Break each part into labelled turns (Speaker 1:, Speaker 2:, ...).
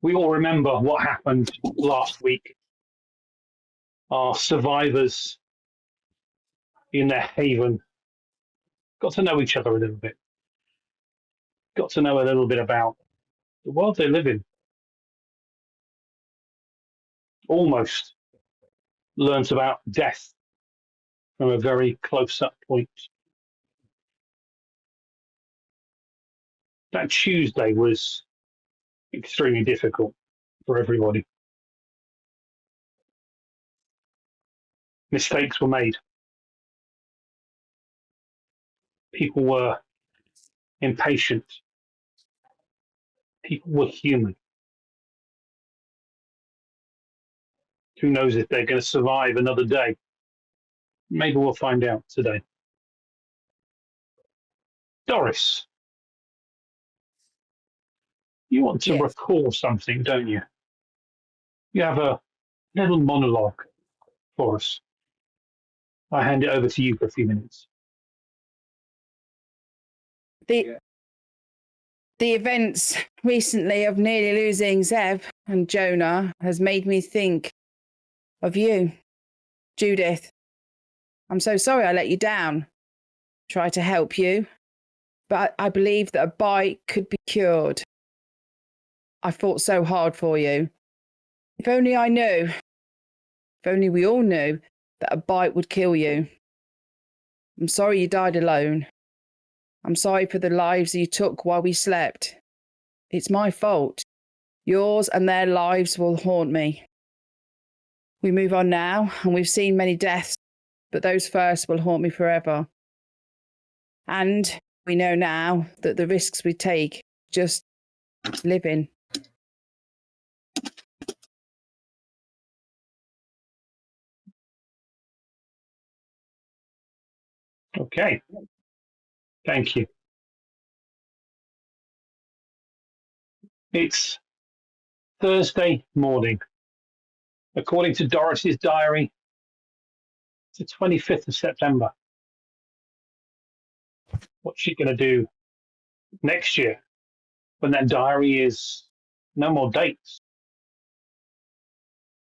Speaker 1: We all remember what happened last week. Our survivors in their haven got to know each other a little bit. Got to know a little bit about the world they live in. Almost learnt about death from a very close-up point. That Tuesday was extremely difficult for everybody. Mistakes were made. People were impatient. People were human. Who knows if they're going to survive another day? Maybe we'll find out today. Doris, you want to recall something, don't you? You have a little monologue for us. I hand it over to you for a few minutes.
Speaker 2: The events recently of nearly losing Zeb and Jonah has made me think of you, Judith. I'm so sorry I let you down. Try to help you, but I believe that a bite could be cured. I fought so hard for you. If only I knew, if only we all knew that a bite would kill you. I'm sorry you died alone. I'm sorry for the lives you took while we slept. It's my fault. Yours and their lives will haunt me. We move on now, and we've seen many deaths, but those first will haunt me forever. And we know now that the risks we take just living.
Speaker 1: Okay. Thank you. It's Thursday morning. According to Doris's diary, it's the 25th of September. What's she going to do next year when that diary is no more dates?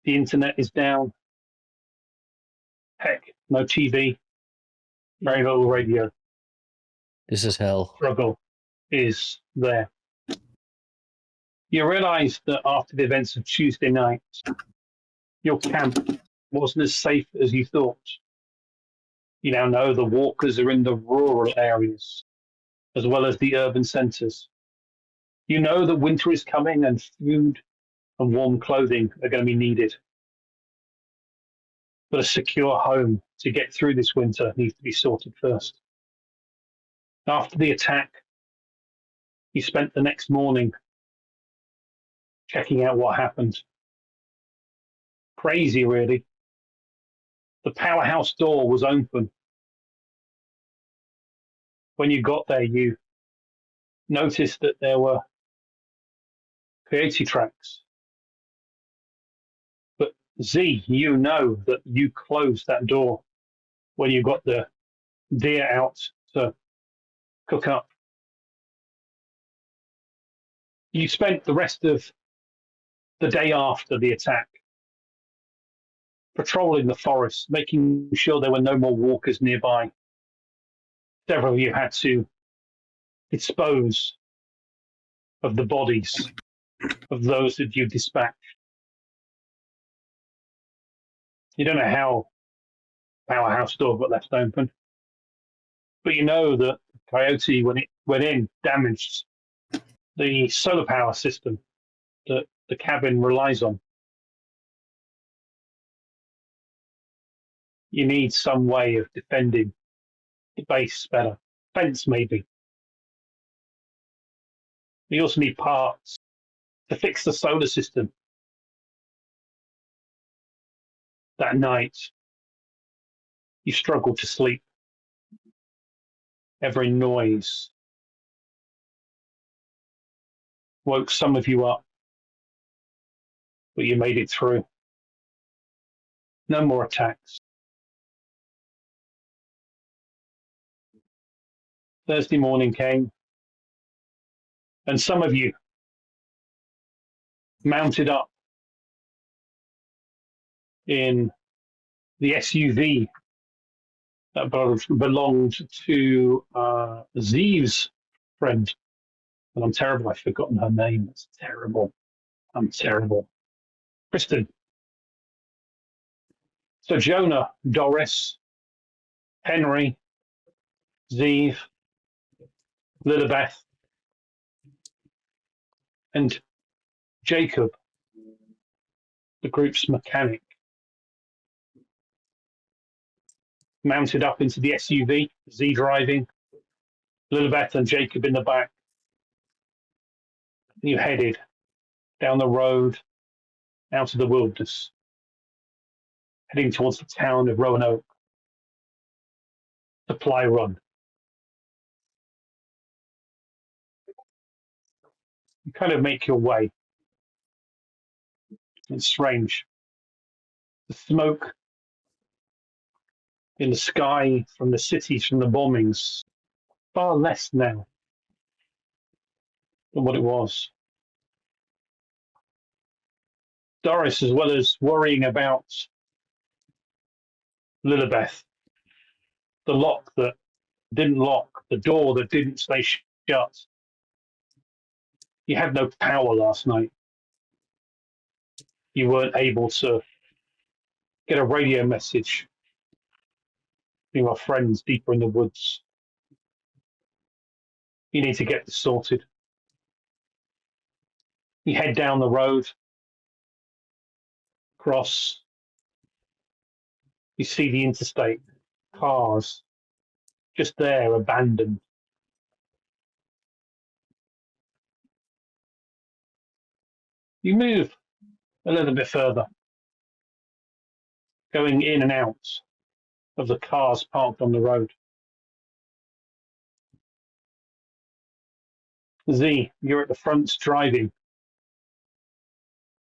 Speaker 1: The internet is down. Heck, no TV, very little radio.
Speaker 3: This is hell.
Speaker 1: Struggle is there. You realise that after the events of Tuesday night, your camp wasn't as safe as you thought. You now know the walkers are in the rural areas as well as the urban centres. You know that winter is coming and food and warm clothing are going to be needed. But a secure home to get through this winter needs to be sorted first. After the attack, you spent the next morning checking out what happened. Crazy, really. The powerhouse door was open. When you got there, you noticed that there were coyote tracks. But Z, you know that you closed that door when you got the deer out to cook up. You spent the rest of the day after the attack patrolling the forest, making sure there were no more walkers nearby. Several of you had to dispose of the bodies of those that you dispatched. You don't know how powerhouse door got left open, but you know that Coyote, when it went in, damaged the solar power system that the cabin relies on. You need some way of defending the base better. Fence, maybe. You also need parts to fix the solar system. That night, you struggled to sleep. Every noise woke some of you up, but you made it through. No more attacks. Thursday morning came, and some of you mounted up in the SUV that belonged to Zee's friend. And I'm terrible. I've forgotten her name. It's terrible. I'm terrible. Kristen. So Jonah, Doris, Henry, Zeev, Lilibeth, and Jacob, the group's mechanic, mounted up into the SUV, Z driving, Lilibeth and Jacob in the back. And you headed down the road out of the wilderness, heading towards the town of Roanoke. Supply run. You kind of make your way. It's strange. The smoke in the sky from the cities, from the bombings, far less now than what it was. Doris, as well as worrying about Lilibeth, the lock that didn't lock, the door that didn't stay shut. You had no power last night. You weren't able to get a radio message from our friends deeper in the woods. You need to get this sorted. You head down the road, cross. You see the interstate, cars, just there, abandoned. You move a little bit further, going in and out of the cars parked on the road. Z, you're at the front driving.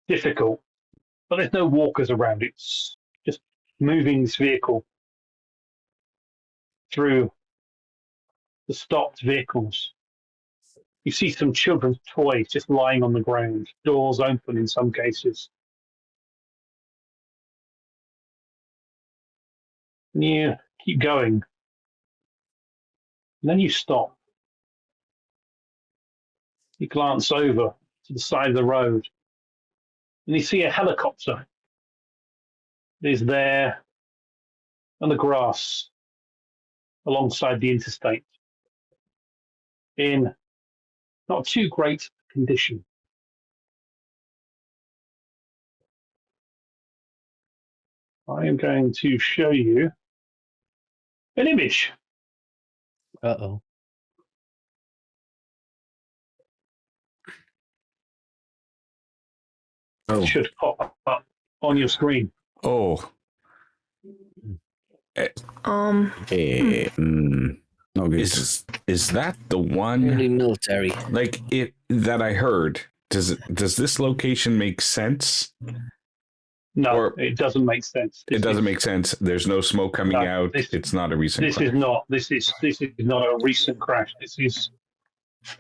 Speaker 1: Difficult, but there's no walkers around. It's just moving this vehicle through the stopped vehicles. You see some children's toys just lying on the ground, doors open in some cases. And you keep going. And then you stop. You glance over to the side of the road and you see a helicopter. It is there on the grass alongside the interstate in not too great condition. I am going to show you an image.
Speaker 3: Uh-oh.
Speaker 1: It should pop up on your screen.
Speaker 4: Oh.
Speaker 5: Okay,
Speaker 4: Is that the one?
Speaker 3: Really military.
Speaker 4: Like it that I heard? Does this location make sense?
Speaker 1: No,
Speaker 4: Or-
Speaker 1: it doesn't make sense.
Speaker 4: It doesn't make sense. There's no smoke coming
Speaker 1: No,
Speaker 4: out.
Speaker 1: this-
Speaker 4: It's not a recent.
Speaker 1: This
Speaker 4: crash.
Speaker 1: is not. This is not a recent crash. This is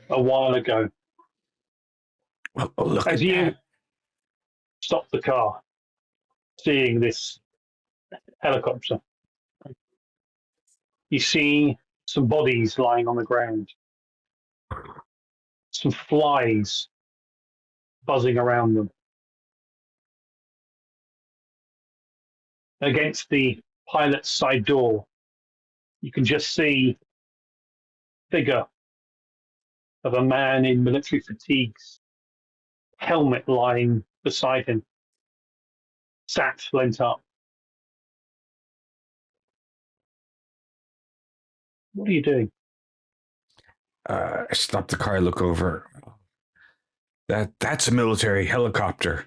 Speaker 1: a while ago.
Speaker 4: Oh, look at
Speaker 1: As you
Speaker 4: that.
Speaker 1: stop the car, seeing this helicopter, you see some bodies lying on the ground, some flies buzzing around them. Against the pilot's side door, you can just see the figure of a man in military fatigues, helmet lying beside him, sat lent up. What are you doing?
Speaker 4: I stop the car. Look over. That's a military helicopter.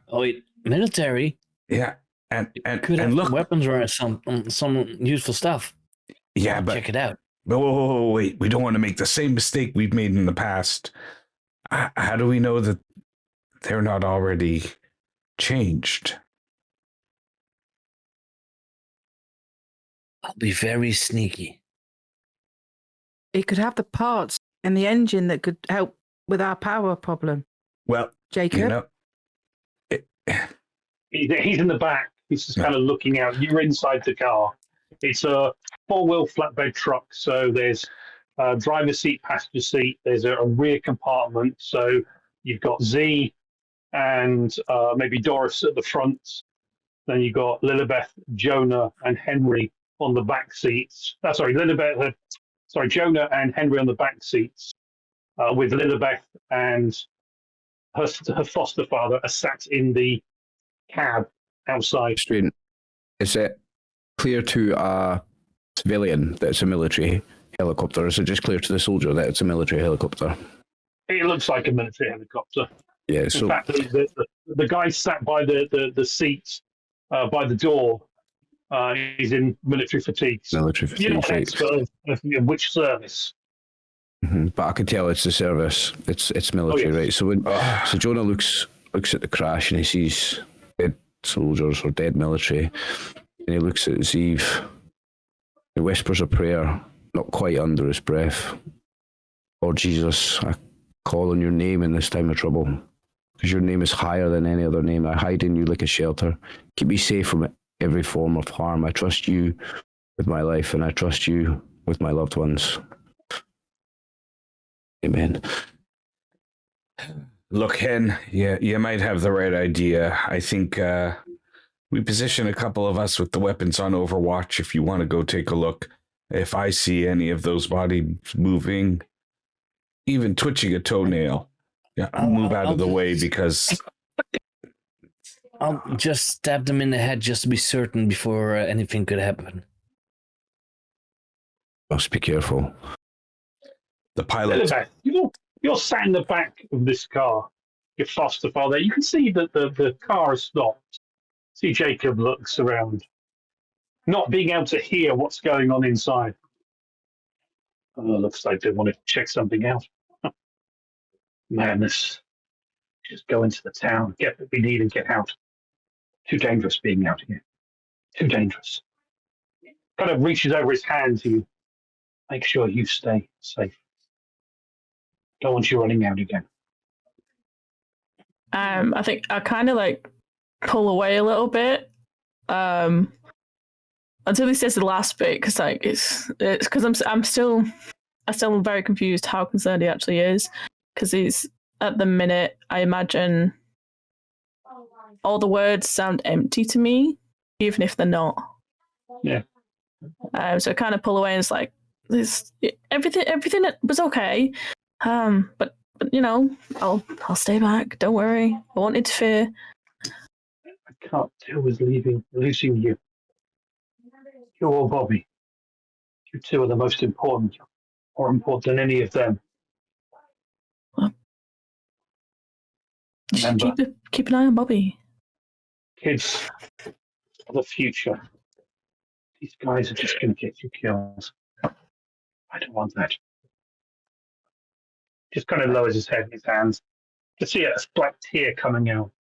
Speaker 3: Oh wait, military?
Speaker 4: Yeah, and
Speaker 3: Could have
Speaker 4: look.
Speaker 3: weapons or some useful stuff.
Speaker 4: Yeah, but
Speaker 3: Check it out.
Speaker 4: wait. We don't want to make the same mistake we've made in the past. How do we know that they're not already changed?
Speaker 3: I'll be very sneaky.
Speaker 5: it could have the parts in the engine that could help with our power problem.
Speaker 4: Well,
Speaker 2: Jacob?
Speaker 4: You know,
Speaker 1: He's in the back. He's just kind of looking out. You're inside the car. It's a four-wheel flatbed truck, so there's a driver's seat, passenger seat. There's a rear compartment, so you've got Z and maybe Doris at the front. Then you've got Lilibeth, Jonah, and Henry on the back seats. Jonah and Henry on the back seats, with Lilibeth and her foster father are sat in the cab outside.
Speaker 6: Straight. Is it clear to a civilian that it's a military helicopter? Or is it just clear to the soldier that it's a military helicopter?
Speaker 1: It looks like a military helicopter.
Speaker 6: Yeah,
Speaker 1: In
Speaker 6: so
Speaker 1: fact, the guy sat by the seat by the door. He's in military fatigues.
Speaker 6: military
Speaker 1: You're not
Speaker 6: fatigues,
Speaker 1: an expert of which service.
Speaker 6: But I can tell it's the service. It's military,
Speaker 1: yes.
Speaker 6: right? So Jonah looks at the crash and he sees dead soldiers or dead military, and he looks at Zeev. He whispers a prayer, not quite under his breath. Lord Jesus, I call on your name in this time of trouble, because your name is higher than any other name. I hide in you like a shelter. Keep me safe from every form of harm. I trust you with my life, and I trust you with my loved ones. Amen.
Speaker 4: look, Hen, you might have the right idea. I think we position a couple of us with the weapons on Overwatch if you want to go take a look. If I see any of those bodies moving, even twitching a toenail, I'll move out of the way, because
Speaker 3: I'll just stab them in the head just to be certain before anything could happen.
Speaker 6: Must be careful.
Speaker 4: the pilot.
Speaker 1: You're sat in the back of this car. Your foster father. You can see that the car has stopped. See Jacob looks around, not being able to hear what's going on inside. Oh, looks like they want to check something out. Madness. Just go into the town, get what we need, and get out. Too dangerous being out here. Too dangerous. Kind of reaches over his hand to you. Make sure you stay safe. Don't want you running out again.
Speaker 5: I think I kind of like pull away a little bit until he says the last bit, because like it's because I'm still very confused how concerned he actually is, because he's at the minute, I imagine all the words sound empty to me, even if they're not.
Speaker 1: Yeah.
Speaker 5: So I kind of pull away and it's like everything was okay, but you know, I'll stay back. Don't worry, I won't interfere.
Speaker 1: I can't deal with losing you. You or Bobby. You two are the most important, more important than any of them.
Speaker 5: Just
Speaker 1: Remember,
Speaker 5: keep an eye on Bobby.
Speaker 1: kids are the future. These guys are just going to get you killed. I don't want that. Just kind of lowers his head in his hands. You see a black tear coming out.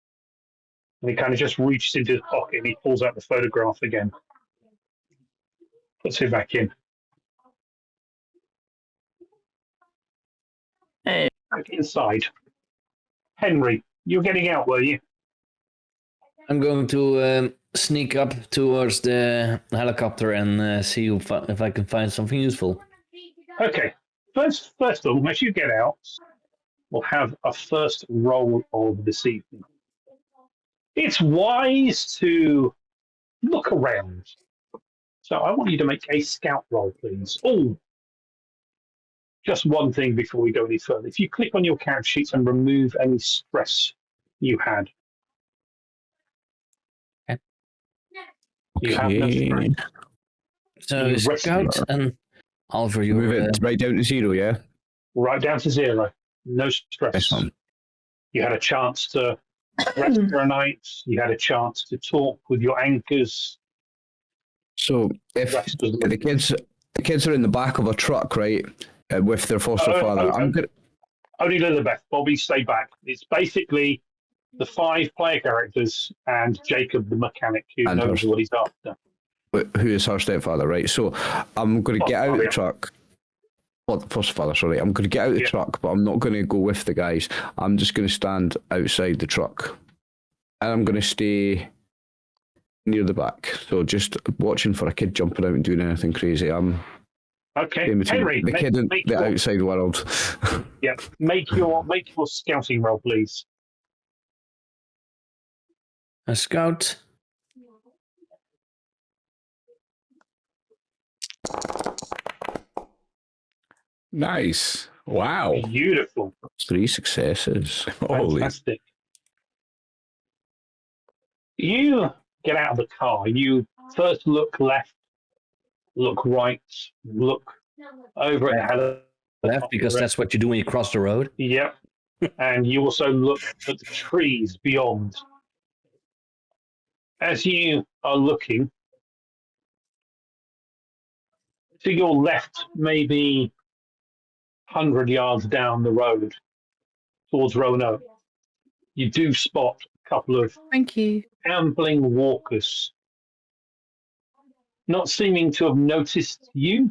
Speaker 1: And he kind of just reaches into his pocket and he pulls out the photograph again. Puts it back in.
Speaker 5: Hey.
Speaker 1: Back inside. Henry, you were getting out, were you?
Speaker 3: I'm going to sneak up towards the helicopter and see if I can find something useful.
Speaker 1: Okay. First of all, as you get out, we'll have a first roll of this evening. It's wise to look around. So I want you to make a scout roll, please. Oh, just one thing before we go any further. If you click on your character sheets and remove any stress you had.
Speaker 3: Okay.
Speaker 1: You have no stress.
Speaker 3: So
Speaker 1: You
Speaker 3: scout and Oliver, you
Speaker 6: Move it right down to 0, yeah?
Speaker 1: right down to 0. No stress.
Speaker 6: Excellent.
Speaker 1: You had a chance to rest for a night. You had a chance to talk with your anchors.
Speaker 6: So if
Speaker 1: Rest was
Speaker 6: the kids are in the back of a truck, right, with their foster father, I'm good.
Speaker 1: Only Lilibeth. Bobby, stay back. It's basically the 5 player characters and Jacob the mechanic who
Speaker 6: And
Speaker 1: knows
Speaker 6: her.
Speaker 1: what he's after.
Speaker 6: Who is her stepfather, right? So I'm going to get out of the truck, First father, sorry. I'm going to get out of the truck, but I'm not going to go with the guys. I'm just going to stand outside the truck. And I'm going to stay near the back. So just watching for a kid jumping out and doing anything crazy. I'm
Speaker 1: Okay,
Speaker 6: in between
Speaker 1: Henry,
Speaker 6: the kid and
Speaker 1: make
Speaker 6: the
Speaker 1: your,
Speaker 6: outside world.
Speaker 1: yeah, make your scouting roll, please.
Speaker 3: A scout.
Speaker 4: Nice. Wow.
Speaker 1: Beautiful,
Speaker 6: 3 successes.
Speaker 4: Holy.
Speaker 1: fantastic. You get out of the car. You first look left, look right, look over at Helen.
Speaker 3: Left, because that's what you do when you cross the road.
Speaker 1: Yep. And you also look at the trees beyond. As you are looking, to your left, maybe 100 yards down the road towards Roanoke, you do spot a couple of
Speaker 2: Thank you.
Speaker 1: ambling walkers, not seeming to have noticed you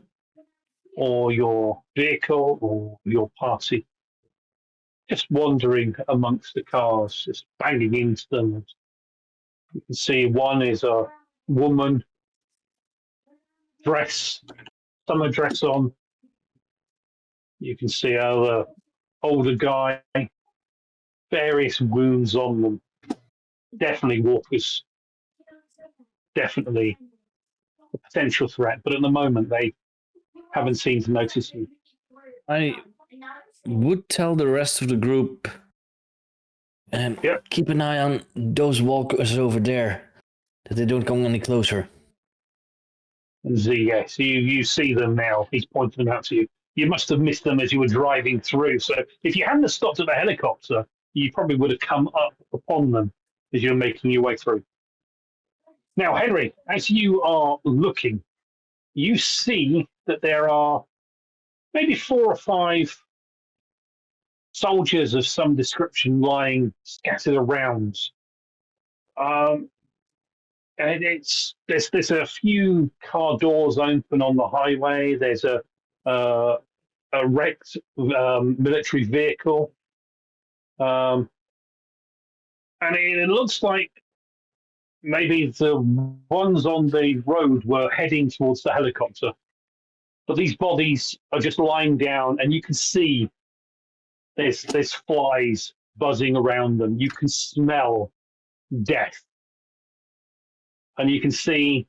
Speaker 1: or your vehicle or your party, just wandering amongst the cars, just banging into them. You can see one is a woman, summer dress on. You can see another older guy, various wounds on them. Definitely walkers, definitely a potential threat, but at the moment they haven't seemed to notice you.
Speaker 3: I would tell the rest of the group,
Speaker 1: Yep.
Speaker 3: keep an eye on those walkers over there, that they don't come any closer.
Speaker 1: And Z, yes, you see them now. He's pointing them out to you. You must have missed them as you were driving through. So if you hadn't stopped at the helicopter, you probably would have come up upon them as you were making your way through. Now, Henry, as you are looking, you see that there are maybe 4 or 5 soldiers of some description lying scattered around. And there's a few car doors open on the highway. There's a wrecked military vehicle, and it looks like maybe the ones on the road were heading towards the helicopter. But these bodies are just lying down, and you can see there's flies buzzing around them. You can smell death. And you can see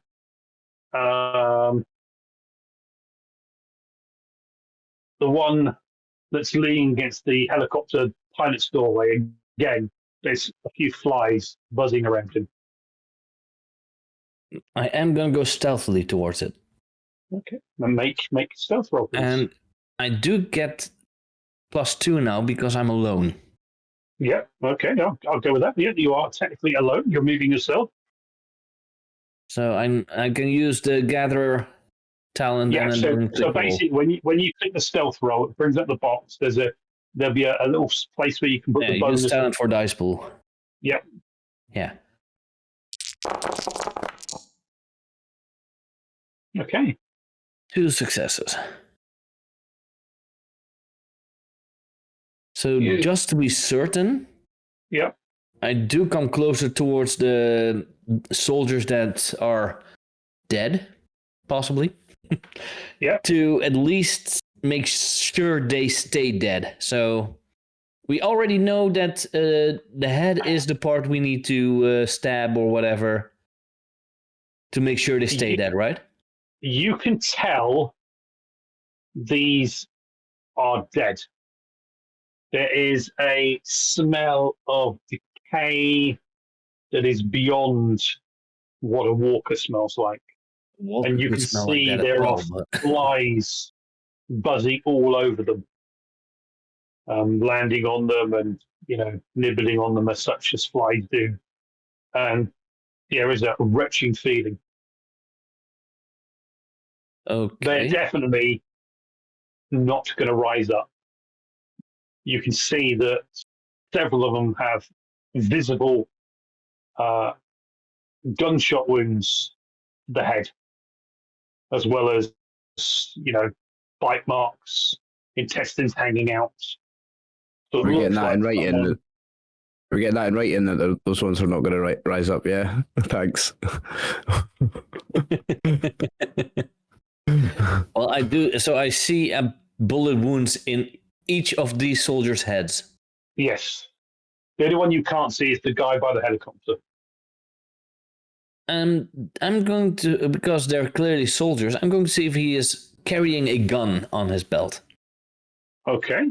Speaker 1: the one that's leaning against the helicopter pilot's doorway. Again, there's a few flies buzzing around him.
Speaker 3: I am going to go stealthily towards it.
Speaker 1: Okay. And make a stealth roll, please.
Speaker 3: And I do get +2 now because I'm alone.
Speaker 1: Yeah, okay, I'll go with that. Yeah, you are technically alone. You're moving yourself.
Speaker 3: So I can use the gatherer talent.
Speaker 1: Yeah,
Speaker 3: and
Speaker 1: so
Speaker 3: then click roll.
Speaker 1: basically when you click the stealth roll, it brings up the box. There'll be a little place where you can put the bonus.
Speaker 3: Use talent for dice pool.
Speaker 1: Yep.
Speaker 3: Yeah.
Speaker 1: Okay.
Speaker 3: 2 successes. So just to be certain,
Speaker 1: Yep.
Speaker 3: I do come closer towards the soldiers that are dead, possibly.
Speaker 1: Yeah.
Speaker 3: To at least make sure they stay dead. So we already know that the head is the part we need to stab or whatever to make sure they stay dead, right?
Speaker 1: You can tell these are dead. There is a smell of decay that is beyond what a walker smells like. And you can see there are flies buzzing all over them, landing on them and, nibbling on them as such as flies do. And there is a retching feeling.
Speaker 3: Okay.
Speaker 1: They're definitely not going to rise up. You can see that several of them have visible gunshot wounds to the head, as well as, bite marks intestines hanging out. So it
Speaker 6: We're getting
Speaker 1: looks
Speaker 6: that
Speaker 1: like
Speaker 6: in writing.
Speaker 1: someone-
Speaker 6: We're getting that in writing that those ones are not going to rise up. Yeah, thanks.
Speaker 3: Well, I do. So I see bullet wounds in each of these soldiers' heads.
Speaker 1: Yes. The only one you can't see is the guy by the helicopter.
Speaker 3: I'm going to, because they're clearly soldiers, I'm going to see if he is carrying a gun on his belt.
Speaker 1: Okay.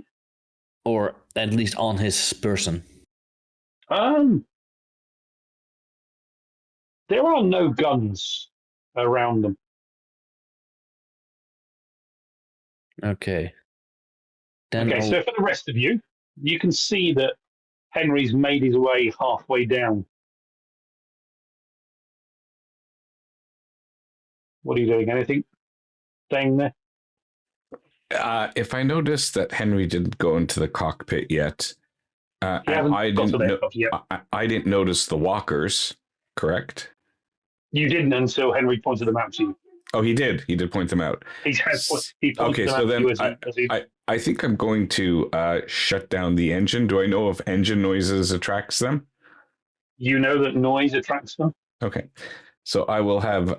Speaker 3: Or at least on his person.
Speaker 1: There are no guns around them.
Speaker 3: Okay. Then
Speaker 1: Okay, so for the rest of you, you can see that Henry's made his way halfway down. What are you doing? Anything? Staying there?
Speaker 4: If I noticed that Henry didn't go into the cockpit yet, and
Speaker 1: You haven't
Speaker 4: I
Speaker 1: got to
Speaker 4: didn't,
Speaker 1: the
Speaker 4: no-
Speaker 1: helicopter yet.
Speaker 4: I didn't notice the walkers, correct?
Speaker 1: You didn't until Henry pointed them out to you.
Speaker 4: Oh, he did. He did point them out.
Speaker 1: He pointed
Speaker 4: Okay,
Speaker 1: them
Speaker 4: so
Speaker 1: out
Speaker 4: then
Speaker 1: to you
Speaker 4: I think I'm going to shut down the engine. Do I know if engine noises attracts them?
Speaker 1: you know that noise attracts them.
Speaker 4: Okay, so I will have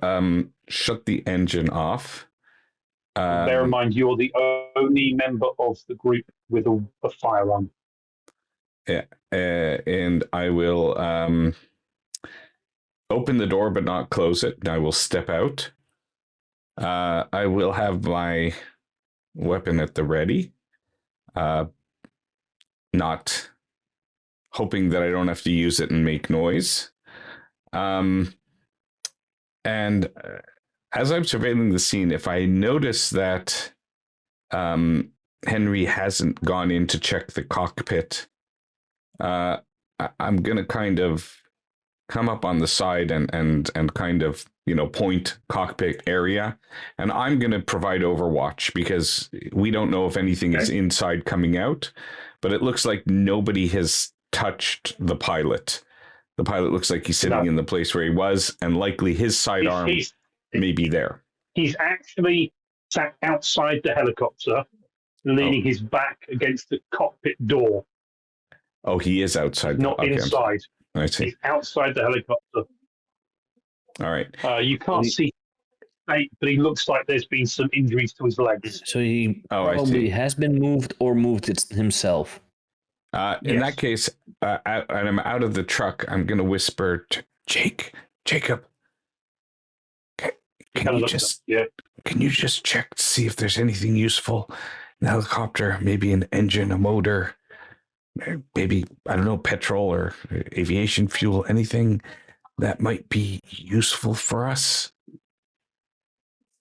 Speaker 4: shut the engine off.
Speaker 1: Bear in mind, you're the only member of the group with a firearm.
Speaker 4: And I will open the door but not close it. I will step out. I will have my weapon at the ready, not hoping that I don't have to use it and make noise. And as I'm surveilling the scene, if I notice that Henry hasn't gone in to check the cockpit, I'm going to kind of come up on the side and kind of, point cockpit area. And I'm going to provide overwatch because we don't know if anything is inside coming out, but it looks like nobody has touched the pilot. The pilot looks like he's sitting in the place where he was, and likely his sidearm may be there.
Speaker 1: He's actually sat outside the helicopter, leaning his back against the cockpit door.
Speaker 4: Oh, he is outside.
Speaker 1: Not inside.
Speaker 4: I see.
Speaker 1: He's outside the helicopter.
Speaker 4: All right.
Speaker 1: You can't see, but he looks like there's been some injuries to his legs.
Speaker 3: So he
Speaker 4: I
Speaker 3: probably
Speaker 4: see.
Speaker 3: has been moved or moved it himself.
Speaker 4: In that case, and I'm out of the truck, I'm going to whisper to Jacob, can you just check to see if there's anything useful in the helicopter? Maybe an engine, a motor, maybe, I don't know, petrol or aviation fuel, anything that might be useful for us?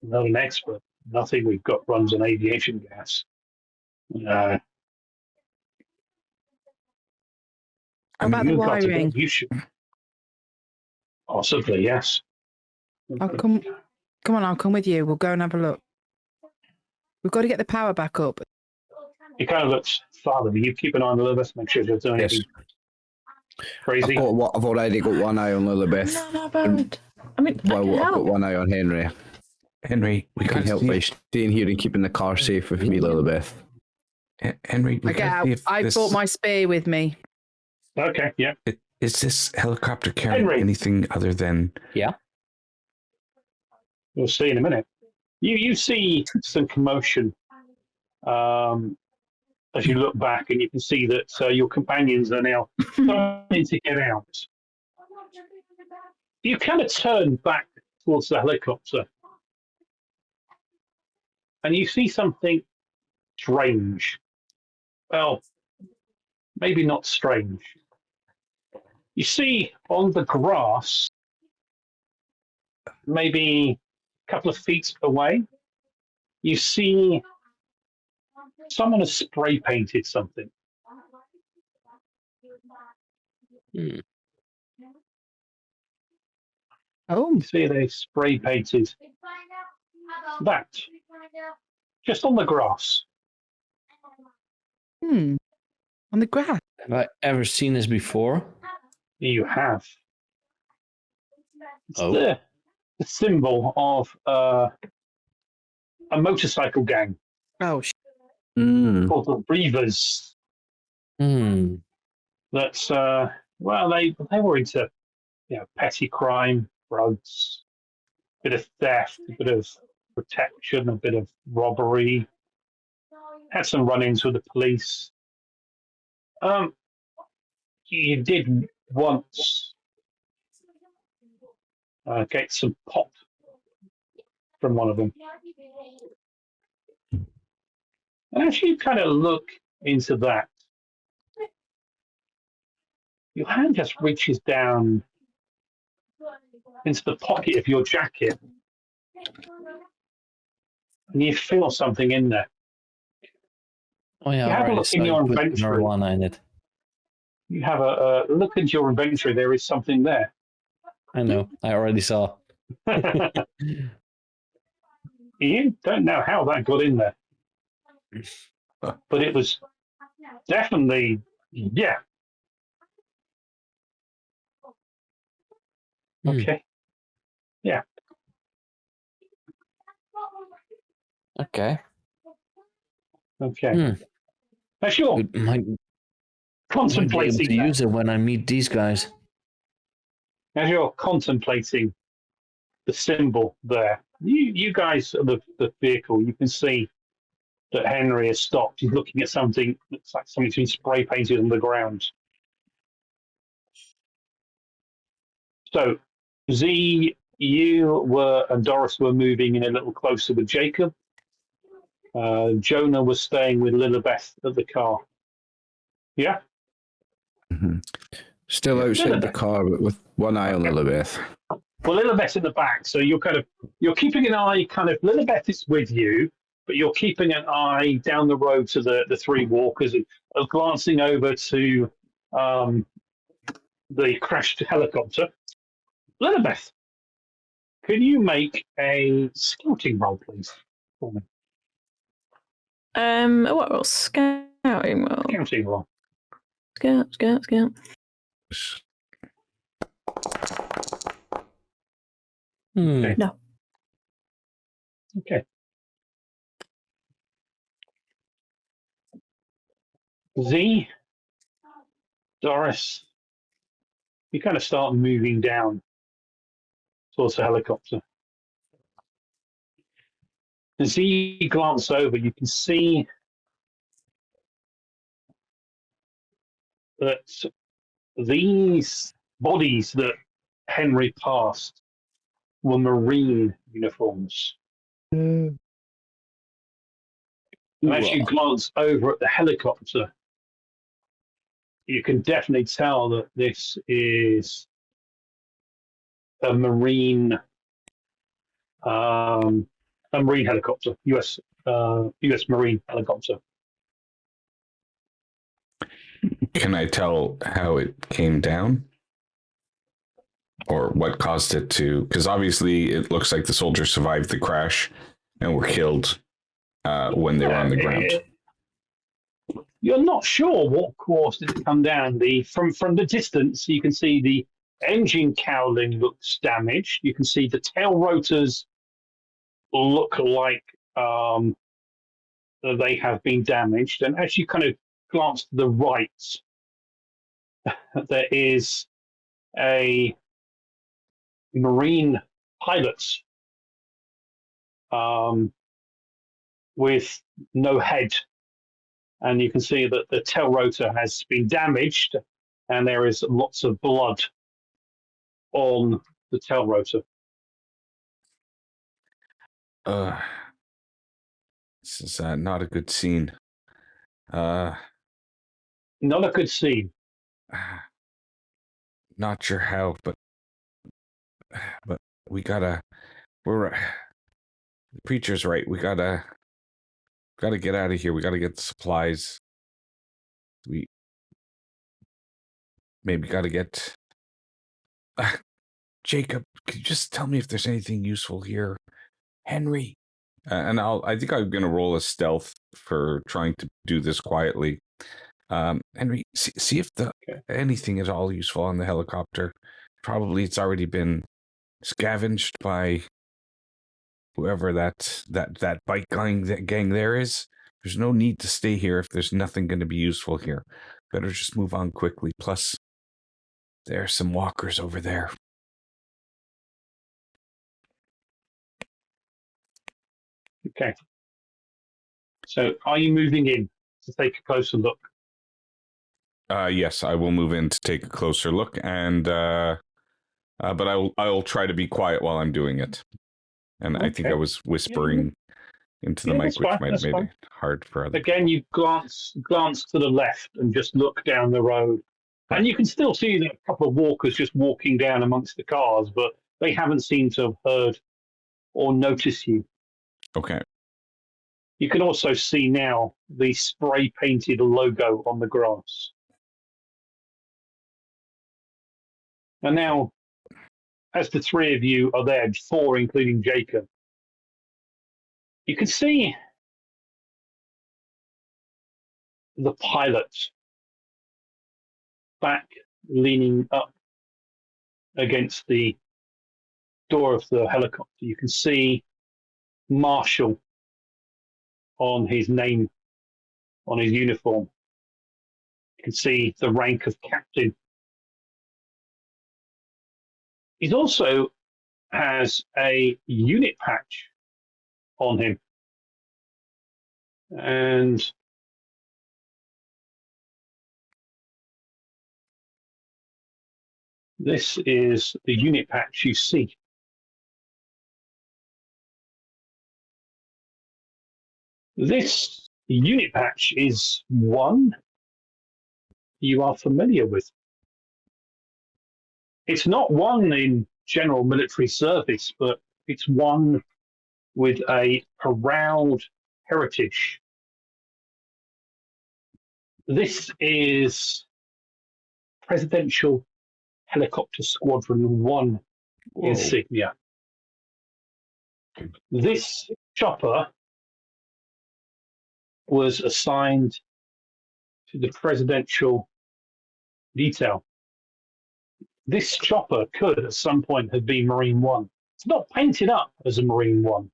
Speaker 1: I'm not an expert. Nothing we've got runs on aviation gas.
Speaker 2: How about the
Speaker 1: you've got to
Speaker 2: wiring?
Speaker 1: go, you should. Possibly, yes.
Speaker 2: I'll come on, I'll come with you. We'll go and have a look. We've got to get the power back up.
Speaker 1: He kind of looks, Father, you keep an eye on Lilibeth, make sure she's doing anything crazy.
Speaker 6: I've already got one eye on Lilibeth.
Speaker 5: No, but I mean,
Speaker 6: Well,
Speaker 5: I can
Speaker 6: I've
Speaker 5: help.
Speaker 6: got one eye on Henry.
Speaker 4: Henry, we
Speaker 6: Can
Speaker 4: can't
Speaker 6: help by staying here and keeping the car safe with me, Lilibeth.
Speaker 4: Henry, we
Speaker 2: I get
Speaker 4: gotta
Speaker 2: out.
Speaker 4: see if
Speaker 2: I
Speaker 4: this,
Speaker 2: brought my spear with me.
Speaker 1: Okay, yeah.
Speaker 4: is this helicopter carrying
Speaker 1: Henry.
Speaker 4: anything other than...
Speaker 3: Yeah.
Speaker 1: We'll see in a minute. You see some commotion as you look back, and you can see that your companions are now starting to get out. You kind of turn back towards the helicopter, and you see something strange. Well, maybe not strange. You see on the grass, maybe a couple of feet away, you see someone has spray painted something.
Speaker 2: Oh,
Speaker 1: You see they spray painted that just on the grass.
Speaker 2: on the grass.
Speaker 3: Have I ever seen this before?
Speaker 1: You have. It's
Speaker 3: Oh.
Speaker 1: the symbol of a motorcycle gang.
Speaker 2: Oh,
Speaker 1: called the Reavers.
Speaker 3: Hmm.
Speaker 1: That's well, they were into petty crime, drugs, bit of theft, a bit of protection, a bit of robbery. Had some run-ins with the police. You did once get some pop from one of them. And as you kind of look into that, your hand just reaches down into the pocket of your jacket, and you feel something in there.
Speaker 3: Oh yeah,
Speaker 1: You have a
Speaker 3: alright.
Speaker 1: look
Speaker 3: So
Speaker 1: in
Speaker 3: you
Speaker 1: your
Speaker 3: put
Speaker 1: inventory.
Speaker 3: marijuana in it.
Speaker 1: You have a look into your inventory. There is something there.
Speaker 3: I know. I already saw.
Speaker 1: You don't know how that got in there, but it was definitely, yeah. Okay. Yeah.
Speaker 3: Okay.
Speaker 1: Okay. Now, sure.
Speaker 3: Might be able
Speaker 1: Contemplating
Speaker 3: to
Speaker 1: that.
Speaker 3: use it when I meet these guys.
Speaker 1: As you're contemplating the symbol there, you guys are the vehicle. You can see that Henry has stopped. He's looking at something that looks like something's been spray painted on the ground. So, Z, you and Doris were moving in a little closer with Jacob. Jonah was staying with Lilibeth at the car. Yeah?
Speaker 6: Still outside the car, but with one eye on Lilibeth.
Speaker 1: Well, Lilibeth's in the back, so you're keeping an eye Lilibeth is with you, but you're keeping an eye down the road to the three walkers and glancing over to the crashed helicopter. Lilibeth, can you make a scouting roll, please, for me?
Speaker 5: What roll? Scouting roll.
Speaker 1: Scouting roll.
Speaker 5: Scout.
Speaker 1: Okay.
Speaker 5: No.
Speaker 1: Okay. Z, Doris, you kind of start moving down towards the helicopter. As you glance over, you can see that these bodies that Henry passed were Marine uniforms. And as you glance over at the helicopter, you can definitely tell that this is a Marine helicopter, US Marine helicopter.
Speaker 4: Can I tell how it came down? Or what caused it to? Because obviously it looks like the soldiers survived the crash and were killed when they were on the ground.
Speaker 1: You're not sure what caused it to come down. From the distance, you can see the engine cowling looks damaged. You can see the tail rotors look like they have been damaged. And as you kind of glance to the right, there is a Marine pilot with no head. And you can see that the tail rotor has been damaged and there is lots of blood on the tail rotor.
Speaker 4: This is not a good scene.
Speaker 1: Not a good scene.
Speaker 4: Not sure how, but we gotta. The preacher's right. We gotta get out of here. We gotta get the supplies. We maybe gotta get. Jacob, could you just tell me if there's anything useful here? Henry. And I think I'm gonna roll a stealth for trying to do this quietly. Henry, see if anything is all useful on the helicopter. Probably it's already been scavenged by whoever that bike gang there is. There's no need to stay here if there's nothing going to be useful here. Better just move on quickly. Plus, there are some walkers over there.
Speaker 1: Okay. So, are you moving in to take a closer look?
Speaker 4: Yes, I will move in to take a closer look, and but I'll try to be quiet while I'm doing it. And I think I was whispering into the mic,
Speaker 1: that's
Speaker 4: which
Speaker 1: fine,
Speaker 4: might have
Speaker 1: that's
Speaker 4: made
Speaker 1: fine.
Speaker 4: it hard for other
Speaker 1: Again, you glance to the left and just look down the road. And you can still see that a couple of walkers just walking down amongst the cars, but they haven't seemed to have heard or noticed you.
Speaker 4: Okay.
Speaker 1: You can also see now the spray painted logo on the grass. And now, as the three of you are there, four including Jacob, you can see the pilot back leaning up against the door of the helicopter. You can see Marshall on his name, on his uniform. You can see the rank of captain. He also has a unit patch on him. And this is the unit patch you see. This unit patch is one you are familiar with. It's not one in general military service, but it's one with a proud heritage. This is Presidential Helicopter Squadron 1 insignia. This chopper was assigned to the presidential detail. This chopper could at some point have been Marine 1. It's not painted up as a Marine 1.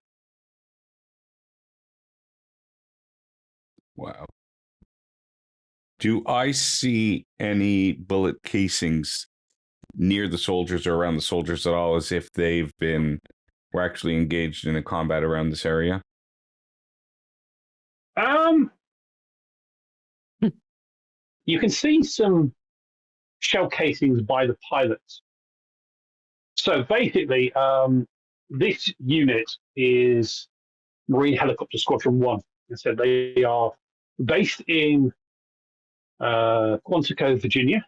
Speaker 4: Wow. Do I see any bullet casings near the soldiers or around the soldiers at all, as if were actually engaged in a combat around this area?
Speaker 1: You can see some shell casings by the pilots. So basically, this unit is Marine Helicopter Squadron 1. I said they are based in Quantico, Virginia,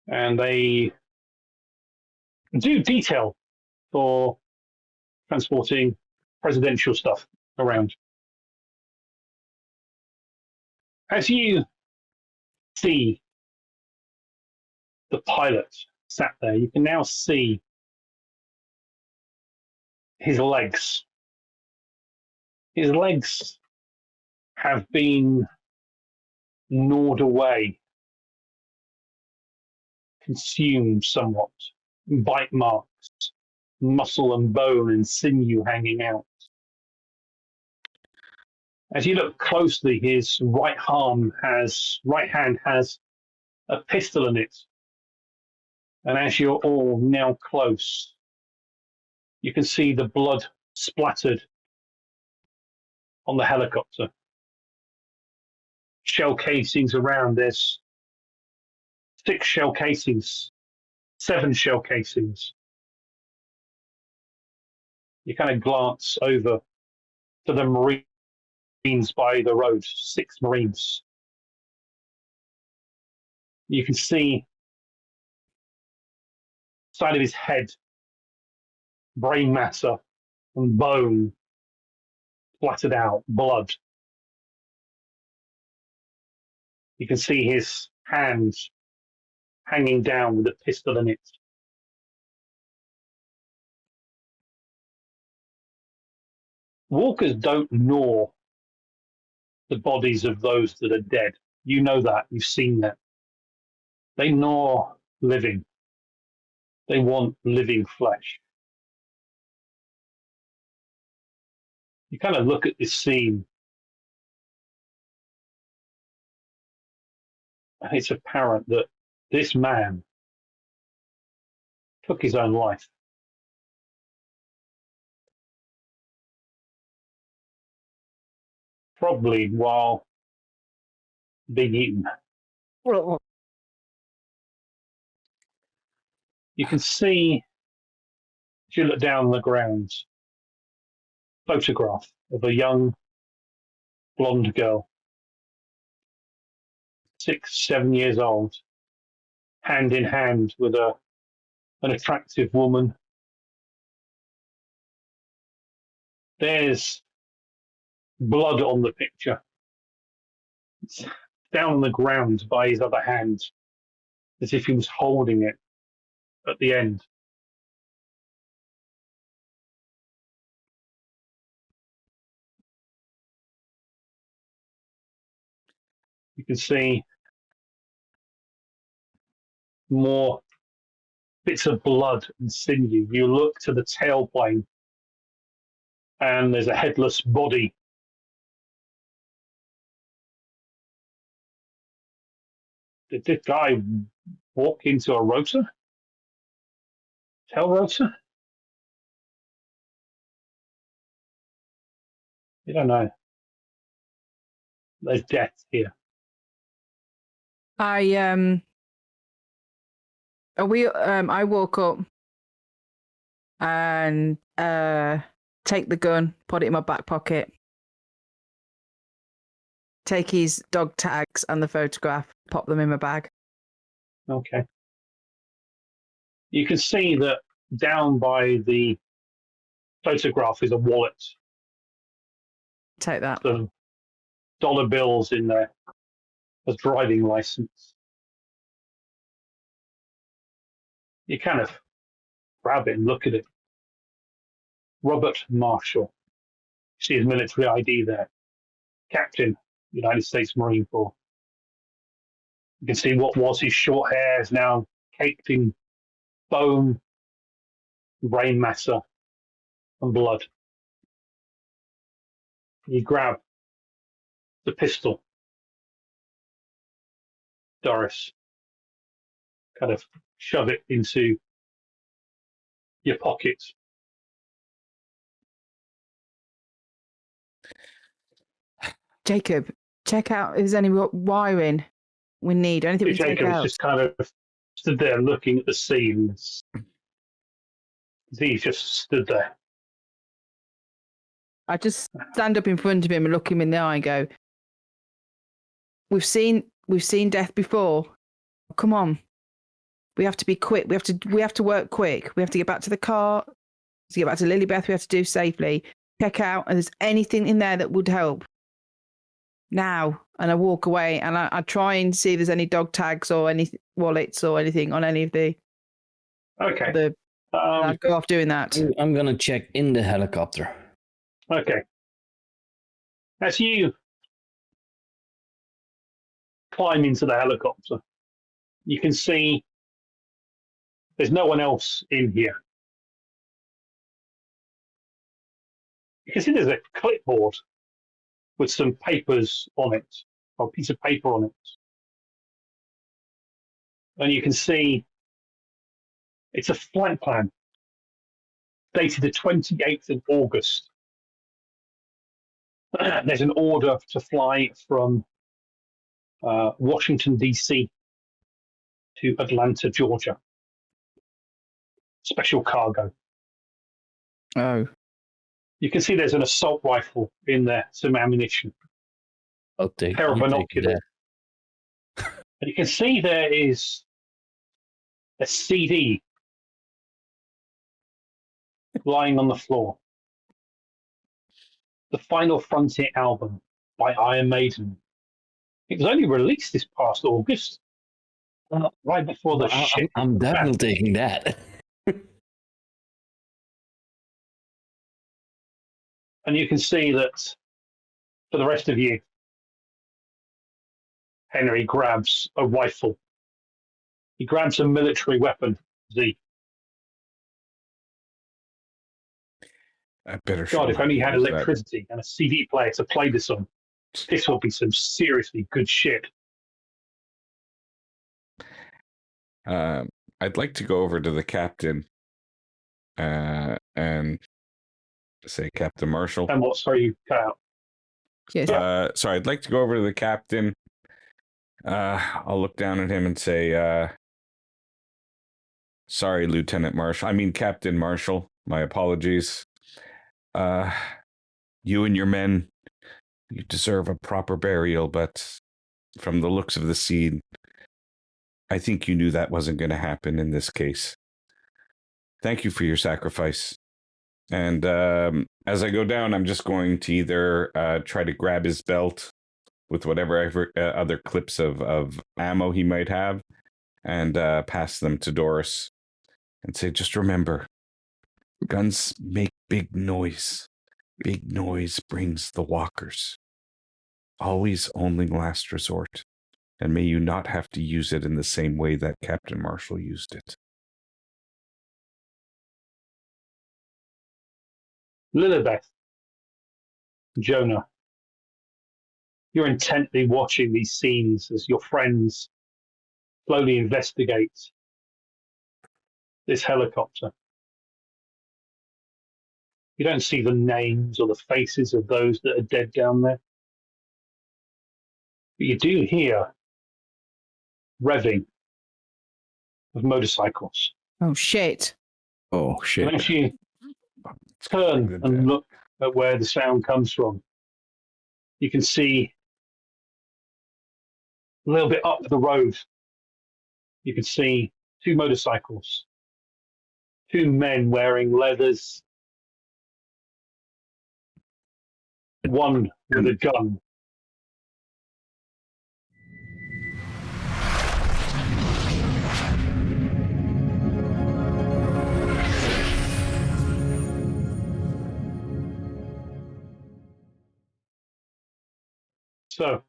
Speaker 1: and they do detail for transporting presidential stuff around. As you see the pilot sat there, you can now see his legs. His legs have been gnawed away, consumed somewhat, bite marks, muscle and bone and sinew hanging out. As you look closely, his right hand has a pistol in it. And as you're all now close, you can see the blood splattered on the helicopter. Shell casings around. There's 6 shell casings, 7 shell casings. You kind of glance over to the Marines by the road, 6 Marines. You can see side of his head, brain matter and bone splattered out, blood. You can see his hands hanging down with a pistol in it. Walkers don't gnaw the bodies of those that are dead. You know that. You've seen that. They gnaw living. They want living flesh. You kind of look at this scene And it's apparent that this man took his own life. Probably while being eaten. You can see, if you look down on the ground, photograph of a young blonde girl, 6, 7 years old, hand in hand with an attractive woman. There's blood on the picture. It's down on the ground by his other hand, as if he was holding it at the end. You can see more bits of blood and sinew. You look to the tailplane, and there's a headless body. Did this guy walk into a rotor? Tail rotor? You don't know. There's death here.
Speaker 2: I woke up and take the gun, put it in my back pocket, take his dog tags and the photograph, pop them in my bag.
Speaker 1: Okay. You can see that down by the photograph is a wallet.
Speaker 2: Take that.
Speaker 1: Some dollar bills in there, a driving license. You kind of grab it and look at it. Robert Marshall. See his military ID there. Captain, United States Marine Corps. You can see what was his short hair is now caked in bone, brain matter, and blood. You grab the pistol. Doris, kind of shove it into your pocket.
Speaker 2: Jacob, check out if there's any wiring we need, anything we can take
Speaker 1: Jacob's
Speaker 2: out.
Speaker 1: just kind of stood there looking at the scenes. He's just stood there.
Speaker 2: I just stand up in front of him and look him in the eye and go, We've seen death before. Come on. We have to be quick. We have to work quick. We have to get back to the car. To get back to Lilybeth, we have to do safely. Check out, and there's anything in there that would help. Now. And I walk away, and I try and see if there's any dog tags or any wallets or anything on any of the.
Speaker 1: Okay.
Speaker 2: I'll go off doing that.
Speaker 3: I'm gonna check in the helicopter.
Speaker 1: Okay. As you climb into the helicopter, you can see there's no one else in here. You can see there's a clipboard with some papers on it, or a piece of paper on it. And you can see it's a flight plan dated the 28th of August. There's an order to fly from Washington, D.C. to Atlanta, Georgia. Special cargo.
Speaker 2: Oh.
Speaker 1: You can see there's an assault rifle in there, some ammunition,
Speaker 3: I'll take,
Speaker 1: pair of
Speaker 3: I'll take
Speaker 1: binoculars.
Speaker 3: that.
Speaker 1: And you can see there is a CD lying on the floor. The Final Frontier album by Iron Maiden. It was only released this past August, right before the ship.
Speaker 3: I'm definitely taking that.
Speaker 1: And you can see that for the rest of you, Henry grabs a rifle. He grabs a military weapon, Z.
Speaker 4: I better.
Speaker 1: God, if only you had
Speaker 4: use
Speaker 1: electricity and a CD player to play this on, this would be some seriously good shit.
Speaker 4: I'd like to go over to the captain and say, Captain Marshall.
Speaker 1: And what? Sorry, you cut out.
Speaker 2: Yes.
Speaker 4: Sorry, I'd like to go over to the captain. I'll look down at him and say, sorry, Lieutenant Marshall. I mean, Captain Marshall. My apologies. You and your men, you deserve a proper burial, but from the looks of the scene, I think you knew that wasn't going to happen in this case. Thank you for your sacrifice. And as I go down, I'm just going to either try to grab his belt with whatever other clips of ammo he might have and pass them to Doris and say, just remember, guns make big noise. Big noise brings the walkers. Always only last resort. And may you not have to use it in the same way that Captain Marshall used it.
Speaker 1: Lilibeth, Jonah, you're intently watching these scenes as your friends slowly investigate this helicopter. You don't see the names or the faces of those that are dead down there. But you do hear revving of motorcycles.
Speaker 2: Oh, shit.
Speaker 6: Oh, shit.
Speaker 1: And as you turn and look at where the sound comes from, you can see a little bit up the road. You can see two motorcycles, two men wearing leathers, one with a gun. So,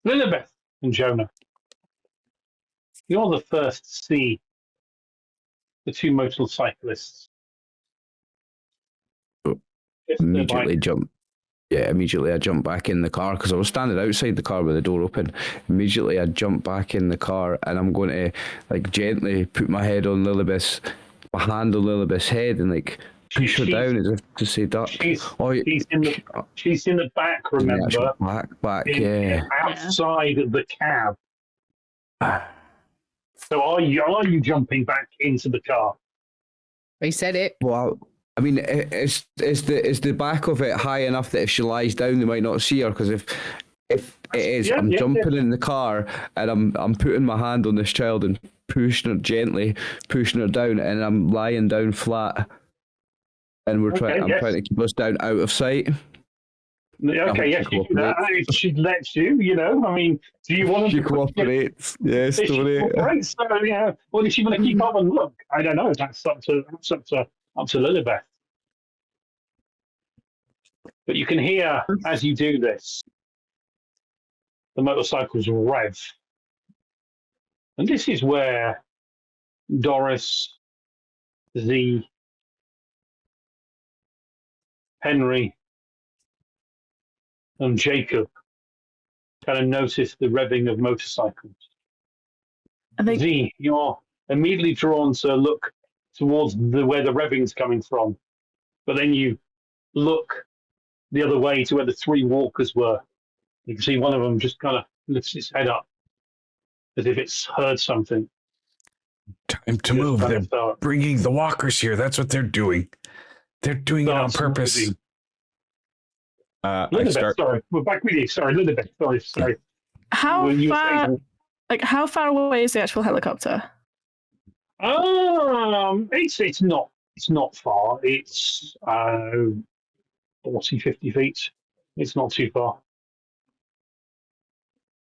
Speaker 1: Lilibeth and Jonah, you're the first to see the two motorcyclists.
Speaker 6: Immediately jump. Yeah, immediately I jump back in the car because I was standing outside the car with the door open. Immediately I jump back in the car and I'm going to like gently put my head on Lilibeth's, my hand on Lilibeth's head and like push her down as if to say duck.
Speaker 1: She's in the back, remember?
Speaker 6: Back, yeah.
Speaker 1: Outside of the cab. So are you jumping back into the car?
Speaker 2: He said it.
Speaker 6: Well, I mean, is the back of it high enough that if she lies down, they might not see her? Because if it is, I'm jumping in the car and I'm putting my hand on this child and pushing her gently, pushing her down, and I'm lying down flat, and I'm trying to keep us down out of sight.
Speaker 1: Okay, yes, you do that. If she lets you, I mean, do you want to...
Speaker 6: She cooperates. Yes,
Speaker 1: She cooperates, so, yeah. Well, is she going to keep up and look? I don't know. That's up to Lilibeth. But you can hear, as you do this, the motorcycles rev. And this is where Doris, Z, Henry, and Jacob kind of notice the revving of motorcycles. Z, you're immediately drawn to look towards where the revving's coming from. But then you look the other way to where the three walkers were. You can see one of them just kind of lifts its head up as if it's heard something.
Speaker 4: Time to move. They're bringing the walkers here. That's what they're doing. They're doing it on purpose.
Speaker 1: Lilibeth, sorry. We're back with you. Sorry, Lilibeth. Sorry.
Speaker 5: How far away is the actual helicopter?
Speaker 1: It's not far. It's 40, 50 feet. It's not too far.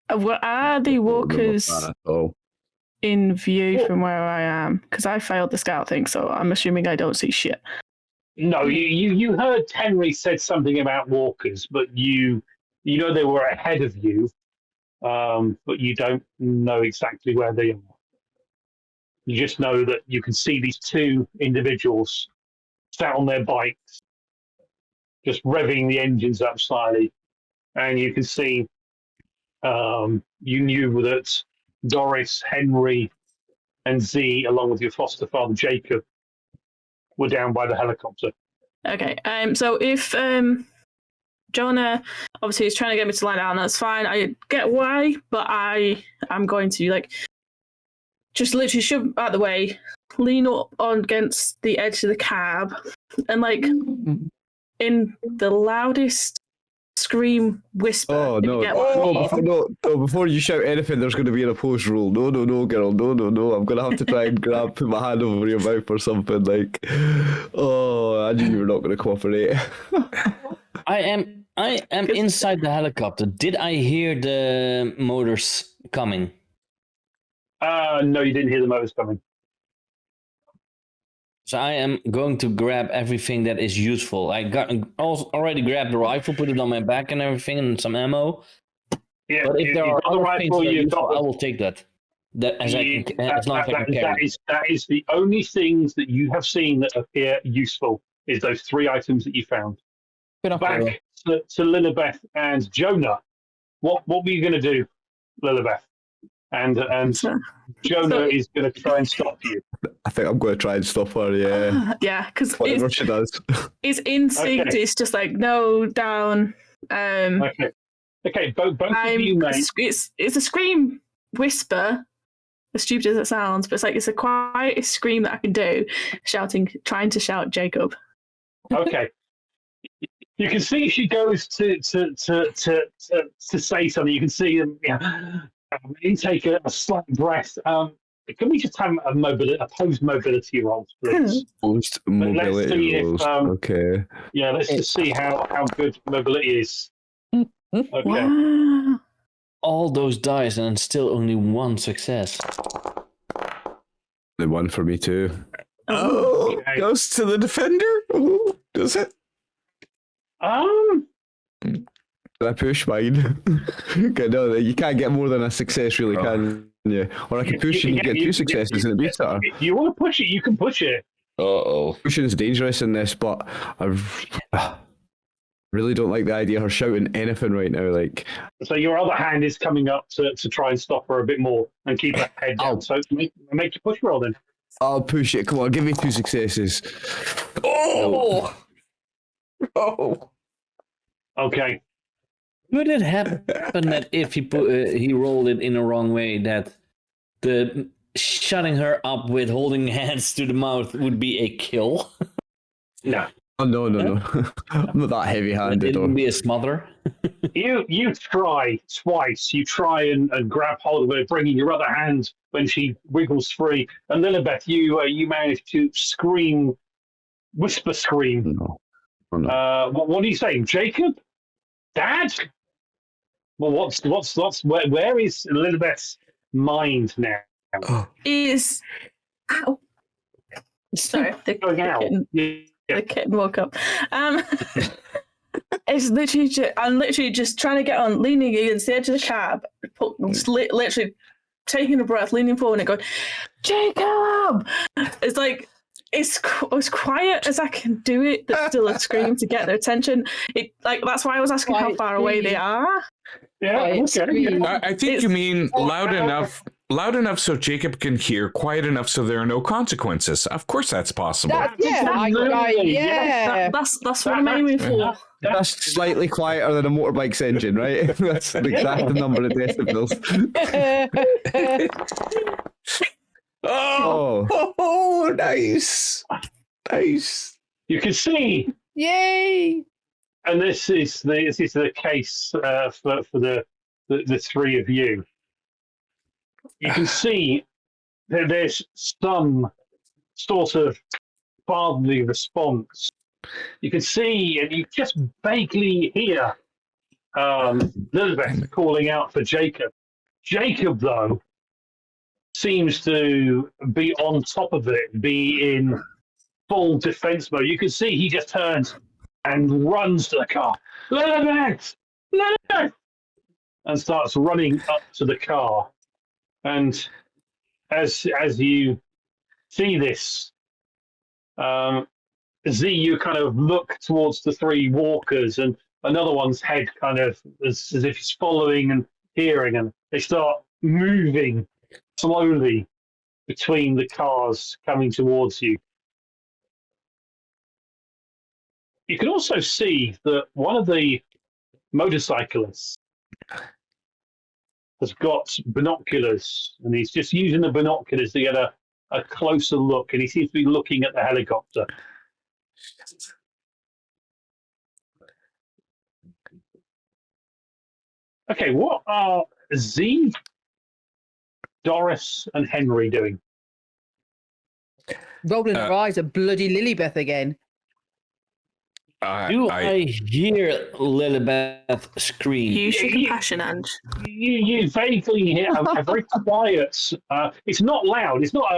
Speaker 5: Are the walkers in view from where I am? Because I failed the scout thing, so I'm assuming I don't see shit.
Speaker 1: No, you heard Henry said something about walkers, but you know they were ahead of you, but you don't know exactly where they are. You just know that you can see these two individuals sat on their bikes, just revving the engines up slightly, and you can see you knew that Doris, Henry, and Z, along with your foster father Jacob, were down by the helicopter.
Speaker 5: Okay. So if Jonah obviously is trying to get me to lie down, that's fine. I get why, but I am going to like just literally shove out the way, lean up on against the edge of the cab, and like in the loudest scream whisper.
Speaker 6: Oh
Speaker 5: if you
Speaker 6: no!
Speaker 5: get what I mean.
Speaker 6: No! Before you shout anything, there's going to be an opposed rule. No, girl! No! I'm going to have to try and put my hand over your mouth or something. Like, oh, I knew you were not going to cooperate.
Speaker 3: I am inside the helicopter. Did I hear the motors coming?
Speaker 1: No, you didn't hear the motors coming.
Speaker 3: So I am going to grab everything that is useful. I already grabbed the rifle, put it on my back and everything, and some ammo.
Speaker 1: Yeah,
Speaker 3: But if there are other things that are useful, I
Speaker 1: got
Speaker 3: will take that. As long as I can carry.
Speaker 1: That is the only things that you have seen that appear useful. Is those 3 items that you found. Back to Lilibeth and Jonah. What were you going to do, Lilibeth? And Jonah is going to try and stop you.
Speaker 6: I think I'm going to try and stop her. Yeah.
Speaker 5: Yeah, because
Speaker 6: Whatever she does.
Speaker 5: his instinct is just like no down.
Speaker 1: Okay. Both of you, mate.
Speaker 5: It's a scream whisper, as stupid as it sounds, but it's like it's a quietest scream that I can do, trying to shout Jacob.
Speaker 1: Okay. You can see she goes to say something. You can see them intake a slight breath. Can we just have a post mobility roll, please?
Speaker 6: Post mobility rolls. Okay.
Speaker 1: Yeah, let's just see how good mobility is. Okay.
Speaker 5: Wow.
Speaker 3: All those dice and still only 1 success.
Speaker 6: The one for me too.
Speaker 4: Oh,
Speaker 1: Okay.
Speaker 4: goes to the defender? Ooh, does it?
Speaker 6: Did I push mine? Okay, no, you can't get more than a success, really, can you? Or I can push and you get 2 successes and it beats her.
Speaker 1: If you want to push it, you can push it.
Speaker 4: Uh-oh.
Speaker 6: Pushing is dangerous in this, but I really don't like the idea of her shouting anything right now. Like,
Speaker 1: So your other hand is coming up to try and stop her a bit more and keep her head down. So make your push roll then.
Speaker 6: I'll push it. Come on, give me 2 successes.
Speaker 4: Oh! Oh!
Speaker 1: Okay.
Speaker 3: Would it happen that if he rolled it in the wrong way, that the shutting her up with holding hands to the mouth would be a kill?
Speaker 1: No.
Speaker 6: Oh, no. I'm not that heavy-handed.
Speaker 3: It would be a smother.
Speaker 1: You try twice. You try and grab hold of her, bringing your other hand when she wiggles free. And Lilibeth, you manage to whisper scream.
Speaker 6: No. Oh, no.
Speaker 1: What are you saying, Jacob? Dad? Well, where is Lilibeth's mind now?
Speaker 4: Oh.
Speaker 5: Is ow. Sorry,
Speaker 1: Going out.
Speaker 5: The kitten woke up. It's literally I'm literally just trying to get on, leaning against the edge of the cab, literally taking a breath, leaning forward and going, Jacob! It's like, it's as quiet as I can do it, but still a scream to get their attention. That's why I was asking how far away they are.
Speaker 1: Yeah, okay.
Speaker 4: I think you mean loud enough so Jacob can hear, quiet enough so there are no consequences. Of course that's possible.
Speaker 2: Yeah.
Speaker 5: That's what I'm aiming for.
Speaker 6: That's slightly quieter than a motorbike's engine, right? That's the exact number of decibels.
Speaker 4: Oh, nice.
Speaker 1: You can see.
Speaker 2: Yay!
Speaker 1: And this is the case for the 3 of you. You can see that there's some sort of fatherly response. You can see, and you just vaguely hear Lilibeth calling out for Jacob. Jacob, though, seems to be on top of it, be in full defense mode. You can see he just turns and runs to the car. Lilibeth! And starts running up to the car. And as you see this, Z, you kind of look towards the 3 walkers, and another one's head kind of as if he's following and hearing, and they start moving slowly between the cars coming towards you. You can also see that one of the motorcyclists has got binoculars, and he's just using the binoculars to get a closer look, and he seems to be looking at the helicopter. Okay, what are Z, Doris, and Henry doing?
Speaker 2: Rolling her eyes at bloody Lilybeth again.
Speaker 3: Do I hear Lilybeth scream?
Speaker 5: Use your compassion, Ange.
Speaker 1: You vaguely hear a very quiet. It's not loud. It's not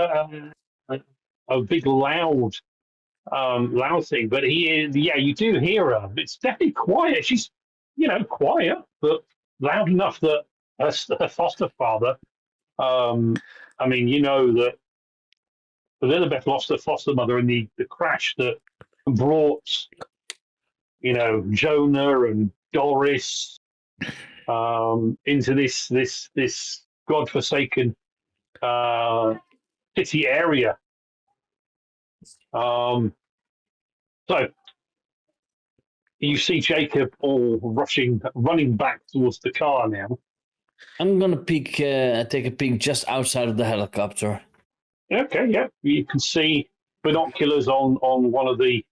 Speaker 1: a big loud thing. But you do hear her. It's definitely quiet. She's quiet, but loud enough that her foster father. I mean, you know that Lilybeth lost her foster mother in the crash that brought Jonah and Doris into this godforsaken city area. So you see Jacob all running back towards the car now.
Speaker 3: I'm gonna take a peek just outside of the helicopter.
Speaker 1: Okay, yeah, you can see binoculars on one of the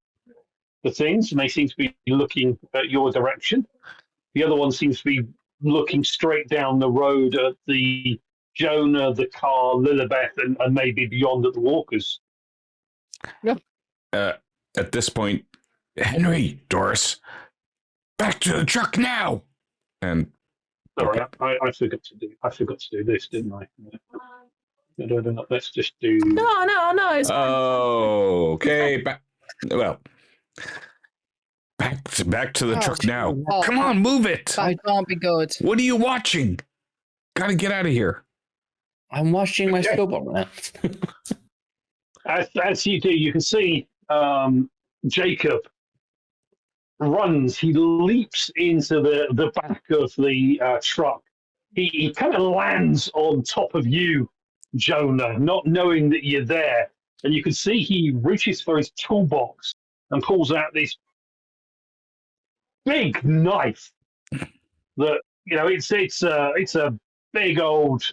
Speaker 1: things, and they seem to be looking at your direction. The other one seems to be looking straight down the road at the Jonah, the car, Lilybeth, and maybe beyond at the walkers.
Speaker 2: Yeah.
Speaker 4: At this point, Henry, Doris, back to the truck now. And
Speaker 1: sorry, I forgot to do this, didn't I? No, let's just do.
Speaker 5: No. It's
Speaker 4: okay. Back to the truck now. Come on, move it.
Speaker 2: That can't be good.
Speaker 4: What are you watching? Gotta get out of here.
Speaker 3: I'm watching my scope on that.
Speaker 1: As you do, you can see Jacob runs. He leaps into the back of the truck. He kind of lands on top of you, Jonah, not knowing that you're there. And you can see he reaches for his toolbox and pulls out this big knife. That it's a big old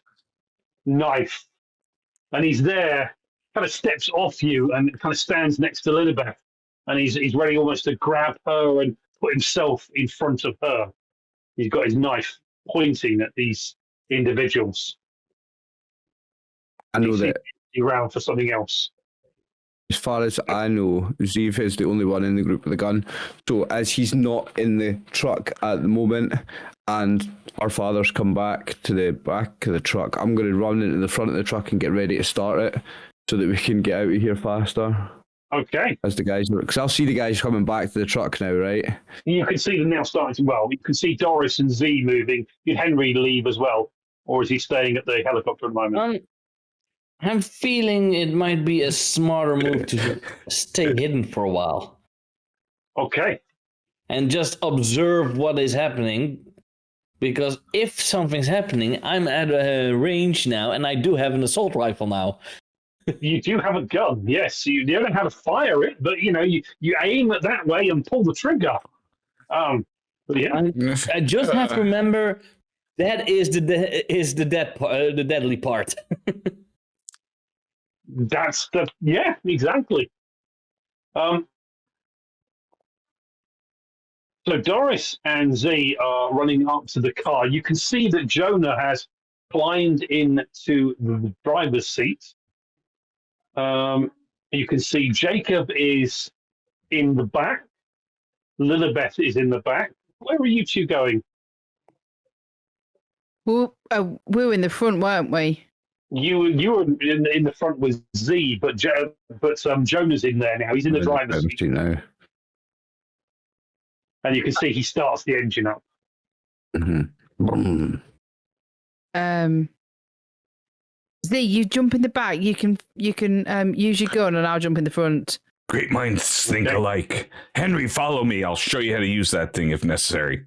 Speaker 1: knife, and he's there. Kind of steps off you and kind of stands next to Lilybeth, and he's ready almost to grab her and put himself in front of her. He's got his knife pointing at these individuals.
Speaker 6: I know that.
Speaker 1: Around for something else.
Speaker 6: As far as I know, Zeev is the only one in the group with a gun. So as he's not in the truck at the moment, and our father's come back to the back of the truck, I'm going to run into the front of the truck and get ready to start it so that we can get out of here faster.
Speaker 1: Okay.
Speaker 6: As the guys, because I'll see the guys coming back to the truck now, right?
Speaker 1: You can see them now starting to, you can see Doris and Z moving. Did Henry leave as well? Or is he staying at the helicopter at the moment?
Speaker 3: I'm feeling it might be a smarter move to stay hidden for a while.
Speaker 1: Okay.
Speaker 3: And just observe what is happening. Because if something's happening, I'm at a range now, and I do have an assault rifle now.
Speaker 1: You do have a gun, yes. You don't know how to fire it, but you aim it that way and pull the trigger. But yeah.
Speaker 3: I just have to remember that is the deadly part.
Speaker 1: That's exactly. So Doris and Z are running up to the car. You can see that Jonah has climbed into the driver's seat. You can see Jacob is in the back. Lilybeth is in the back. Where are you two going?
Speaker 2: We were in the front, weren't we?
Speaker 1: You were in the front with Z, but Jonah's in there now. He's in the driver's seat
Speaker 6: now.
Speaker 1: And you can see he starts the engine up.
Speaker 6: Mm-hmm.
Speaker 2: Z, you jump in the back. You can use your gun, and I'll jump in the front.
Speaker 4: Great minds think alike. Henry, follow me. I'll show you how to use that thing if necessary.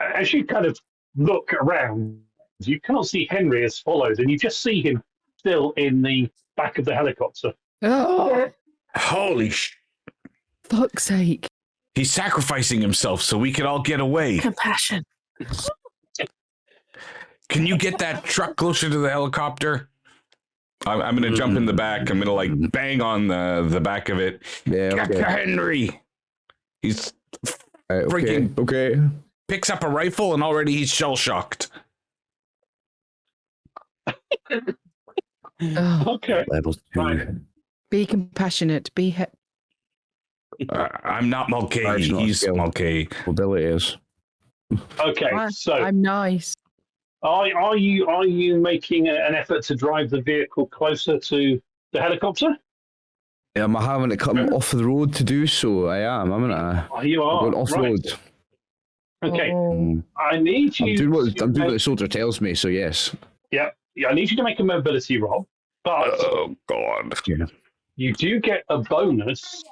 Speaker 1: As you kind of look around, You can't see Henry as followed, and you just see him still in the back of the helicopter.
Speaker 2: Oh,
Speaker 4: Holy
Speaker 2: fuck's sake.
Speaker 4: He's sacrificing himself so we can all get away.
Speaker 5: Compassion.
Speaker 4: Can you get that truck closer to the helicopter? I'm going to jump in the back. I'm going to like bang on the back of it.
Speaker 6: Yeah,
Speaker 4: Get
Speaker 6: okay.
Speaker 4: to Henry. He's
Speaker 6: Okay,
Speaker 4: freaking
Speaker 6: okay.
Speaker 4: picks up a rifle and already he's shell shocked.
Speaker 2: Oh,
Speaker 1: Okay.
Speaker 6: Level 2.
Speaker 1: Right.
Speaker 2: be compassionate.
Speaker 4: I'm not Mulcahy.
Speaker 6: That's not a
Speaker 4: He's
Speaker 6: skill.
Speaker 4: Mulcahy.
Speaker 6: Mobility is.
Speaker 1: Okay. So,
Speaker 2: I'm nice.
Speaker 1: are you making an effort to drive the vehicle closer to the helicopter?
Speaker 6: Am I having to come off the road to do so? I am, haven't I?
Speaker 1: Oh, you are.
Speaker 6: I'm going off
Speaker 1: right.
Speaker 6: road.
Speaker 1: Okay.
Speaker 2: Oh.
Speaker 1: I need you.
Speaker 6: I'm doing what
Speaker 1: to
Speaker 6: the
Speaker 1: make-
Speaker 6: soldier tells me, so yes.
Speaker 1: Yeah. I need you to make a mobility roll, but
Speaker 4: Oh, God.
Speaker 1: you do get a bonus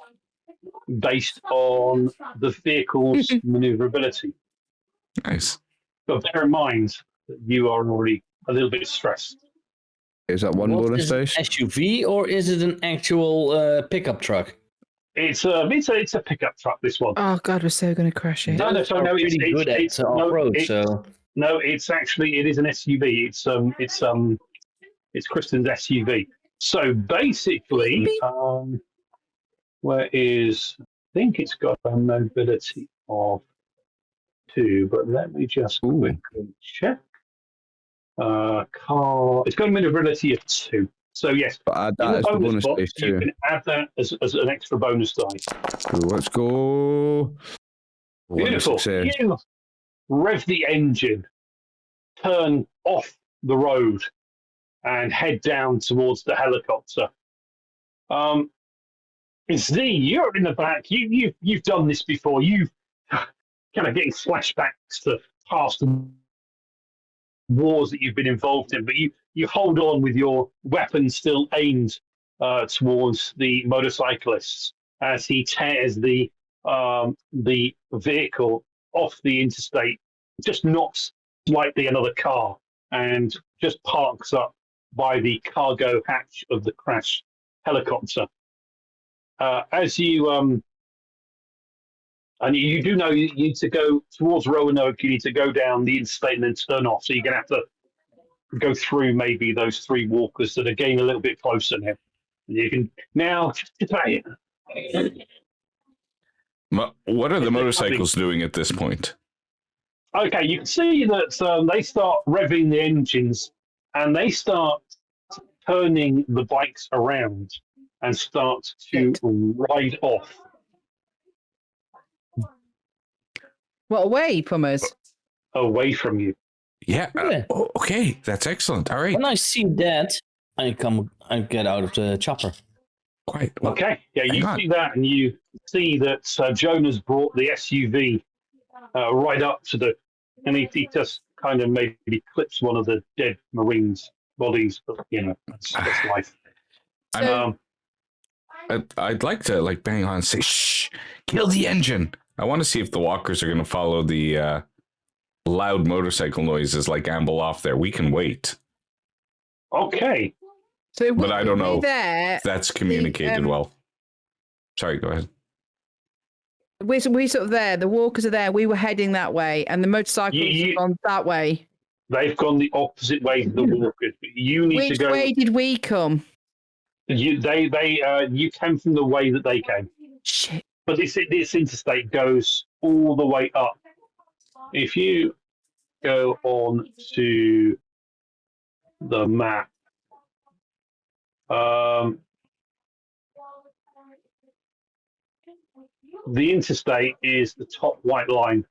Speaker 1: based on the vehicle's maneuverability.
Speaker 4: Nice.
Speaker 1: But bear in mind that you are already a little bit stressed.
Speaker 6: Is that one
Speaker 3: What
Speaker 6: bonus
Speaker 3: is it,
Speaker 6: dice?
Speaker 3: SUV or is it an actual pickup truck?
Speaker 1: It's a pickup truck. This one.
Speaker 2: Oh, God, we're so going to crash it.
Speaker 1: No,
Speaker 3: Those
Speaker 1: no,
Speaker 3: are
Speaker 1: it's
Speaker 3: pretty good at off-road, so...
Speaker 1: No, it's actually it is an SUV. It's Kristen's SUV. So basically, where is I think it's got a mobility of 2, but let me just quickly check. Car. It's got a maneuverability of 2. So yes,
Speaker 6: But add
Speaker 1: in
Speaker 6: that as the bonus
Speaker 1: box,
Speaker 6: dice
Speaker 1: you
Speaker 6: too.
Speaker 1: can add that as an extra bonus die.
Speaker 6: Cool, let's go.
Speaker 1: Beautiful.
Speaker 6: Success.
Speaker 1: You rev the engine, turn off the road, and head down towards the helicopter. Z, you're in the back. You've done this before. You've kind of getting flashbacks to past wars that you've been involved in, but you hold on with your weapon still aimed towards the motorcyclists as he tears the vehicle off the interstate, just knocks slightly another car, and just parks up by the cargo hatch of the crash helicopter. As you and you do know you need to go towards Roanoke, you need to go down the interstate and then turn off. So you're going to have to go through maybe those 3 walkers that are getting a little bit closer now. And you can now
Speaker 4: What are the motorcycles doing at this point?
Speaker 1: Okay, you can see that they start revving the engines and they start turning the bikes around and start to ride off.
Speaker 2: What, away from us?
Speaker 1: Away from you.
Speaker 4: Yeah.
Speaker 3: Yeah.
Speaker 4: Okay, that's excellent. All right.
Speaker 3: When I see that, I get out of the chopper.
Speaker 4: Quite. Well,
Speaker 1: Okay, yeah, you
Speaker 4: hang on.
Speaker 1: see that, and you see that Jonah's brought the SUV right up to the, and he just kind of maybe clips one of the dead Marines' bodies, but that's life.
Speaker 4: I'd like to like bang on and say, shh, kill the engine. I want to see if the walkers are going to follow the loud motorcycle noises like amble off there. We can wait.
Speaker 1: Okay,
Speaker 2: So
Speaker 4: But I don't know
Speaker 2: there.
Speaker 4: if that's communicated well. Sorry, go ahead.
Speaker 2: We sort of there. The walkers are there. We were heading that way, and the motorcycles have gone that way.
Speaker 1: they've gone the opposite way to the walkers, but you need to
Speaker 2: Which
Speaker 1: go.
Speaker 2: way did we come?
Speaker 1: You came from the way that they came.
Speaker 2: Shit.
Speaker 1: But this interstate goes all the way up. If you go on to the map, the interstate is the top white line.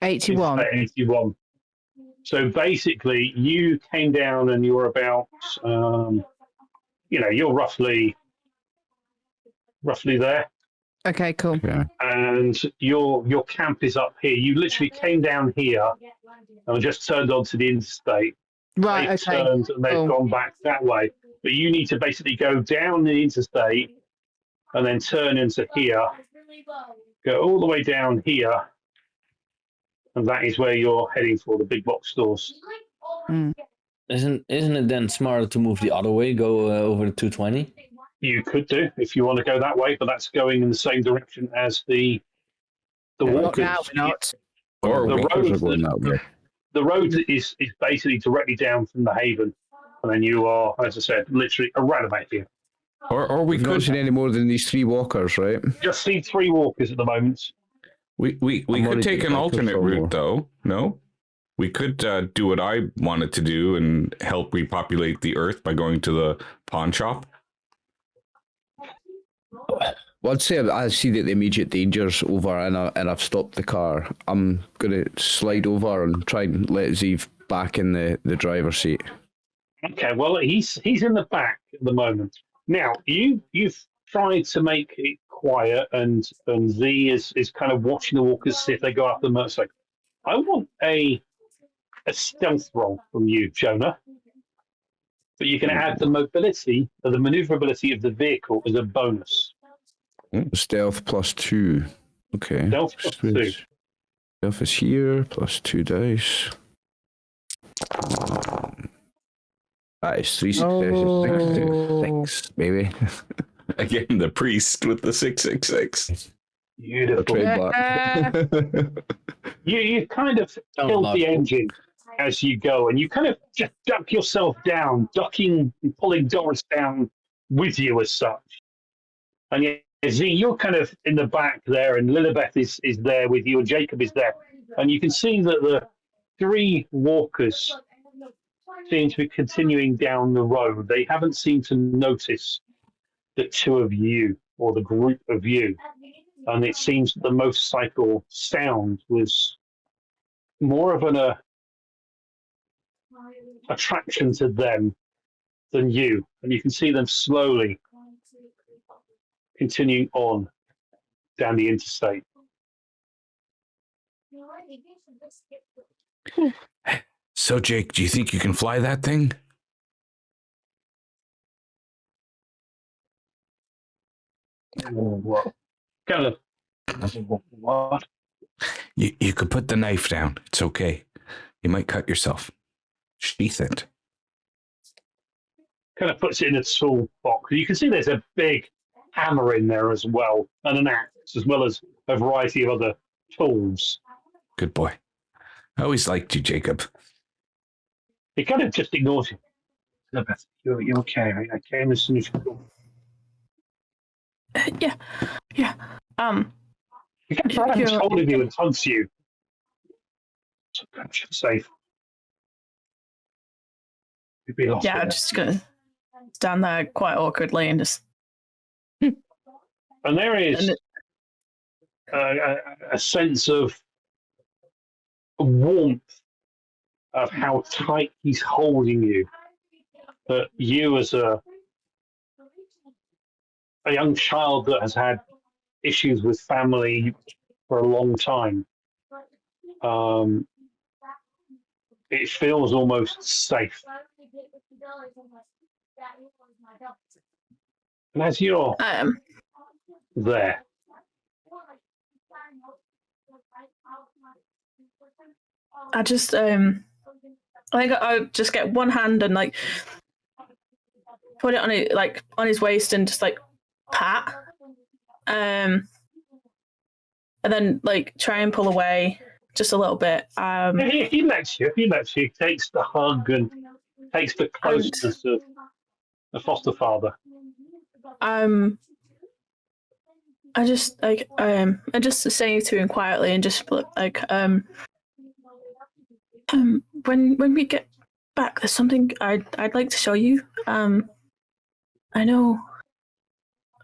Speaker 2: 81.
Speaker 1: Interstate 81. So basically, you came down and you're about, you're roughly there.
Speaker 2: Okay, cool.
Speaker 6: Yeah.
Speaker 1: And your camp is up here. You literally came down here and just turned onto the interstate.
Speaker 2: Right,
Speaker 1: They've
Speaker 2: okay.
Speaker 1: turned and they've
Speaker 2: Cool.
Speaker 1: gone back that way. But you need to basically go down the interstate and then turn into here, go all the way down here, and that is where you're heading for, the big box stores.
Speaker 3: Isn't it then smarter to move the other way, go over the 220?
Speaker 1: You could do if you want to go that way, but that's going in the same direction as the
Speaker 2: Not
Speaker 1: walkers.
Speaker 2: now, we're not.
Speaker 4: Or
Speaker 1: The
Speaker 4: we
Speaker 1: road-
Speaker 6: are going that way.
Speaker 1: The road is basically directly down from the haven, and then you are, as I said, literally around about here.
Speaker 4: or we
Speaker 6: We've not
Speaker 4: could
Speaker 6: seen any more than these 3 walkers, right?
Speaker 1: Just see 3 walkers at the moment.
Speaker 4: we
Speaker 6: I'm
Speaker 4: could
Speaker 6: already
Speaker 4: take an
Speaker 6: back to
Speaker 4: alternate
Speaker 6: somewhere.
Speaker 4: route though. No, we could do what I wanted to do and help repopulate the Earth by going to the pawn shop.
Speaker 6: Well, I'd say I see that the immediate danger's over and I've stopped the car. I'm going to slide over and try and let Zeev back in the driver's seat.
Speaker 1: Okay, well he's in the back at the moment. Now you've tried to make it quiet, and Z is kind of watching the walkers see if they go after the motorcycle. I want a stealth roll from you, Jonah. But you can add the mobility or the maneuverability of the vehicle as a bonus.
Speaker 6: Stealth +2. Okay.
Speaker 1: Stealth +2.
Speaker 6: Stealth is here, +2 dice. That is 3 successes.
Speaker 2: Oh.
Speaker 6: 6, baby.
Speaker 4: Again, the priest with the 666.
Speaker 1: Beautiful.
Speaker 6: Trademark.
Speaker 1: You kind of
Speaker 3: Oh,
Speaker 1: killed
Speaker 3: no.
Speaker 1: the engine as you go, and you kind of just duck yourself down, ducking and pulling Doris down with you as such. And yeah, Z, you're kind of in the back there, and Lilibeth is there with you, and Jacob is there. And you can see that the 3 walkers seem to be continuing down the road. They haven't seemed to notice the 2 of you, or the group of you. And it seems that the motorcycle sound was more of an attraction to them than you. And you can see them slowly continuing on down the interstate.
Speaker 4: So, Jake, do you think you can fly that thing?
Speaker 1: What? Kind of. What?
Speaker 4: You could put the knife down. It's okay. You might cut yourself. Sheath it.
Speaker 1: Kind of puts it in a tool box. You can see there's a big hammer in there as well, and an axe, as well as a variety of other tools.
Speaker 4: Good boy. I always liked you, Jacob.
Speaker 1: He kind of just ignores you. Elizabeth, you're okay, right? I came as soon as you called.
Speaker 5: Yeah.
Speaker 1: He kind of grabs hold of you and tugs you. So I'm safe. You'd be lost.
Speaker 5: Yeah, I'm just gonna stand there quite awkwardly and just.
Speaker 1: And there is
Speaker 5: And
Speaker 1: a sense of warmth of how tight he's holding you. That you, as a young child that has had issues with family for a long time, it feels almost safe. And as you're there,
Speaker 5: I just I think I'll just get one hand and like put it on it like on his waist and just like pat, and then like try and pull away just a little bit.
Speaker 1: he lets you. He takes the hug and takes the closeness of a foster father.
Speaker 5: I just like I just saying to him quietly and just like when we get back, there's something I'd like to show you. I know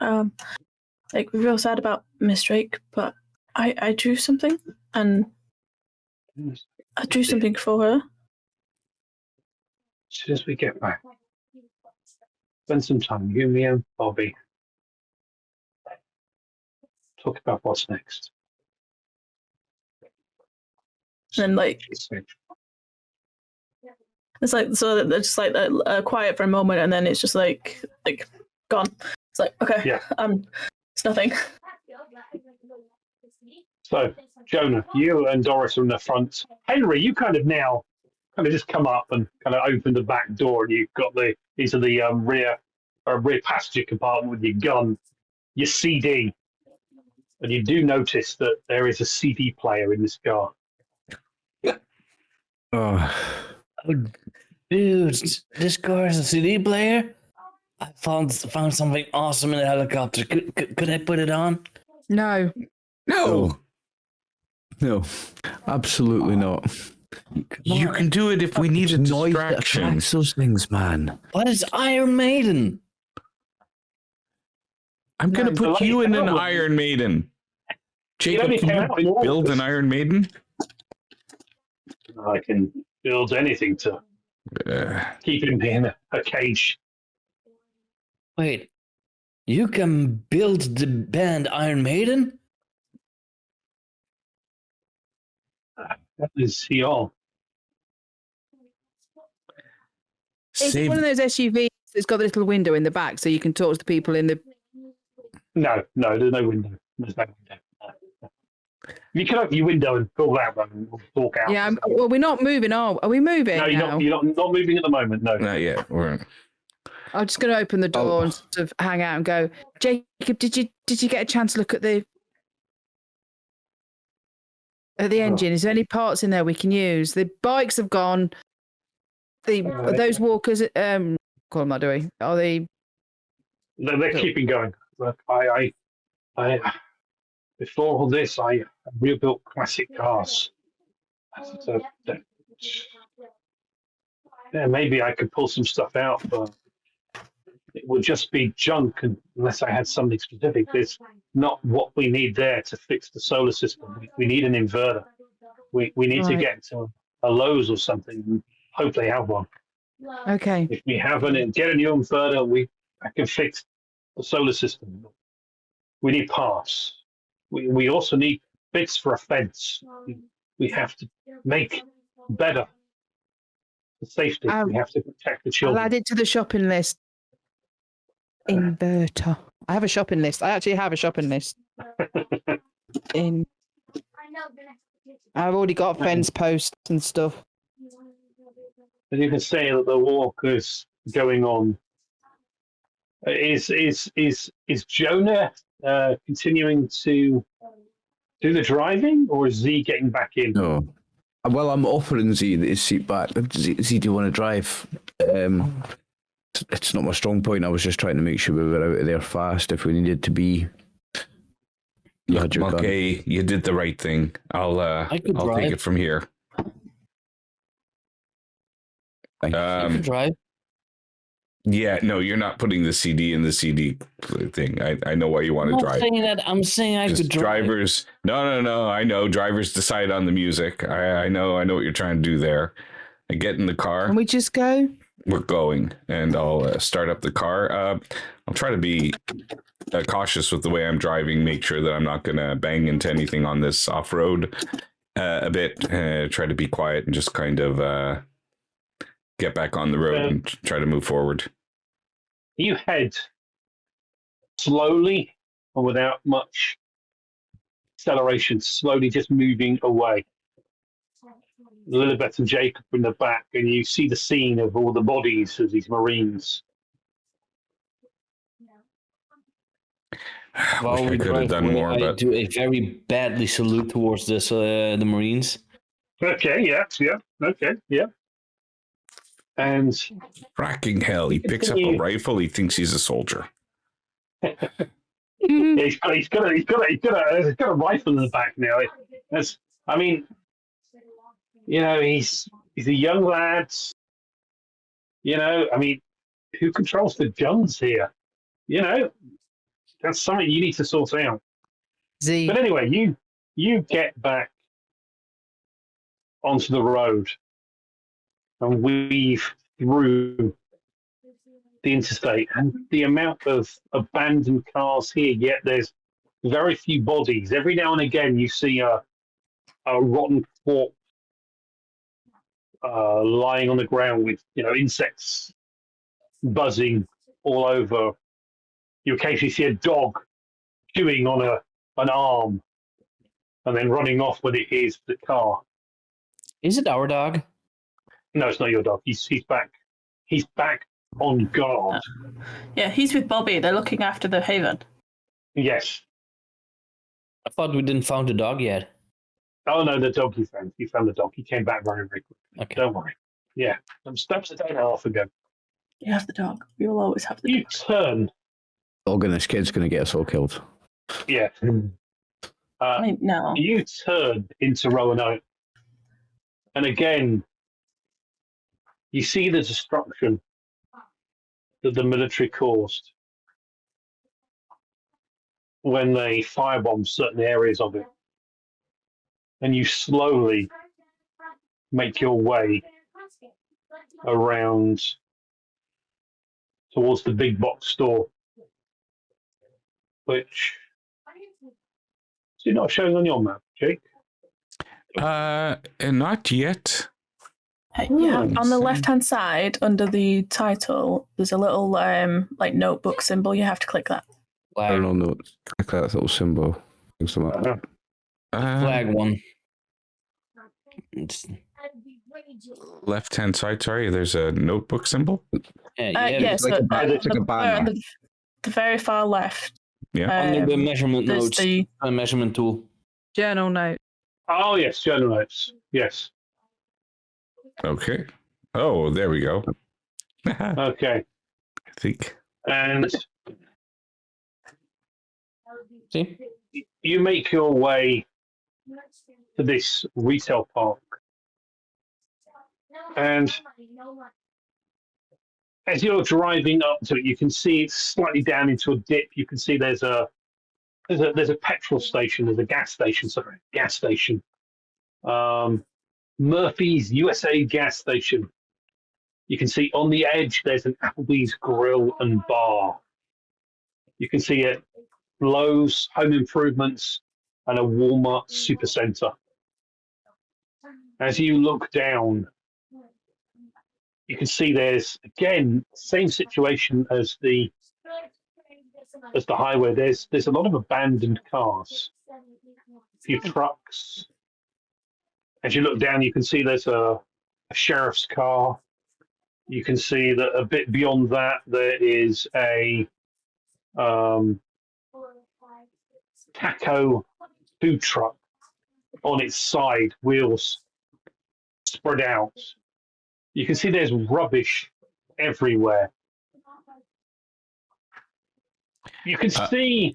Speaker 5: like we're real sad about Miss Drake, but I drew something and I drew something for her.
Speaker 1: As soon as we get back, spend some time, you, me, and Bobby. Talk about what's next.
Speaker 5: And like it's like so they're just like quiet for a moment, and then it's just like gone. It's like okay,
Speaker 1: Yeah.
Speaker 5: It's nothing.
Speaker 1: So, Jonah, you and Doris are in the front. Henry, you kind of now kind of just come up and kind of open the back door, and you've got into the rear passenger compartment with your gun, your CD, and you do notice that there is a CD player in this car.
Speaker 6: Oh,
Speaker 3: Dude, this car has a CD player. I found something awesome in the helicopter. Could I put it on?
Speaker 2: No.
Speaker 4: No,
Speaker 6: no, absolutely not.
Speaker 4: you can do it if we need a
Speaker 6: Noise that
Speaker 4: distraction.
Speaker 6: attracts those things, man.
Speaker 3: But it's Iron Maiden.
Speaker 4: I'm going
Speaker 2: No,
Speaker 4: to put
Speaker 1: the
Speaker 4: you in an
Speaker 1: light-
Speaker 4: Iron Maiden. Jacob,
Speaker 1: only
Speaker 4: can
Speaker 1: came out in
Speaker 4: you build
Speaker 1: August.
Speaker 4: an Iron Maiden?
Speaker 1: I can build anything to keep him in a cage.
Speaker 3: Wait, you can build the band Iron Maiden?
Speaker 1: What is he on?
Speaker 2: It's
Speaker 4: Save.
Speaker 2: one of those SUVs that's got a little window in the back so you can talk to the people in the.
Speaker 1: No, there's no window. There's no window. No. You can open your window and pull out and walk out.
Speaker 2: Yeah, well, we're not moving, are we moving
Speaker 1: No,
Speaker 2: now?
Speaker 1: you're not moving at the moment. No.
Speaker 4: Not yet.
Speaker 2: I'm just going to open the door
Speaker 6: Oh.
Speaker 2: and sort of hang out and go, Jacob, did you get a chance to look at the engine? Is there any parts in there we can use? The bikes have gone. Are those walkers, what am I doing? Are they?
Speaker 1: They're keeping going. Look, I before all this, I rebuilt classic cars. So, yeah, maybe I could pull some stuff out, but it would just be junk unless I had something specific. There's not what we need there to fix the solar system. We need an inverter. We need to
Speaker 2: Right.
Speaker 1: get to a Lowe's or something and hope they have one.
Speaker 2: Okay.
Speaker 1: If we haven't, and get a new inverter, I can fix the solar system. We need parts. We also need bits for a fence. We have to make better the safety. We have to protect the
Speaker 2: I'll
Speaker 1: children.
Speaker 2: add it to the shopping list. Inverter. I have a shopping list. I actually have a shopping list. I've already got fence posts and stuff.
Speaker 1: And you can say that the walk is going on. Is Jonah continuing to do the driving, or is Z getting back in?
Speaker 6: No. Well, I'm offering Z his seat back. Z, do you want to drive? It's not my strong point. I was just trying to make sure we were out of there fast if we needed to be. You had your gun.
Speaker 4: Okay, you did the right thing. I'll
Speaker 3: could
Speaker 4: take
Speaker 3: drive.
Speaker 4: it from here.
Speaker 6: Thank you.
Speaker 3: You can drive.
Speaker 4: Yeah, no, you're not putting the CD in the CD thing. I know why you want
Speaker 3: I'm
Speaker 4: to
Speaker 3: not
Speaker 4: drive.
Speaker 3: saying that. I'm saying I
Speaker 4: Just
Speaker 3: could drive.
Speaker 4: drivers. No. I know drivers decide on the music. I know what you're trying to do there. I get in the car.
Speaker 2: Can we just go?
Speaker 4: We're going, and I'll start up the car. I'll try to be cautious with the way I'm driving. Make sure that I'm not going to bang into anything on this off road a bit. Try to be quiet and just kind of get back on the road and try to move forward.
Speaker 1: You head slowly and without much acceleration, slowly just moving away. Lilibet and Jacob in the back, and you see the scene of all the bodies of these Marines.
Speaker 4: Wish I could have done more,
Speaker 3: I
Speaker 4: but
Speaker 3: do a very badly salute towards this the Marines.
Speaker 1: Okay, yeah, okay, yeah. And
Speaker 4: fracking hell, he picks up a rifle. He thinks he's a soldier.
Speaker 1: he's got a rifle in the back now. I mean, you know, he's a young lad. You know, I mean, who controls the guns here? You know, that's something you need to sort out.
Speaker 2: Z.
Speaker 1: But anyway, you get back onto the road and weave through the interstate, and the amount of abandoned cars here, yet there's very few bodies. Every now and again you see a rotten corpse lying on the ground with, you know, insects buzzing all over. You occasionally see a dog chewing on an arm and then running off when it hears the car.
Speaker 3: Is it our dog?
Speaker 1: No, it's not your dog. He's back. He's back on guard.
Speaker 5: Yeah, he's with Bobby. They're looking after the haven.
Speaker 1: Yes.
Speaker 3: I thought we didn't found the dog yet.
Speaker 1: Oh no, the dog you found. You found the dog. He came back very, very quickly.
Speaker 3: Okay.
Speaker 1: Don't worry. Yeah, that was a day and a half ago.
Speaker 5: You have the dog. We will always have the
Speaker 1: You
Speaker 5: dog.
Speaker 1: turn.
Speaker 6: Dog and this kid's going to get us all killed.
Speaker 1: Yeah.
Speaker 5: I mean, no.
Speaker 1: You turn into Roanoke, and again, you see the destruction that the military caused when they firebombed certain areas of it. And you slowly make your way around towards the big box store, which is not showing on your map, Jake.
Speaker 4: Not yet.
Speaker 5: Hey, yeah, on the left-hand side, under the title, there's a little like notebook symbol. You have to click that.
Speaker 6: I don't know. Click that little symbol. Thanks so much.
Speaker 3: Flag one.
Speaker 4: Left-hand side, sorry, there's a notebook symbol.
Speaker 3: Yeah,
Speaker 5: Yes,
Speaker 6: like it's like a banner.
Speaker 5: on the very far left.
Speaker 4: Yeah.
Speaker 3: under the measurement
Speaker 5: there's
Speaker 3: notes,
Speaker 5: the
Speaker 3: a measurement tool.
Speaker 2: Journal note.
Speaker 1: Oh, yes, journal notes. Yes.
Speaker 4: Okay. Oh, there we go. I
Speaker 1: Okay.
Speaker 4: think.
Speaker 1: And
Speaker 3: See?
Speaker 1: you make your way to this retail park. And as you're driving up to it, you can see it's slightly down into a dip. You can see there's a petrol station, there's a gas station. Murphy's USA gas station. You can see on the edge there's an Applebee's grill and bar. You can see it, Lowe's, Home Improvements, and a Walmart Supercenter. As you look down, you can see there's again same situation as the highway. There's a lot of abandoned cars, a few trucks. As you look down, you can see there's a sheriff's car. You can see that a bit beyond that there is a taco food truck on its side, wheels spread out. You can see there's rubbish everywhere. You can see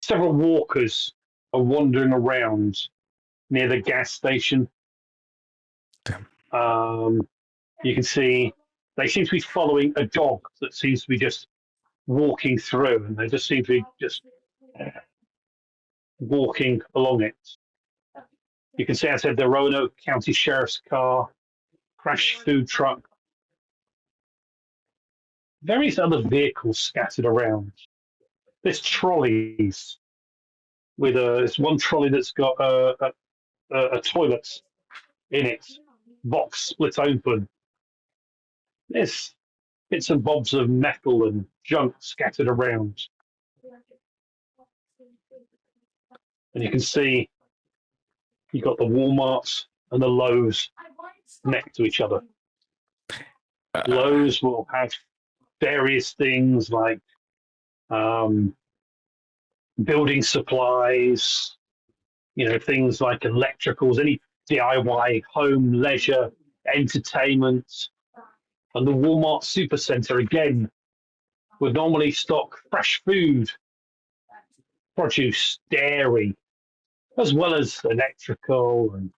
Speaker 1: several walkers are wandering around near the gas station. You can see they seem to be following a dog that seems to be just walking through, and they just seem to be just walking along it. You can see outside the Roanoke County Sheriff's car, crashed food truck, various other vehicles scattered around. There's trolleys with there's one trolley that's got a toilet in it, box split open. There's bits and bobs of metal and junk scattered around. And you can see you've got the Walmarts and the Lowe's next to each other. Lowe's will have various things like building supplies, things like electricals, any DIY, home, leisure, entertainment. And the Walmart Supercenter, again, would normally stock fresh food, produce, dairy, as well as electrical and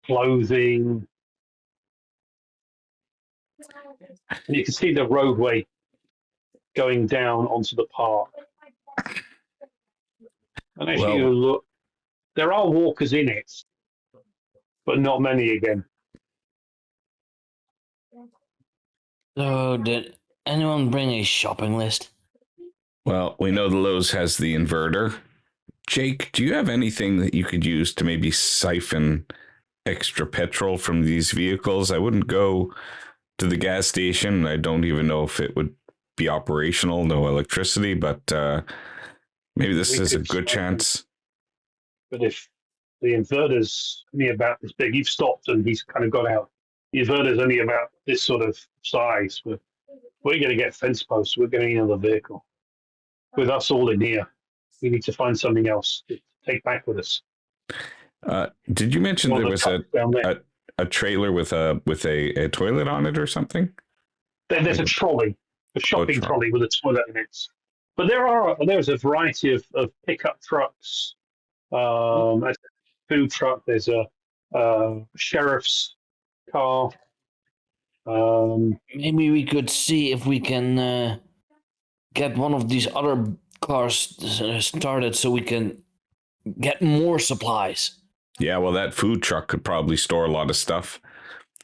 Speaker 1: clothing. And you can see the roadway going down onto the park. And as you look, there are walkers in it, but not many again.
Speaker 3: So, did anyone bring a shopping list?
Speaker 4: Well, we know the Lowe's has the inverter. Jake, do you have anything that you could use to maybe siphon extra petrol from these vehicles? I wouldn't go to the gas station. I don't even know if it would be operational, no electricity, but maybe this is a good chance.
Speaker 1: But if the inverter's only about this big, you've stopped and he's kind of got out. You've heard is only about this sort of size. We're going to get fence posts. We're going to need another vehicle. With us all in here, we need to find something else to take back with us.
Speaker 4: Did you mention
Speaker 1: One
Speaker 4: there
Speaker 1: of
Speaker 4: was
Speaker 1: the trucks down there.
Speaker 4: a trailer with a toilet on it or something?
Speaker 1: There's a trolley, a shopping trolley with a toilet in it. But there's a variety of pickup trucks. There's a food truck. There's a sheriff's car.
Speaker 3: Maybe we could see if we can get one of these other cars started so we can get more supplies.
Speaker 4: Yeah, well, that food truck could probably store a lot of stuff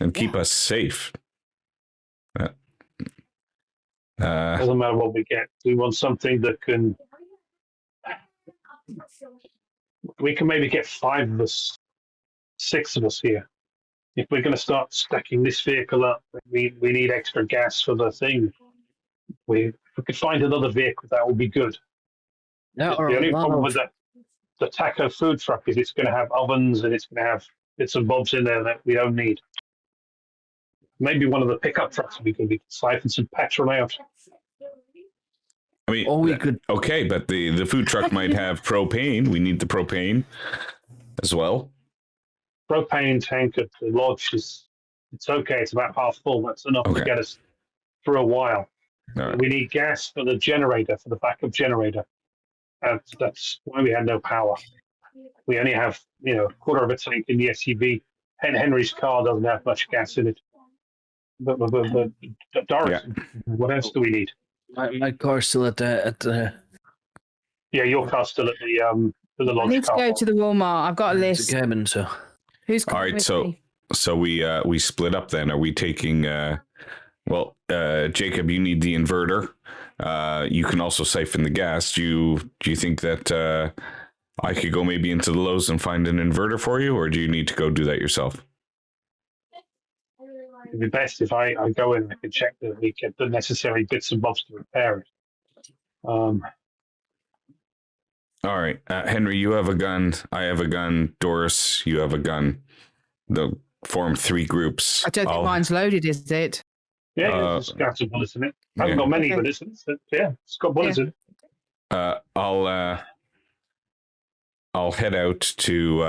Speaker 4: and keep us safe.
Speaker 1: Doesn't matter what we get. We want something that can. We can maybe get 5 of us, 6 of us here. If we're going to start stacking this vehicle up, we need extra gas for the thing. If we could find another vehicle, that would be good.
Speaker 3: There
Speaker 1: The
Speaker 3: are
Speaker 1: only
Speaker 3: a lot
Speaker 1: problem
Speaker 3: of
Speaker 1: with the taco food truck is it's going to have ovens and it's going to have bits and bobs in there that we don't need. Maybe one of the pickup trucks would be good. We could siphon some petrol out.
Speaker 4: I mean,
Speaker 3: Or we could.
Speaker 4: okay, but the food truck might have propane. We need the propane as well.
Speaker 1: Propane tank at the lodge it's okay. It's about half full. That's enough to get us for a while.
Speaker 4: Right.
Speaker 1: We need gas for the generator, for the backup generator. That's why we had no power. We only have, a quarter of a tank in the SUV. Henry's car doesn't have much gas in it. But Doris, what else do we need?
Speaker 3: My car's still at the
Speaker 1: Yeah, your car's still at the lodge.
Speaker 2: I need to go to the Walmart. I've got a list.
Speaker 3: cabin, so.
Speaker 2: Who's
Speaker 4: All
Speaker 2: coming
Speaker 4: right,
Speaker 2: with
Speaker 4: so
Speaker 2: me?
Speaker 4: so we split up then. Are we taking Jacob, you need the inverter. You can also siphon the gas. Do you think that I could go maybe into the Lowe's and find an inverter for you, or do you need to go do that yourself?
Speaker 1: It'd be best if I go in and I can check that we get the necessary bits and bobs to repair it.
Speaker 4: All right, Henry, you have a gun. I have a gun. Doris, you have a gun. They'll form 3 groups.
Speaker 2: I don't think mine's loaded, is it?
Speaker 1: Yeah, it's got some bullets in it. I haven't got many bullets in it, but yeah, it's got bullets in it.
Speaker 4: I'll head out to.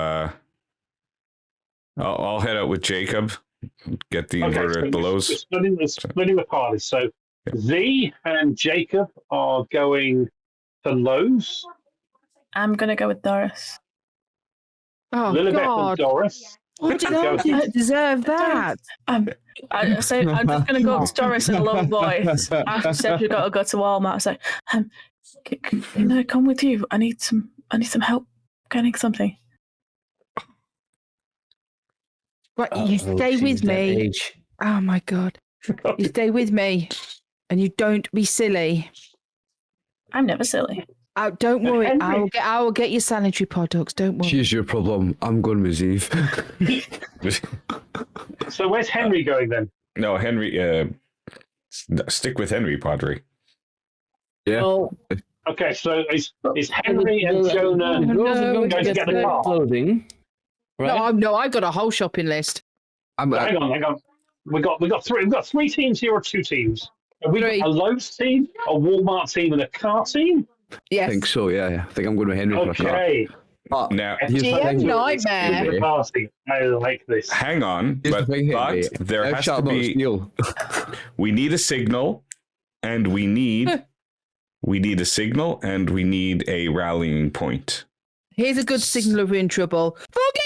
Speaker 4: I'll head out with Jacob. Get the inverter at the Lowe's.
Speaker 1: We're splitting the parties. So Z and Jacob are going to Lowe's.
Speaker 5: I'm gonna go with Doris.
Speaker 2: Oh,
Speaker 1: Lilibet
Speaker 2: God.
Speaker 1: and Doris.
Speaker 2: Why did I deserve that?
Speaker 5: I'm just gonna go up to Doris in a low voice after she said we got to go to Walmart. I was like, can I come with you? I need some help getting something.
Speaker 2: Right, you stay with me. Oh my God. You stay with me and you don't be silly.
Speaker 5: I'm never silly.
Speaker 2: Oh, don't worry. I will get you sanitary products. Don't worry.
Speaker 6: Here's your problem. I'm going with Eve.
Speaker 1: So where's Henry going then?
Speaker 4: No, Henry. Stick with Henry, Padre.
Speaker 6: Yeah.
Speaker 3: Oh,
Speaker 1: Okay, so is Henry and Jonah going to get the car?
Speaker 3: Clothing. Right?
Speaker 2: No, I've got a whole shopping list.
Speaker 1: Hang on. We got 3. We've got 3 teams here or 2 teams. Have we
Speaker 2: 3.
Speaker 1: got a Lowe's team, a Walmart team, and a car team?
Speaker 2: Yes.
Speaker 6: I think so, yeah. I think I'm going with Henry for a car.
Speaker 1: Okay.
Speaker 6: But
Speaker 4: Now,
Speaker 6: here's the
Speaker 2: GM
Speaker 6: thing.
Speaker 2: nightmare.
Speaker 1: The party. I like this.
Speaker 4: hang on,
Speaker 6: Here's
Speaker 4: but
Speaker 6: the thing, Henry.
Speaker 4: there
Speaker 6: I've
Speaker 4: has to
Speaker 6: shot not
Speaker 4: be.
Speaker 6: steal.
Speaker 4: We need a signal, and we need a signal, and we need a rallying point.
Speaker 2: Here's a good signal if we're in trouble. Fucking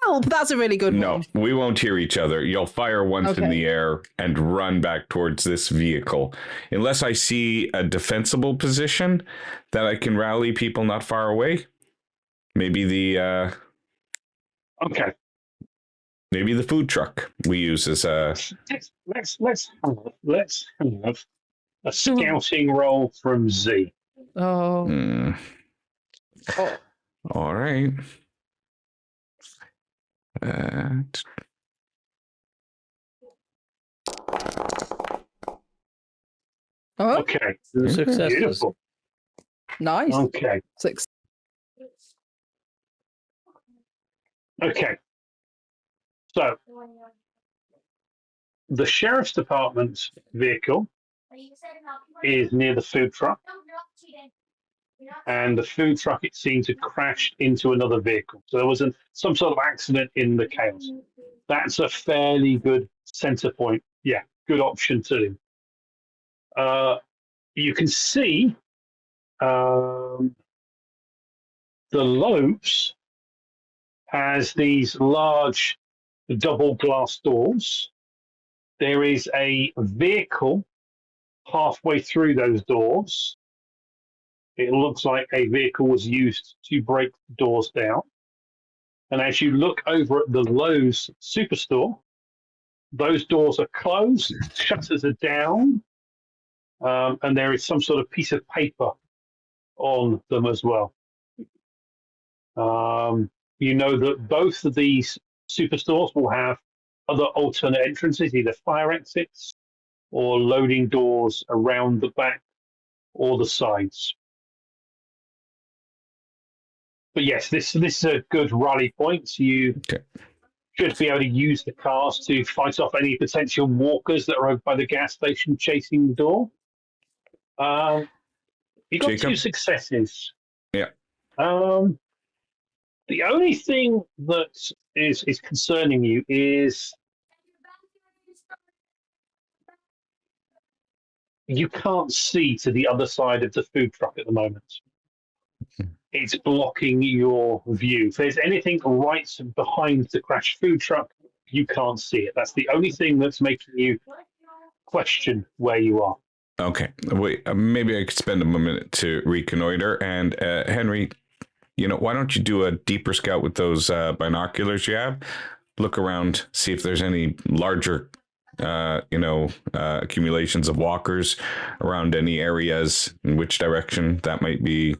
Speaker 2: help! That's a really good
Speaker 4: No,
Speaker 2: one.
Speaker 4: we won't hear each other. You'll fire once in
Speaker 2: Okay.
Speaker 4: the air and run back towards this vehicle. Unless I see a defensible position that I can rally people not far away. Maybe the
Speaker 1: Okay.
Speaker 4: maybe the food truck we use as a.
Speaker 1: Let's have a scouting roll from Z.
Speaker 2: Oh. Oh.
Speaker 4: All right.
Speaker 2: Oh,
Speaker 1: Okay.
Speaker 3: Successes.
Speaker 1: Beautiful.
Speaker 2: nice.
Speaker 1: Okay.
Speaker 2: 6.
Speaker 1: Okay. So The sheriff's department vehicle is near the food truck, and the food truck, it seems, had crashed into another vehicle. So there was some sort of accident in the chaos. That's a fairly good center point. Yeah, good option too. You can see the Lowe's has these large double glass doors. There is a vehicle halfway through those doors. It looks like a vehicle was used to break the doors down. And as you look over at the Lowe's superstore, those doors are closed, shutters are down, and there is some sort of piece of paper on them as well. You know that both of these superstores will have other alternate entrances, either fire exits or loading doors around the back or the sides. But yes, this is a good rally point. You should be able to use the cars to fight off any potential walkers that are over by the gas station chasing the door. You got
Speaker 4: Jacob?
Speaker 1: 2 successes.
Speaker 4: Yeah.
Speaker 1: The only thing that is concerning you is you can't see to the other side of the food truck at the moment. It's blocking your view. If there's anything right behind the crashed food truck, you can't see it. That's the only thing that's making you question where you are.
Speaker 4: Okay. Wait, maybe I could spend a minute to reconnoiter. And Henry, why don't you do a deeper scout with those binoculars you have? Look around, see if there's any larger accumulations of walkers around any areas, in which direction that might be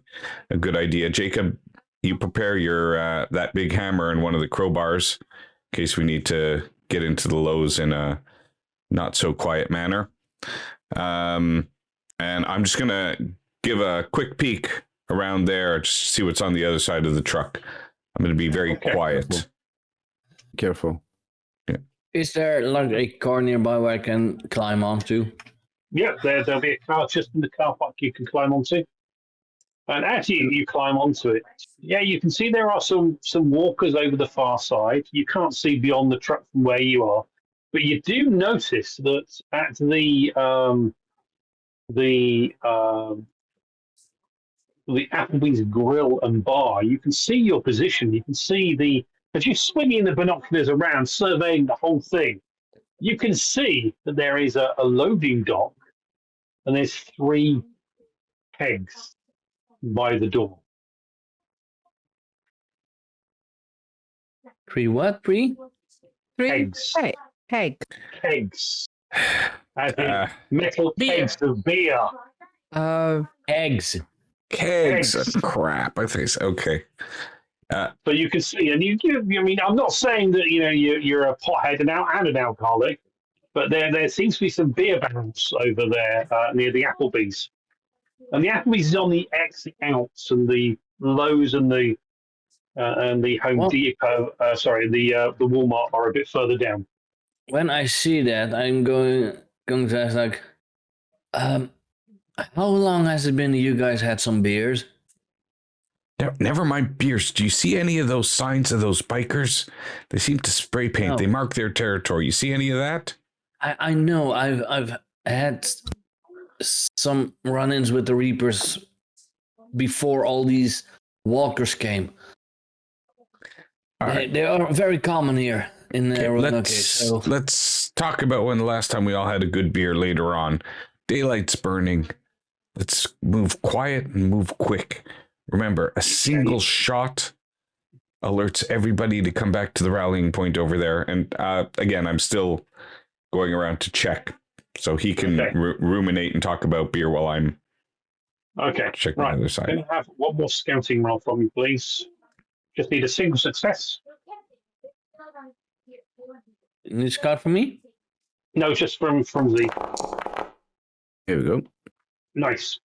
Speaker 4: a good idea. Jacob, you prepare your that big hammer and one of the crowbars in case we need to get into the Lowe's in a not so quiet manner. And I'm just gonna give a quick peek around there, just see what's on the other side of the truck. I'm gonna be very quiet.
Speaker 6: Careful.
Speaker 3: Is there like a car nearby where I can climb onto?
Speaker 1: Yeah, there'll be a car just in the car park you can climb onto. And as you climb onto it, yeah, you can see there are some walkers over the far side. You can't see beyond the truck from where you are, but you do notice that at the Applebee's grill and bar, you can see your position. You can see as you're swinging the binoculars around, surveying the whole thing, you can see that there is a loading dock, and there's 3 kegs by the door.
Speaker 3: 3 what? 3?
Speaker 2: 3
Speaker 1: Kegs.
Speaker 2: Kegs.
Speaker 1: As in metal kegs of beer.
Speaker 3: Eggs.
Speaker 4: Kegs of crap. I think it's okay.
Speaker 1: So you can see, and I mean, I'm not saying that you're a pothead and an alcoholic, but there seems to be some beer barrels over there near the Applebee's, and the Applebee's is on the exit out, and the Lowe's and the Home Depot, the Walmart are a bit further down.
Speaker 3: When I see that, I'm going to ask like, how long has it been that you guys had some beers?
Speaker 4: Never mind beers. Do you see any of those signs of those bikers? They seem to spray paint.
Speaker 3: No.
Speaker 4: They mark their territory. You see any of that?
Speaker 3: I know. I've had some run-ins with the Reapers before all these walkers came. They are very common here in Roanoke.
Speaker 4: Let's talk about when the last time we all had a good beer later on. Daylight's burning. Let's move quiet and move quick. Remember, a single shot alerts everybody to come back to the rallying point over there. And again, I'm still going around to check, so he can ruminate and talk about beer while I'm checking the other side.
Speaker 1: Can I have one more scouting roll from you, please? Just need a single success.
Speaker 3: You need a scout from me?
Speaker 1: No, just from Z.
Speaker 6: Here we go.
Speaker 1: Nice.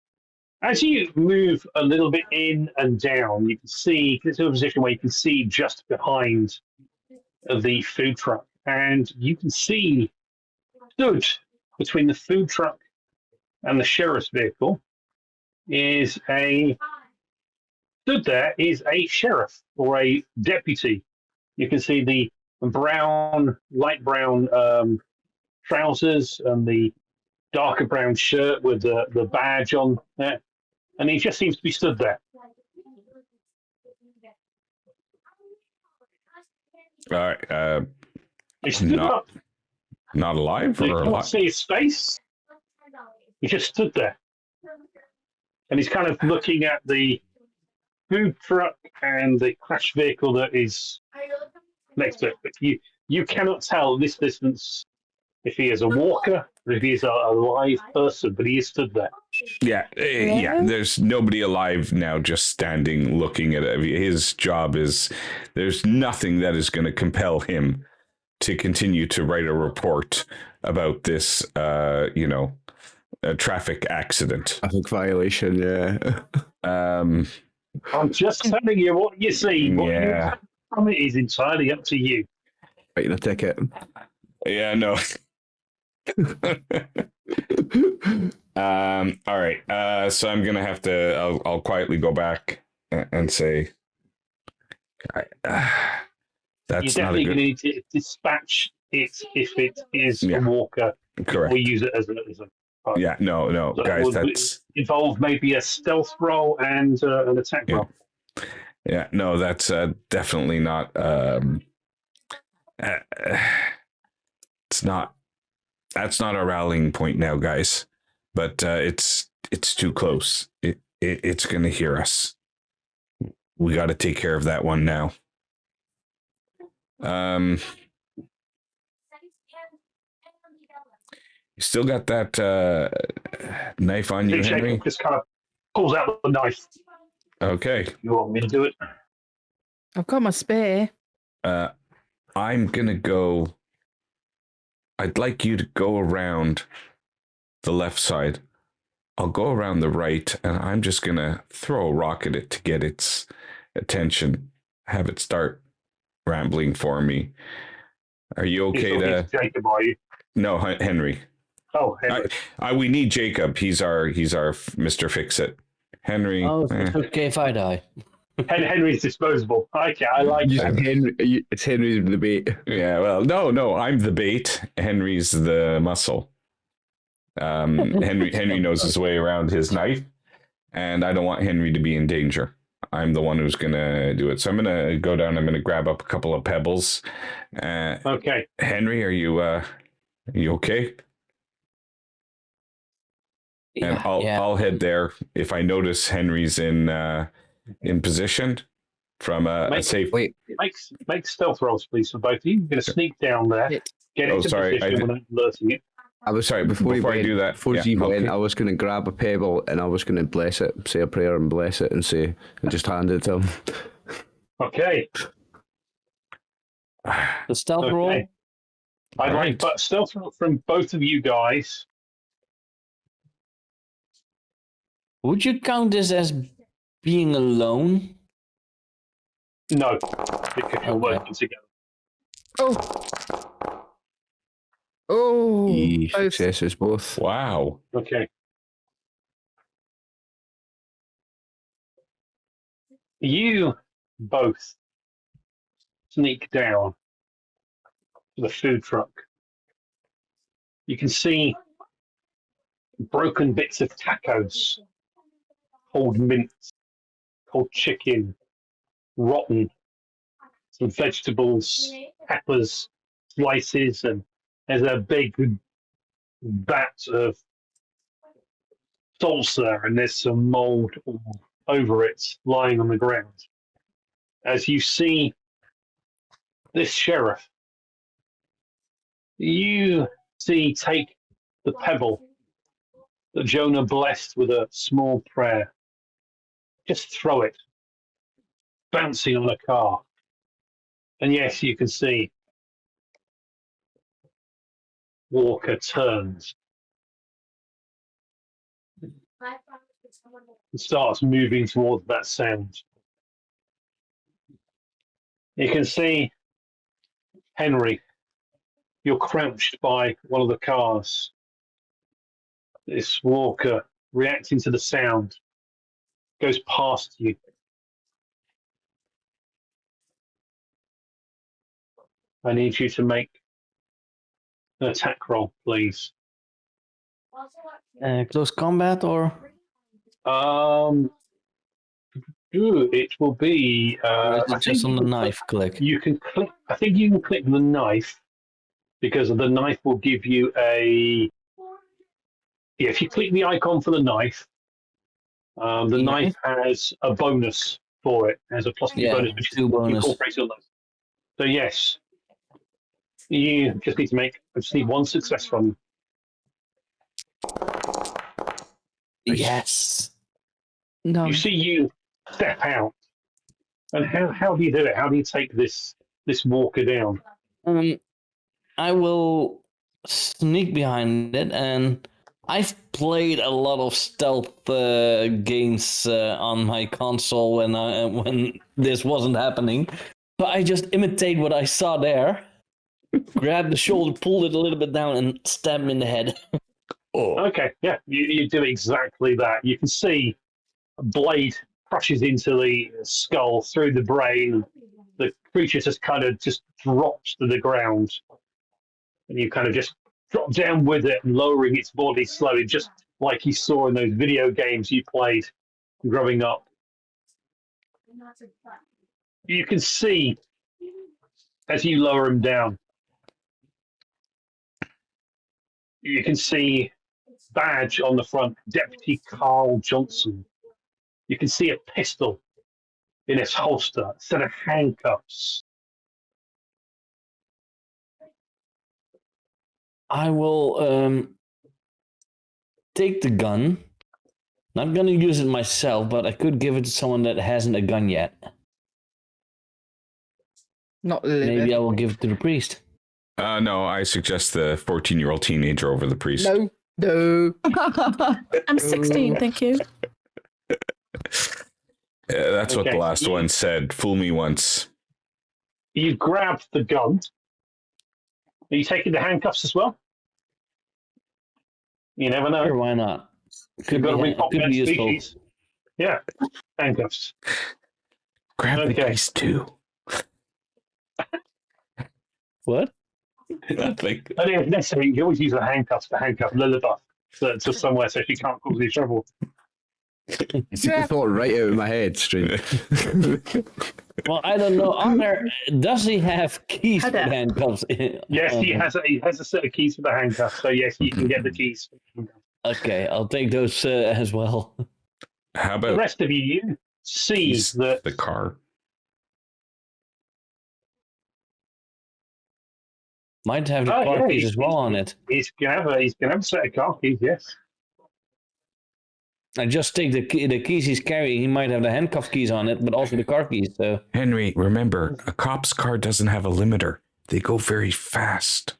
Speaker 1: As you move a little bit in and down, you can see, it's in a position where you can see just behind the food truck, and you can see stood between the food truck and the sheriff's vehicle is a sheriff or a deputy. You can see the light brown trousers and the darker brown shirt with the badge on there. And he just seems to be stood there.
Speaker 4: All right.
Speaker 1: He stood
Speaker 4: Not-
Speaker 1: up.
Speaker 4: Not alive
Speaker 1: You
Speaker 4: or
Speaker 1: can't
Speaker 4: alive?
Speaker 1: see his face. He just stood there. And he's kind of looking at the food truck and the crash vehicle that is next to it. But you cannot tell at this distance if he is a walker or if he is a live person, but he is stood there.
Speaker 4: Yeah. There's nobody alive now, just standing looking at it. His job is there's nothing that is going to compel him to continue to write a report about this, a traffic accident.
Speaker 6: Traffic violation, yeah.
Speaker 4: Um,
Speaker 1: I'm just telling you what you see. What you
Speaker 4: Yeah.
Speaker 1: take from it is entirely up to you.
Speaker 6: Writing a ticket.
Speaker 4: yeah, no. All right. So I'm gonna have to. I'll quietly go back and say,
Speaker 1: You're
Speaker 4: that's not a
Speaker 1: definitely going to
Speaker 4: good.
Speaker 1: need to dispatch it if it is
Speaker 4: Yeah.
Speaker 1: a walker.
Speaker 4: Correct.
Speaker 1: We use it as a
Speaker 4: Yeah. No,
Speaker 1: So
Speaker 4: guys.
Speaker 1: would
Speaker 4: That's
Speaker 1: involve maybe a stealth roll and an attack
Speaker 4: Yeah.
Speaker 1: roll.
Speaker 4: yeah. No, that's definitely not. It's not. That's not our rallying point now, guys. But it's too close. It's gonna hear us. We got to take care of that one now. You still got that knife on you,
Speaker 1: Jacob
Speaker 4: Henry?
Speaker 1: just kind of pulls out the knife.
Speaker 4: Okay.
Speaker 1: You want me to do it?
Speaker 2: I've got my spear.
Speaker 4: I'm gonna go. I'd like you to go around the left side. I'll go around the right, and I'm just gonna throw a rock at it to get its attention. Have it start rambling for me. Are you okay
Speaker 1: You're
Speaker 4: to?
Speaker 1: talking to Jacob, are you?
Speaker 4: No, Henry.
Speaker 1: Oh, Henry.
Speaker 4: We need Jacob. He's our Mr. Fix It. Henry.
Speaker 3: Oh, it's okay if I die.
Speaker 1: Henry's disposable. Okay, I like that.
Speaker 6: It's Henry's the bait.
Speaker 4: Yeah, well, no, I'm the bait. Henry's the muscle. Henry knows his way around his knife, and I don't want Henry to be in danger. I'm the one who's gonna do it. So I'm gonna go down. I'm gonna grab up a couple of pebbles.
Speaker 1: Okay.
Speaker 4: Henry, are you okay? And I'll head there if I notice Henry's in position from a safe.
Speaker 6: Wait,
Speaker 1: Make stealth rolls, please, for both of you. You're going to sneak down there, get
Speaker 4: Oh,
Speaker 1: into
Speaker 4: sorry,
Speaker 1: position without alerting it.
Speaker 6: I was sorry, before
Speaker 4: I do that,
Speaker 6: before
Speaker 4: yeah,
Speaker 6: you went,
Speaker 4: okay.
Speaker 6: I was going to grab a pebble and I was going to bless it, say a prayer and bless it and just hand it to him.
Speaker 1: Okay.
Speaker 3: The stealth roll.
Speaker 1: Okay. I'd like but stealth roll from both of you guys.
Speaker 3: Would you count this as being alone?
Speaker 1: No, because you're
Speaker 3: Okay.
Speaker 1: working together.
Speaker 2: Oh, both.
Speaker 6: Successes both.
Speaker 4: Wow.
Speaker 1: Okay. You both sneak down to the food truck. You can see broken bits of tacos, cold mince, cold chicken, rotten, some vegetables, peppers, slices, and there's a big vat of salsa, and there's some mold all over it lying on the ground. As you see this sheriff, you see take the pebble that Jonah blessed with a small prayer. Just throw it, bouncing on the car. And yes, you can see Walker turns and starts moving towards that sound. You can see Henry You're crouched by one of the cars. This walker, reacting to the sound, goes past you. I need you to make an attack roll, please.
Speaker 3: Close combat or?
Speaker 1: It will be.
Speaker 3: Or is
Speaker 1: I
Speaker 3: it just
Speaker 1: think
Speaker 3: on the
Speaker 1: you can
Speaker 3: knife click?
Speaker 1: You can click. I think you can click the knife because the knife will give you a. Yeah, if you click the icon for the knife, the knife has a bonus for it. It has a +2 bonus, which is
Speaker 3: 2 bonus.
Speaker 1: incorporated on those. So yes, you just need to make. I just need one success from you.
Speaker 3: Yes.
Speaker 2: No.
Speaker 1: You see, you step out, and how do you do it? How do you take this walker down?
Speaker 3: I will sneak behind it, and I've played a lot of stealth games on my console when this wasn't happening. So I just imitate what I saw there, grab the shoulder, pulled it a little bit down, and stab him in the head.
Speaker 1: Okay, yeah, you do exactly that. You can see a blade crashes into the skull through the brain. The creature just kind of just drops to the ground, and you kind of just drop down with it, lowering its body slowly, just like you saw in those video games you played growing up. You can see as you lower him down. You can see badge on the front, Deputy Carl Johnson. You can see a pistol in its holster, a set of handcuffs.
Speaker 3: I will take the gun. Not gonna use it myself, but I could give it to someone that hasn't a gun yet.
Speaker 2: Not Lilith.
Speaker 3: Maybe I will give it to the priest.
Speaker 4: No, I suggest the 14-year-old teenager over the priest.
Speaker 2: No.
Speaker 5: I'm 16, thank you.
Speaker 4: That's what the last one said. Fool me once.
Speaker 1: You grab the gun. Are you taking the handcuffs as well? You never know.
Speaker 3: Sure, why not?
Speaker 1: You've got to repopulate
Speaker 3: could be useful.
Speaker 1: species. Yeah, handcuffs.
Speaker 4: Grab the keys too.
Speaker 3: What?
Speaker 4: Nothing.
Speaker 1: I think if necessary, you can always use the handcuffs to handcuff Lilith to somewhere so she can't cause any trouble.
Speaker 6: You took the thought right out of my head, straight.
Speaker 3: Well, I don't know. Does he have keys for the handcuffs?
Speaker 1: Yes, he has a set of keys for the handcuffs. So yes, you can get the keys.
Speaker 3: Okay, I'll take those as well.
Speaker 4: How
Speaker 1: The
Speaker 4: about
Speaker 1: rest of you see that
Speaker 4: the car?
Speaker 3: Might have the car keys as well on it.
Speaker 1: He's gonna have a set of car keys. Yes.
Speaker 3: I just take the keys he's carrying. He might have the handcuff keys on it, but also the car keys. So
Speaker 4: Henry, remember, a cop's car doesn't have a limiter. They go very fast.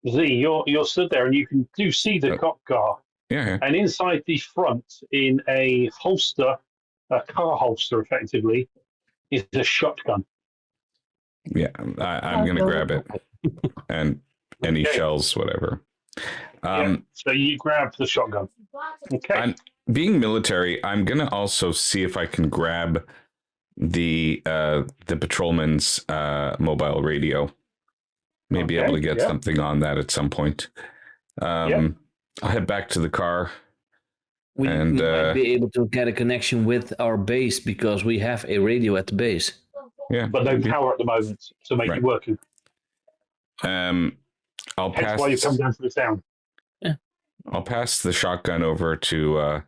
Speaker 1: Z, you're stood there, and you can see the cop car.
Speaker 4: Yeah.
Speaker 1: And inside the front, in a holster, a car holster, effectively, is a shotgun.
Speaker 4: Yeah, I'm going to grab it. And any shells, whatever.
Speaker 1: So you grab the shotgun. Okay.
Speaker 4: Being military, I'm going to also see if I can grab the patrolman's mobile radio. Maybe able to get something on that at some point. I'll head back to the car.
Speaker 3: we might be able to get a connection with our base because we have a radio at the base.
Speaker 4: Yeah,
Speaker 1: but no power at the moment to make it working.
Speaker 4: I'll
Speaker 1: Hence
Speaker 4: pass.
Speaker 1: why you come down to the town.
Speaker 3: Yeah.
Speaker 4: I'll pass the shotgun over to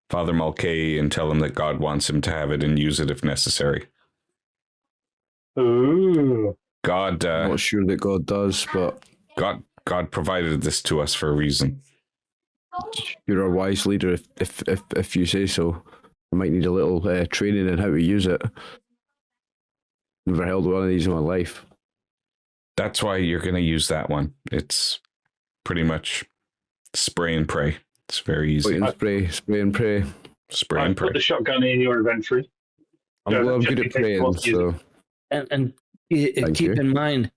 Speaker 4: Father Mulcahy and tell him that God wants him to have it and use it if necessary.
Speaker 1: Ooh.
Speaker 4: God.
Speaker 6: I'm not sure that God does, but
Speaker 4: God provided this to us for a reason.
Speaker 6: You're a wise leader if you say so. I might need a little training in how to use it. Never held one of these in my life.
Speaker 4: That's why you're going to use that one. It's pretty much spray and pray. It's very easy.
Speaker 6: Spray and pray.
Speaker 4: Spray and pray.
Speaker 1: Put the shotgun in your inventory.
Speaker 6: I'm good at praying, so...
Speaker 3: And keep in mind,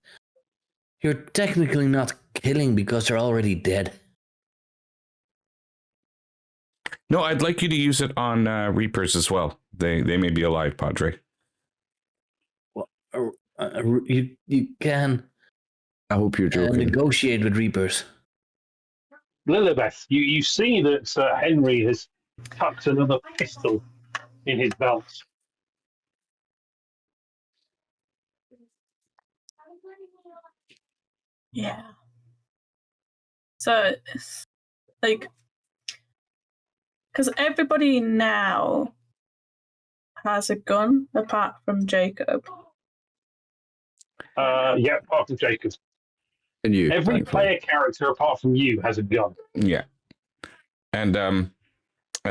Speaker 3: You're technically not killing because they're already dead.
Speaker 4: No, I'd like you to use it on Reapers as well. They may be alive, Padre.
Speaker 3: Well, you can
Speaker 6: I hope you're joking.
Speaker 3: negotiate with Reapers.
Speaker 1: Lilibeth, you see that Henry has tucked another pistol in his belt.
Speaker 5: Yeah. So, it's like, because everybody now has a gun apart from Jacob.
Speaker 1: Yeah, apart from Jacob.
Speaker 6: And you,
Speaker 1: Every
Speaker 6: thankfully.
Speaker 1: player character apart from you has a gun.
Speaker 4: Yeah. And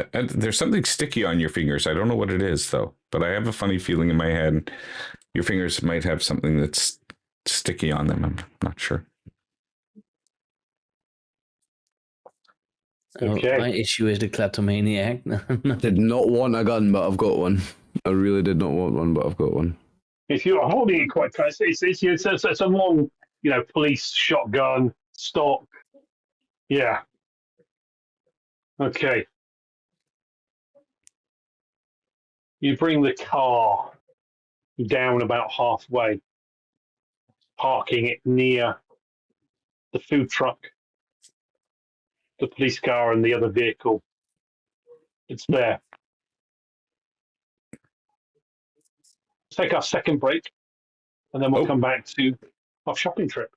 Speaker 4: there's something sticky on your fingers. I don't know what it is, though. But I have a funny feeling in my head your fingers might have something that's sticky on them. I'm not sure.
Speaker 1: Okay.
Speaker 3: My issue is the kleptomaniac.
Speaker 6: Did not want a gun, but I've got one. I really did not want one, but I've got one.
Speaker 1: If you're holding it quite close, it's a long, police shotgun stock. Yeah. Okay. You bring the car down about halfway, parking it near the food truck, the police car, and the other vehicle. It's there. Let's take our second break, and then we'll come back to our shopping trip.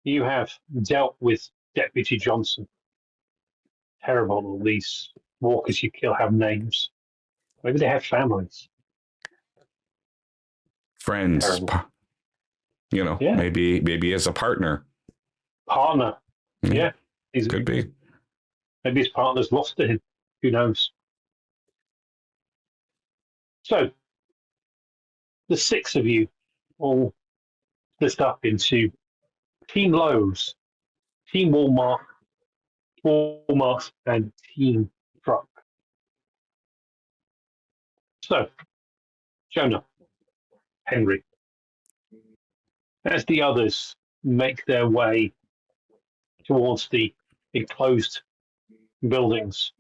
Speaker 1: You have dealt with Deputy Johnson. Terrible, all these walkers you kill have names. Maybe they have families.
Speaker 4: Friends.
Speaker 1: Terrible.
Speaker 4: Yeah. maybe as a partner.
Speaker 1: Partner. Yeah.
Speaker 4: Could be.
Speaker 1: Maybe his partner's lost to him. Who knows? So, the six of you all split up into Team Lowe's, Team Walmart, and Team Truck. So, Jonah, Henry, as the others make their way towards the enclosed buildings,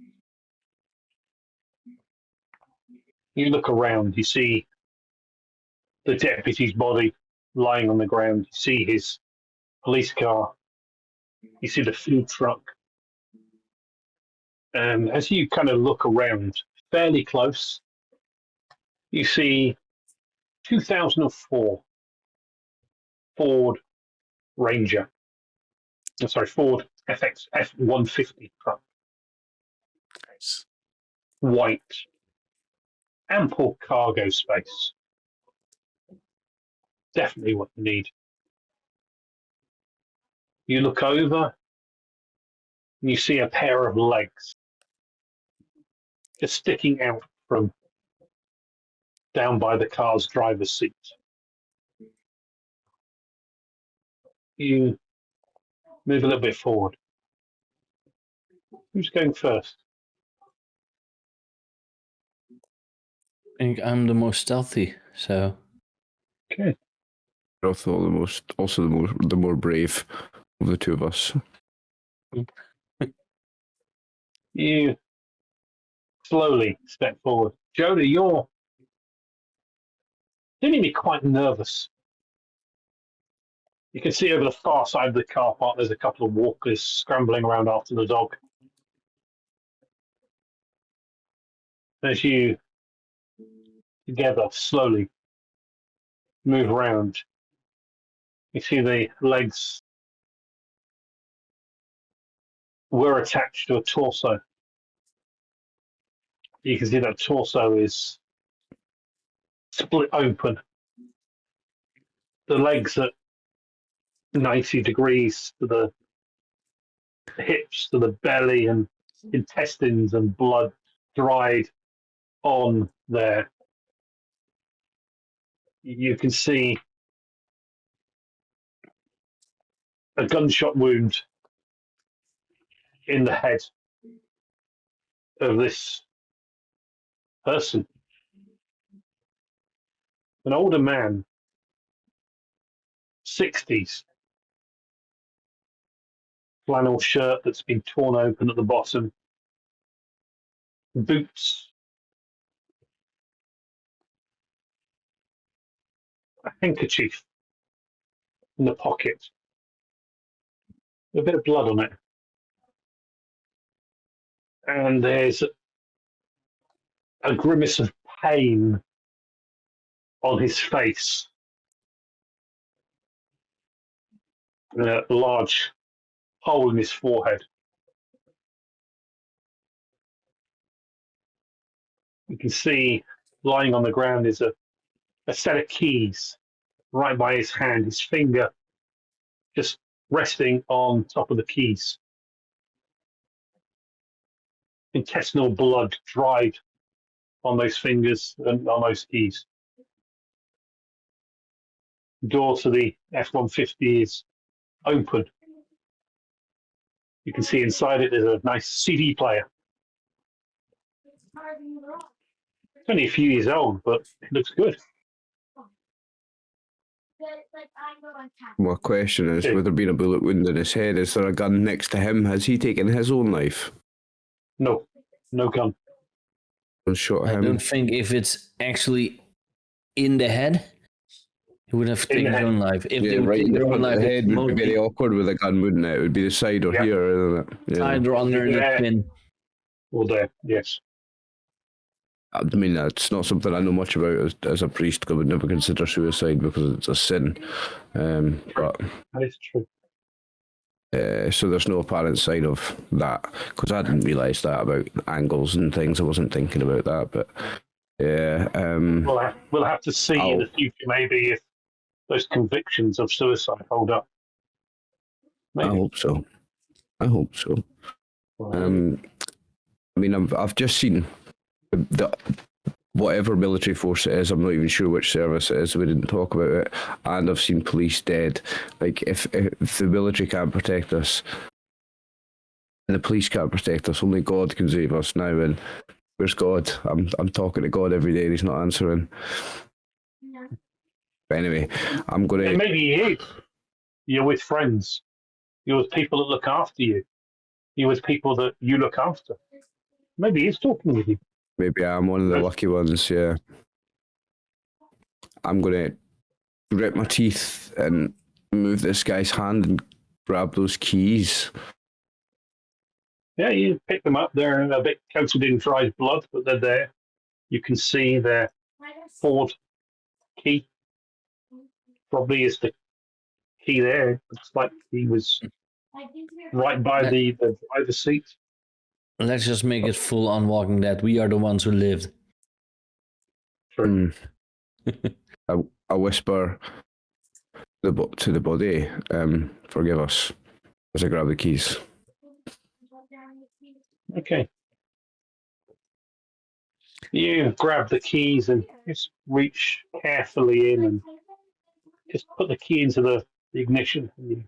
Speaker 1: you look around, you see the deputy's body lying on the ground, you see his police car, you see the food truck. And as you kind of look around fairly close, you see 2004 Ford Ranger. Ford F-150 truck.
Speaker 4: Nice.
Speaker 1: White. Ample cargo space. Definitely what you need. You look over and you see a pair of legs just sticking out from down by the car's driver's seat. You move a little bit forward. Who's going first?
Speaker 3: I think I'm the most stealthy, so.
Speaker 1: Okay.
Speaker 6: Also the more brave of the two of us.
Speaker 1: You slowly step forward. Jody, you're seemingly quite nervous. You can see over the far side of the car park, there's a couple of walkers scrambling around after the dog. As you together slowly move around, you see the legs were attached to a torso. You can see that torso is split open. The legs at 90 degrees to the hips, to the belly, and intestines and blood dried on there. You can see a gunshot wound in the head of this person. An older man, 60s, flannel shirt that's been torn open at the bottom, boots, a handkerchief in the pocket, a bit of blood on it. And there's a grimace of pain on his face. And a large hole in his forehead. You can see lying on the ground is a set of keys right by his hand, his finger just resting on top of the keys. Intestinal blood dried on those fingers and on those keys. The door to the F-150 is open. You can see inside it there's a nice CD player. It's only a few years old, but it looks good.
Speaker 6: My question is, with there being a bullet wound in his head, is there a gun next to him? Has he taken his own life?
Speaker 1: No, no gun.
Speaker 6: And shot
Speaker 3: I
Speaker 6: him?
Speaker 3: don't think if it's actually in the head, he would have taken his own life. If they would
Speaker 6: right
Speaker 3: take
Speaker 6: in the
Speaker 3: their own
Speaker 6: front of
Speaker 3: life,
Speaker 6: the
Speaker 3: it's
Speaker 6: head would be
Speaker 3: mostly
Speaker 6: very awkward with a gun, wouldn't it? It would be the side or here, isn't it? Yeah.
Speaker 3: side or under the
Speaker 1: Yeah.
Speaker 3: chin.
Speaker 1: Or there, yes.
Speaker 6: I mean, that's not something I know much about as a priest. I would never consider suicide because it's a sin. But
Speaker 1: That is true.
Speaker 6: so there's no apparent sign of that, because I didn't realise that about angles and things. I wasn't thinking about that, but yeah.
Speaker 1: We'll have to see in the future maybe if those convictions of suicide hold up.
Speaker 6: I
Speaker 1: Maybe.
Speaker 6: hope so. I hope so. I mean, I've just seen the whatever military force it is. I'm not even sure which service it is. We didn't talk about it, and I've seen police dead. Like if the military can't protect us, and the police can't protect us, only God can save us now. And where's God? I'm talking to God every day, and He's not answering. But anyway, I'm gonna.
Speaker 1: And maybe he is. You're with friends. You're with people that look after you. You're with people that you look after. Maybe he's talking with you.
Speaker 6: Maybe I'm one of the lucky ones. Yeah. I'm gonna grit my teeth and move this guy's hand and grab those keys.
Speaker 1: Yeah, you pick them up. They're a bit coated in dried blood, but they're there. You can see their Ford key. Probably is the key there. Looks like he was right by the driver's seat.
Speaker 3: Let's just make it full on Walking Dead. We are the ones who lived.
Speaker 1: True.
Speaker 6: I whisper to the body, forgive us, as I grab the keys.
Speaker 1: Okay. You grab the keys and just reach carefully in and just put the key into the ignition. And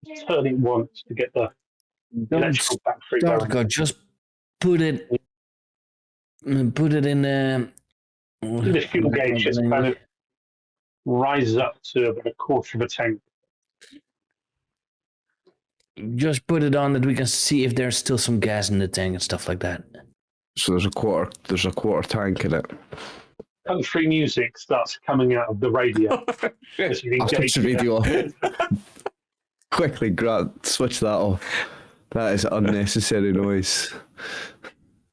Speaker 1: you turn it once to get the electrical battery going.
Speaker 3: God, just put it in the
Speaker 1: The fuel gauge just kind of rises up to about a quarter of a tank.
Speaker 3: just put it on that we can see if there's still some gas in the tank and stuff like that.
Speaker 6: So there's a quarter tank in it.
Speaker 1: Country music starts coming out of the radio. As you
Speaker 6: I'll switch
Speaker 1: engage
Speaker 6: the
Speaker 1: with
Speaker 6: video off.
Speaker 1: that.
Speaker 6: Quickly, switch that off. That is unnecessary noise.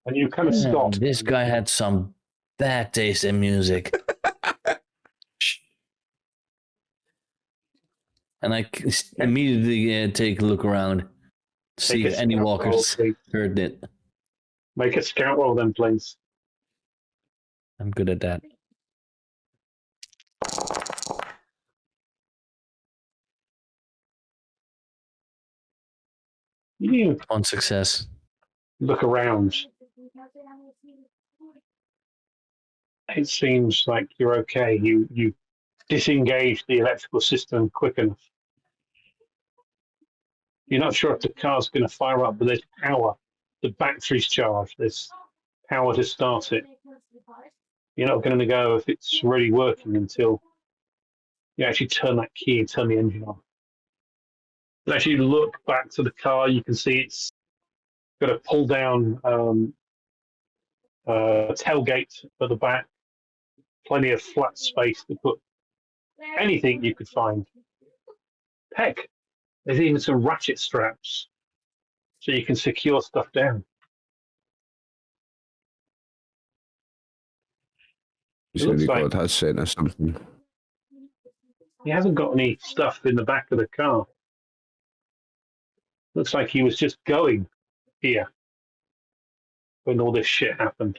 Speaker 1: And you kind of stop.
Speaker 3: This guy had some bad taste in music. And I immediately take a look around, see
Speaker 1: Take
Speaker 3: if
Speaker 1: a
Speaker 3: any
Speaker 1: scout roll,
Speaker 3: walkers
Speaker 1: please.
Speaker 3: heard it.
Speaker 1: Make a scout roll then, please.
Speaker 3: I'm good at that.
Speaker 1: You
Speaker 3: On success.
Speaker 1: look around. It seems like you're okay. You disengage the electrical system quick enough. You're not sure if the car's going to fire up, but there's power. The battery's charged. There's power to start it. You're not going to go if it's really working until you actually turn that key and turn the engine on. And as you look back to the car, you can see it's got a pull down tailgate at the back, plenty of flat space to put anything you could find. Heck, there's even some ratchet straps so you can secure stuff down.
Speaker 6: He's
Speaker 1: It looks
Speaker 6: maybe
Speaker 1: like
Speaker 6: God has sent us something.
Speaker 1: he hasn't got any stuff in the back of the car. Looks like he was just going here when all this shit happened.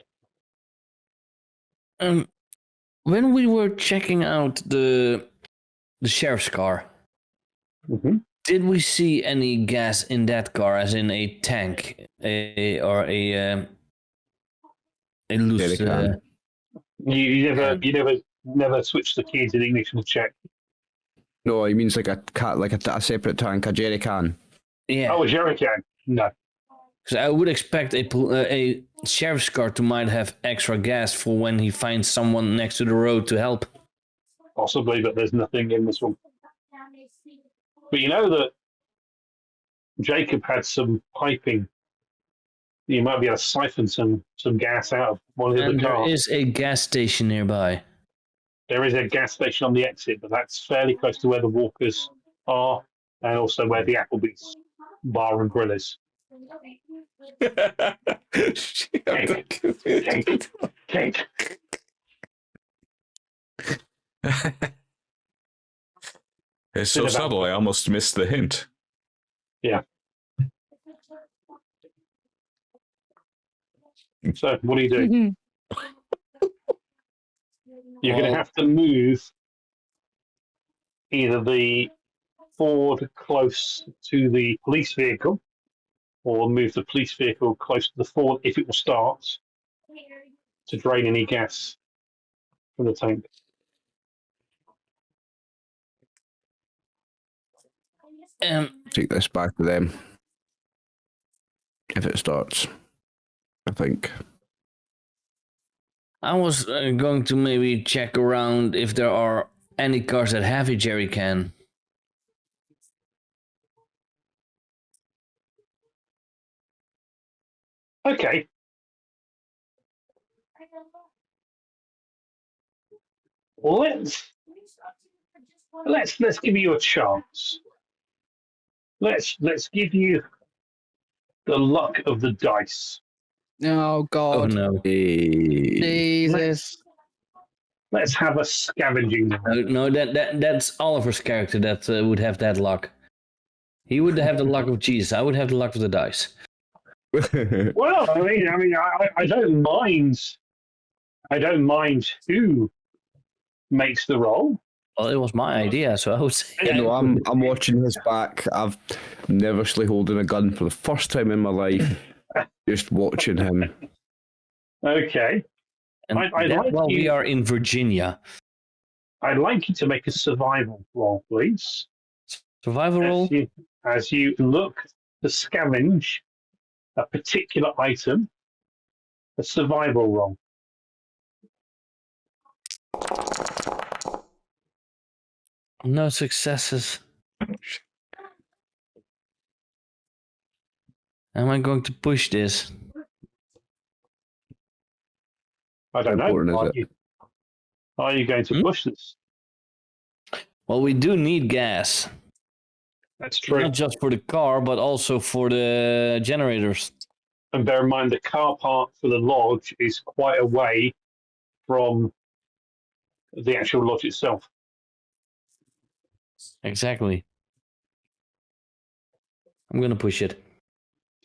Speaker 3: When we were checking out the sheriff's car,
Speaker 1: Mm-hmm.
Speaker 3: did we see any gas in that car, as in a tank, or a loose?
Speaker 6: Jerrycan.
Speaker 1: You never switched the key into the ignition to check.
Speaker 6: No, he means like a separate tank, a jerry can.
Speaker 3: Yeah.
Speaker 1: Oh, a jerry can? No.
Speaker 3: Because I would expect a sheriff's car to might have extra gas for when he finds someone next to the road to help.
Speaker 1: Possibly, but there's nothing in this one. But you know that Jacob had some piping. You might be able to siphon some gas out of one of the
Speaker 3: And there
Speaker 1: cars.
Speaker 3: is a gas station nearby.
Speaker 1: There is a gas station on the exit, but that's fairly close to where the Walkers are, and also where the Applebee's bar and grill is. Cake.
Speaker 4: It's so subtle, I almost missed the hint.
Speaker 1: Yeah. So, what are you doing? You're going to have to move either the Ford close to the police vehicle, or move the police vehicle close to the Ford if it will start, to drain any gas from the tank.
Speaker 6: Take this back to them. If it starts, I think.
Speaker 3: I was going to maybe check around if there are any cars that have a jerry can.
Speaker 1: Okay. Well, let's give you a chance. Let's give you the luck of the dice.
Speaker 2: Oh,
Speaker 3: Oh
Speaker 2: God.
Speaker 3: no.
Speaker 2: Jesus.
Speaker 1: Let's have a scavenging.
Speaker 3: No, that's Oliver's character that would have that luck. He would have the luck of Jesus. I would have the luck of the dice.
Speaker 1: Well, I don't mind. I don't mind who makes the roll.
Speaker 3: Well, it was my idea, so I would say.
Speaker 6: No, I'm watching his back. I've nervously holding a gun for the first time in my life. Just watching him.
Speaker 1: Okay.
Speaker 3: And we are in Virginia.
Speaker 1: I'd like you to make a survival roll, please.
Speaker 3: Survival roll?
Speaker 1: As you look to scavenge a particular item, a survival roll.
Speaker 3: No successes. Am I going to push this?
Speaker 1: I don't
Speaker 6: How important
Speaker 1: know.
Speaker 6: is it?
Speaker 1: Are you going to push this?
Speaker 3: Well, we do need gas.
Speaker 1: That's true.
Speaker 3: Not just for the car, but also for the generators.
Speaker 1: And bear in mind, the car park for the lodge is quite a way from the actual lodge itself.
Speaker 3: Exactly. I'm going to push it.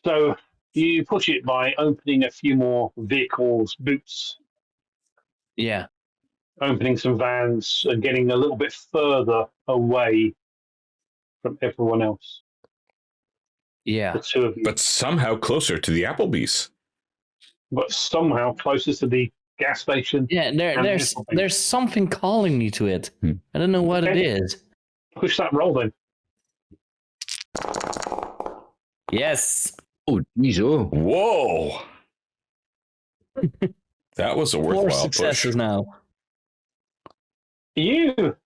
Speaker 1: So you push it by opening a few more vehicles' boots,
Speaker 3: Yeah.
Speaker 1: opening some vans, and getting a little bit further away from everyone else.
Speaker 3: Yeah.
Speaker 1: The two of you.
Speaker 4: But somehow closer to the Applebee's.
Speaker 1: But somehow closest to the gas station.
Speaker 3: Yeah, there's something calling me to it. I don't know what it is.
Speaker 1: Push that roll then.
Speaker 3: Yes.
Speaker 6: Oh, geez, oh.
Speaker 4: Whoa! That was a
Speaker 3: 4
Speaker 4: worthwhile
Speaker 3: successes
Speaker 4: push.
Speaker 3: now.
Speaker 1: You
Speaker 4: Shopping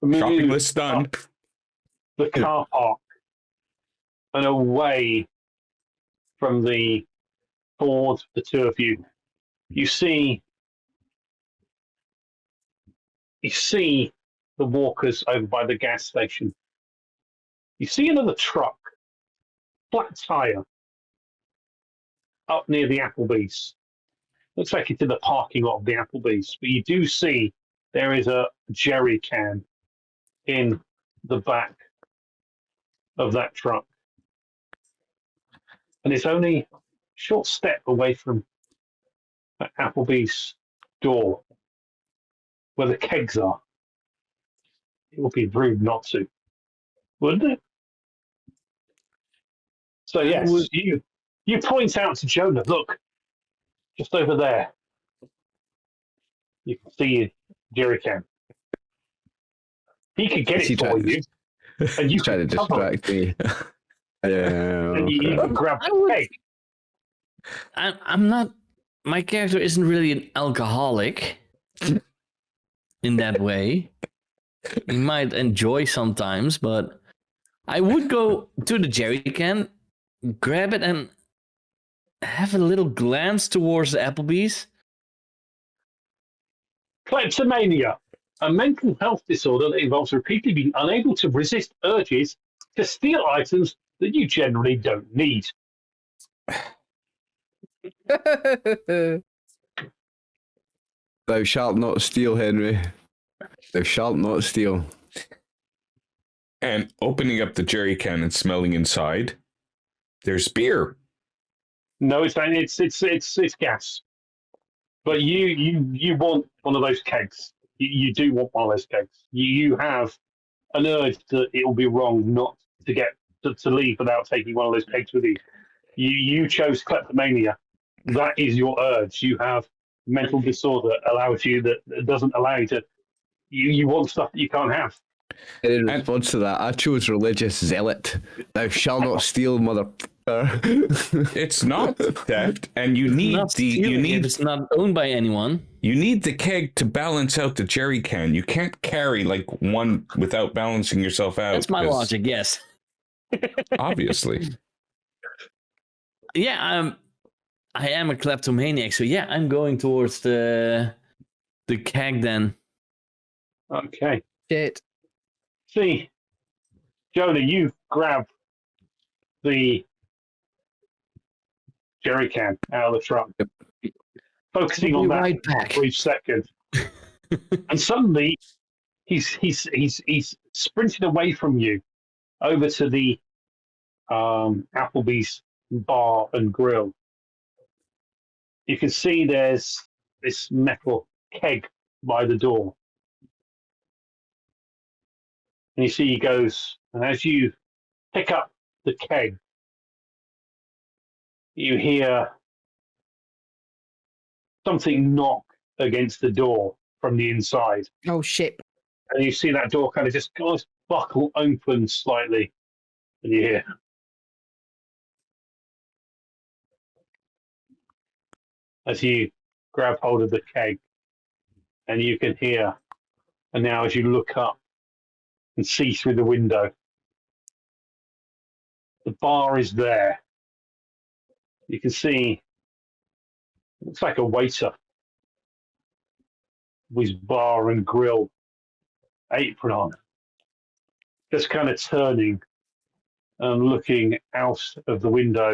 Speaker 1: move
Speaker 4: list done.
Speaker 1: up the car park and away from the Ford, the two of you. You see the walkers over by the gas station. You see another truck, flat tire, up near the Applebee's. Looks like it's in the parking lot of the Applebee's, but you do see there is a jerry can in the back of that truck. And it's only a short step away from that Applebee's door where the kegs are. It would be rude not to, wouldn't it? So yes, you point out to Jonah, look, just over there. You can see a jerry can. He could get
Speaker 6: Is he
Speaker 1: it for
Speaker 6: trying-
Speaker 1: you, and you
Speaker 6: He's trying to
Speaker 1: could cover it,
Speaker 6: distract me. Yeah.
Speaker 1: and you could grab the keg.
Speaker 3: I'm not. My character isn't really an alcoholic in that way. He might enjoy sometimes, but I would go to the jerry can, grab it, and have a little glance towards the Applebee's.
Speaker 1: Kleptomania, a mental health disorder that involves repeatedly being unable to resist urges to steal items that you generally don't need.
Speaker 6: Thou shalt not steal, Henry. Thou shalt not steal.
Speaker 4: And opening up the jerry can and smelling inside, there's beer.
Speaker 1: No, it's gas. But you want one of those kegs. You do want one of those kegs. You have an urge that it will be wrong not to get to leave without taking one of those kegs with you. You chose kleptomania. That is your urge. You have mental disorder that doesn't allow you to. You want stuff that you can't have.
Speaker 6: And in response to that, I chose religious zealot. Thou shalt not steal, motherfucker.
Speaker 4: It's not theft, and you need
Speaker 3: Not stealing if it's not owned by anyone.
Speaker 4: you need the keg to balance out the jerry can. You can't carry like one without balancing yourself out.
Speaker 3: That's my
Speaker 4: 'cause
Speaker 3: logic. Yes.
Speaker 4: Obviously.
Speaker 3: Yeah. I am a kleptomaniac, so yeah, I'm going towards the keg then.
Speaker 1: Okay.
Speaker 2: Shit.
Speaker 1: See, Jonah, you grab the jerry can out of the truck, focusing on that
Speaker 3: Right back.
Speaker 1: brief second, and suddenly he's sprinting away from you over to the Applebee's bar and grill. You can see there's this metal keg by the door. And you see he goes, and as you pick up the keg, you hear something knock against the door from the inside.
Speaker 2: Oh shit.
Speaker 1: And you see that door kind of just buckle open slightly. And you hear, as you grab hold of the keg, and you can hear, and now as you look up and see through the window, the bar is there. You can see, it looks like a waiter with his bar and grill apron on, just kind of turning and looking out of the window.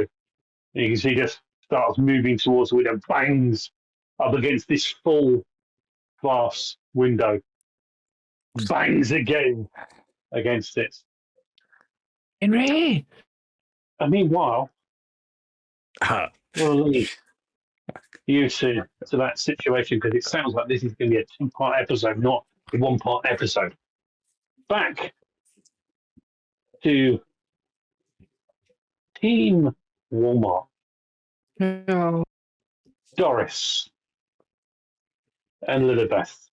Speaker 1: And you can see he just starts moving towards the window, bangs up against this full glass window, bangs again against it.
Speaker 6: Henry!
Speaker 1: And meanwhile, we'll leave you to that situation, because it sounds like this is going to be a 2-part episode, not a 1-part episode. Back to Team Walmart.
Speaker 2: No.
Speaker 1: Doris and Lilibeth.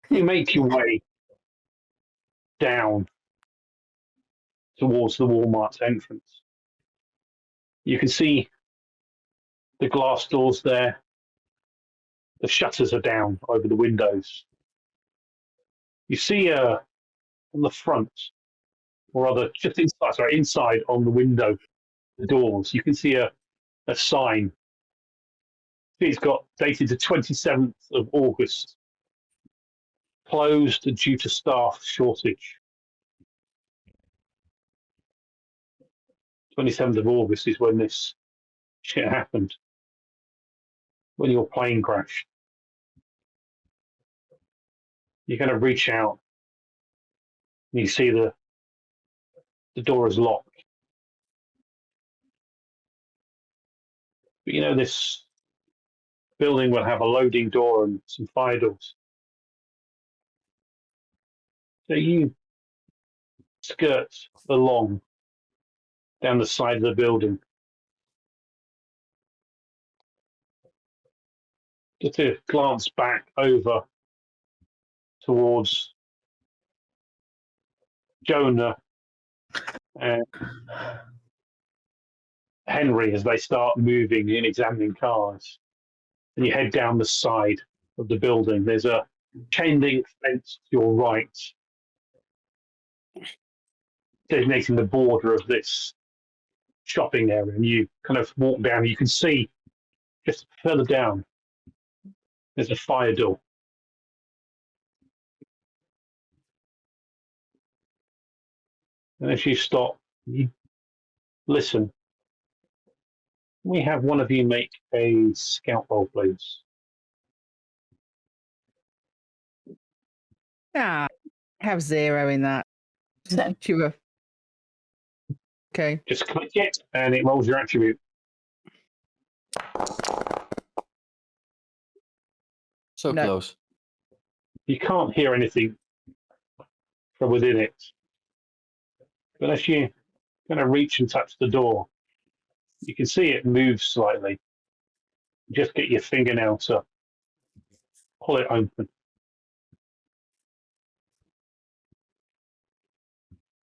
Speaker 1: You make your way down towards the Walmart's entrance. You can see The glass doors there. The shutters are down over the windows. You see on the front, or rather just inside on the window, the doors, you can see a sign. It's got dated the 27th of August. Closed due to staff shortage. 27th of August is when this shit happened. When your plane crashed. You're going to reach out and you see the door is locked. But you know, this building will have a loading door and some fire doors. So you skirt along down the side of the building. Just to glance back over towards Jonah and Henry as they start moving and examining cars. And you head down the side of the building. There's a chain link fence to your right, designating the border of this shopping area. And you kind of walk down. You can see just further down, there's a fire door. And as you stop, you listen. We have one of you make a scout roll, please.
Speaker 2: Have 0 in that.
Speaker 5: Same.
Speaker 2: Sure. Okay.
Speaker 1: Just click it and it rolls your attribute.
Speaker 7: So
Speaker 2: No.
Speaker 7: close.
Speaker 1: You can't hear anything from within it. But as you kind of reach and touch the door, you can see it move slightly. Just get your fingernail to pull it open.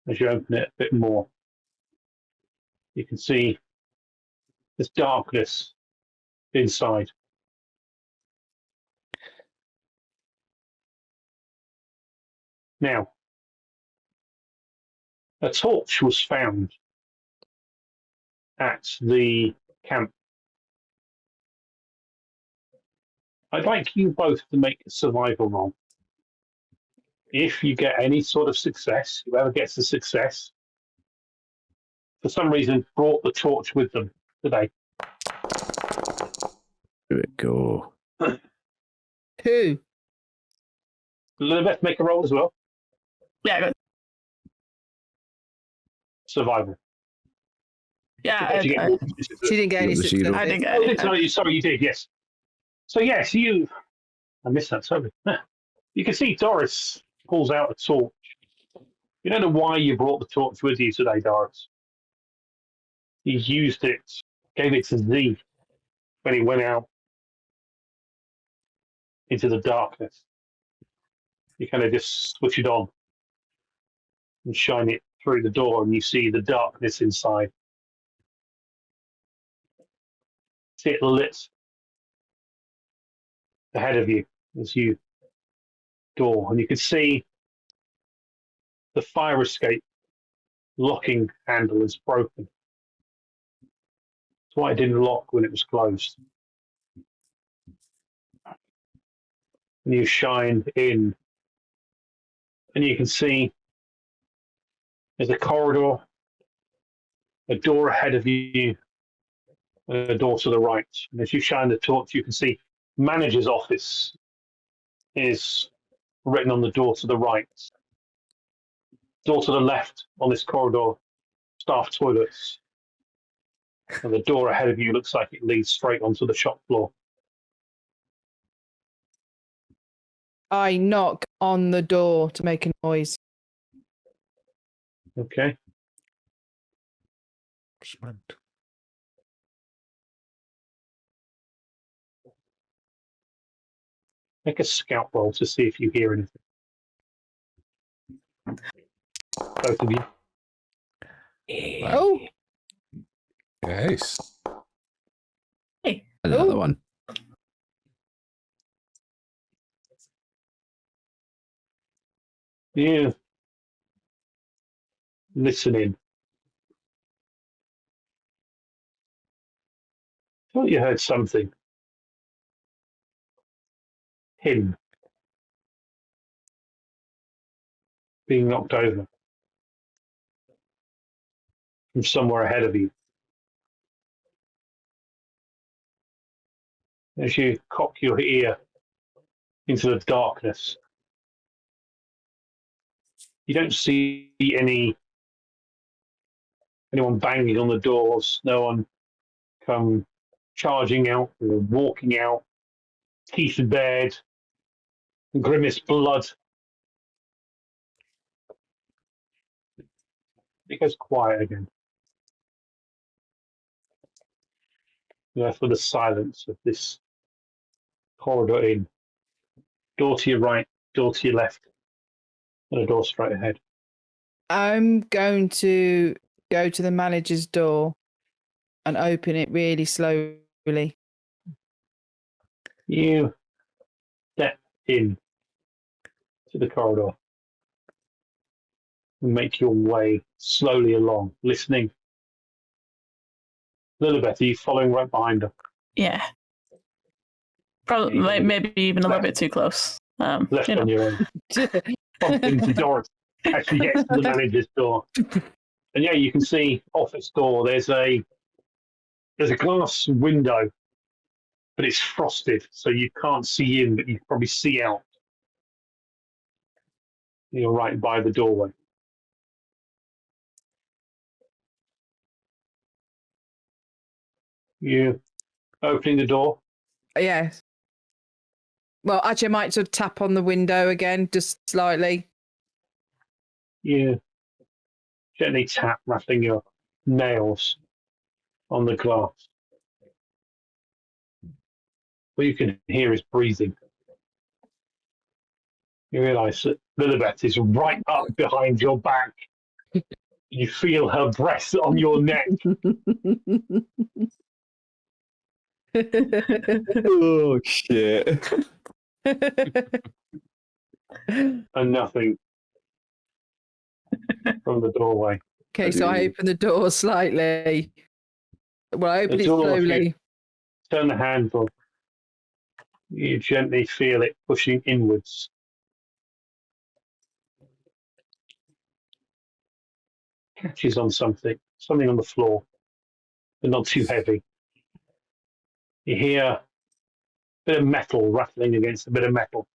Speaker 1: As you open it a bit more, you can see this darkness inside. Now, a torch was found at the camp. I'd like you both to make a survival roll. If you get any sort of success, whoever gets the success, for some reason brought the torch with them today.
Speaker 6: Here we go.
Speaker 2: Who?
Speaker 1: Elizabeth, make a roll as well.
Speaker 5: Yeah, good.
Speaker 1: Survival.
Speaker 5: Yeah,
Speaker 1: Did you get
Speaker 5: I,
Speaker 1: more?
Speaker 2: She didn't get any
Speaker 6: The
Speaker 2: success.
Speaker 6: zero.
Speaker 5: I didn't get
Speaker 1: Oh,
Speaker 5: any.
Speaker 1: sorry, you did, yes. So yes, I missed that, sorry. You can see Doris pulls out a torch. You don't know why you brought the torch with you today, Doris. He used it, gave it to Z when he went out into the darkness. You kind of just switch it on and shine it through the door, and you see the darkness inside. See it lit ahead of you as you door, and you can see the fire escape locking handle is broken. That's why it didn't lock when it was closed. And you shine in, and you can see there's a corridor, a door ahead of you, and a door to the right. And as you shine the torch, you can see manager's office is written on the door to the right. Door to the left on this corridor, staff toilets. And the door ahead of you looks like it leads straight onto the shop floor.
Speaker 2: I knock on the door to make a noise.
Speaker 1: Okay. Make a scout roll to see if you hear anything. Both of you.
Speaker 2: Oh,
Speaker 8: Nice.
Speaker 5: Hey.
Speaker 6: Another
Speaker 2: Ooh.
Speaker 6: one.
Speaker 1: You listening. Thought you heard something. Him being knocked over from somewhere ahead of you. As you cock your ear into the darkness, you don't see anyone banging on the doors. No one come charging out or walking out, teeth bared, grimace blood. It goes quiet again. For the silence of this corridor in. Door to your right, door to your left, and a door straight ahead.
Speaker 2: I'm going to go to the manager's door and open it really slowly.
Speaker 1: You step in to the corridor and make your way slowly along, listening. Lilibeth, are you following right behind her?
Speaker 5: Yeah. Probably,
Speaker 1: Yeah,
Speaker 5: maybe even a little bit too close.
Speaker 1: Left
Speaker 5: You know.
Speaker 1: on your own. Bumping into Doris actually gets to the manager's door. And yeah, you can see office door. There's a glass window, but it's frosted, so you can't see in, but you can probably see out. You're right by the doorway. You opening the door?
Speaker 2: Yes. Well, actually, I might sort of tap on the window again, just slightly.
Speaker 1: You gently tap, rattling your nails on the glass. What you can hear is breathing. You realise that Lilibeth is right up behind your back. You feel her breath on your neck.
Speaker 6: Oh shit!
Speaker 1: And nothing from the doorway.
Speaker 2: Okay, so I open the door slightly. Well, I open
Speaker 1: The
Speaker 2: it
Speaker 1: door, if you
Speaker 2: slowly.
Speaker 1: turn the handle, you gently feel it pushing inwards. Catches on something on the floor, but not too heavy. You hear a bit of metal rattling against a bit of metal.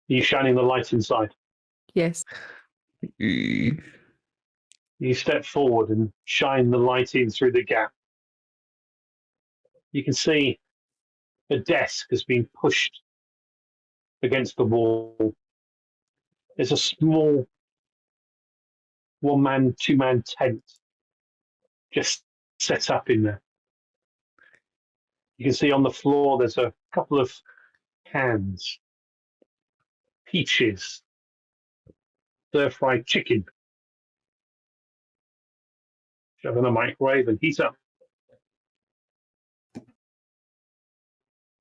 Speaker 1: Are you shining the light inside?
Speaker 2: Yes.
Speaker 1: You step forward and shine the light in through the gap. You can see the desk has been pushed against the wall. There's a small one-man, two-man tent just set up in there. You can see on the floor there's a couple of cans, peaches, stir-fried chicken. Shove in the microwave and heat up.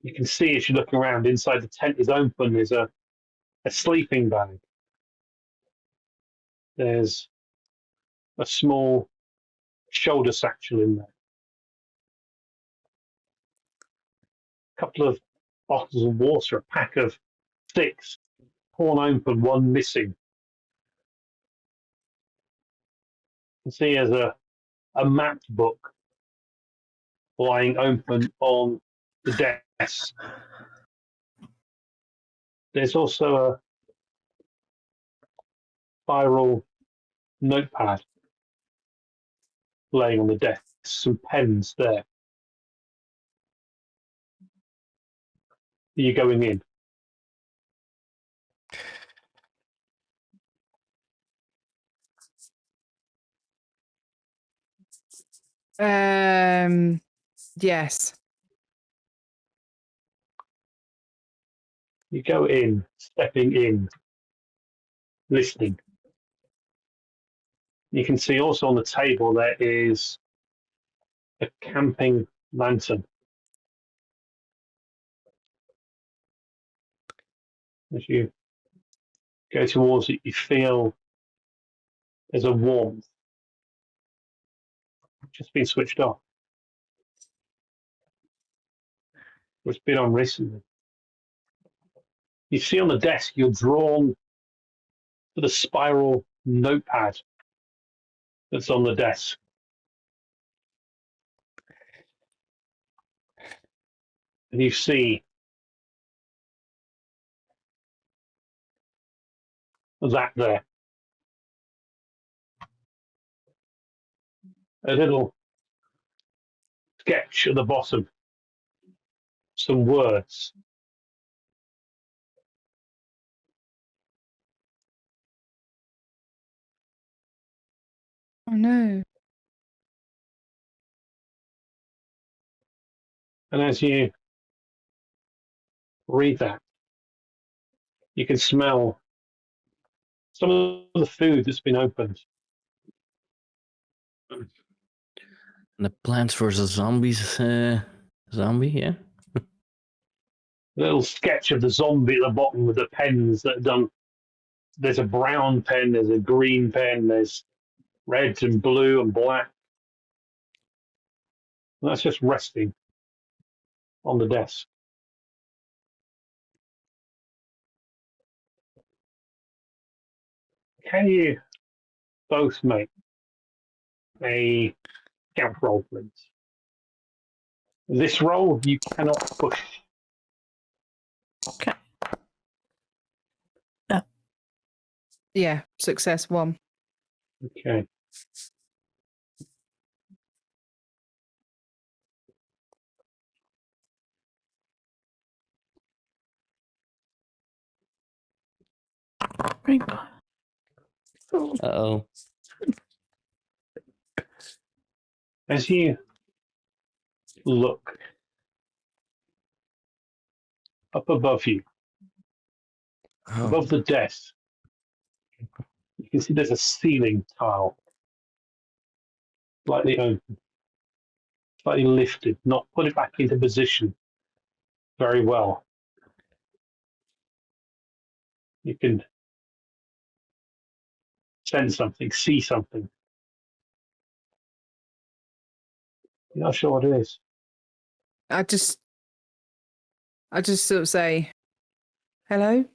Speaker 1: You can see as you look around, inside the tent is open. There's a sleeping bag. There's a small shoulder satchel in there. A couple of bottles of water, a pack of 6, torn open, one missing. You can see there's a map book lying open on the desk. There's also a spiral notepad laying on the desk, some pens there. Are you going in?
Speaker 2: Yes.
Speaker 1: You go in, stepping in, listening. You can see also on the table there is a camping lantern. As you go towards it, you feel there's a warmth just been switched off. It's been on recently. You see on the desk, you're drawn to the spiral notepad that's on the desk. And you see that there. A little sketch at the bottom. Some words.
Speaker 2: Oh no.
Speaker 1: And as you read that, you can smell some of the food that's been opened.
Speaker 3: And the Plants vs. Zombies zombie, yeah?
Speaker 1: A little sketch of the zombie at the bottom with the pens that are done. There's a brown pen, there's a green pen, there's red and blue and black. And that's just resting on the desk. Can you both make a count roll, please? This roll you cannot push.
Speaker 5: Okay.
Speaker 2: Yeah, success 1.
Speaker 1: Okay.
Speaker 5: Rainbow.
Speaker 3: Uh-oh.
Speaker 1: As you look up above you, above the desk, you can see there's a ceiling tile, slightly open, slightly lifted, not put it back into position very well. You can sense something, see something. You're not sure what it is.
Speaker 2: I just sort of say, hello?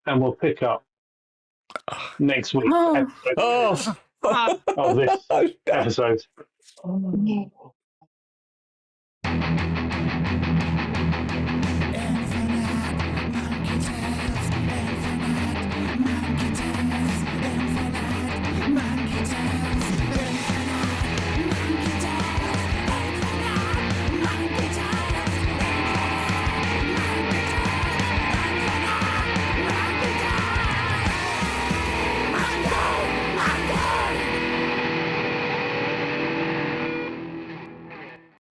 Speaker 1: And we'll pick up next week's
Speaker 5: Oh.
Speaker 1: episode
Speaker 4: Oh,
Speaker 1: of this episode.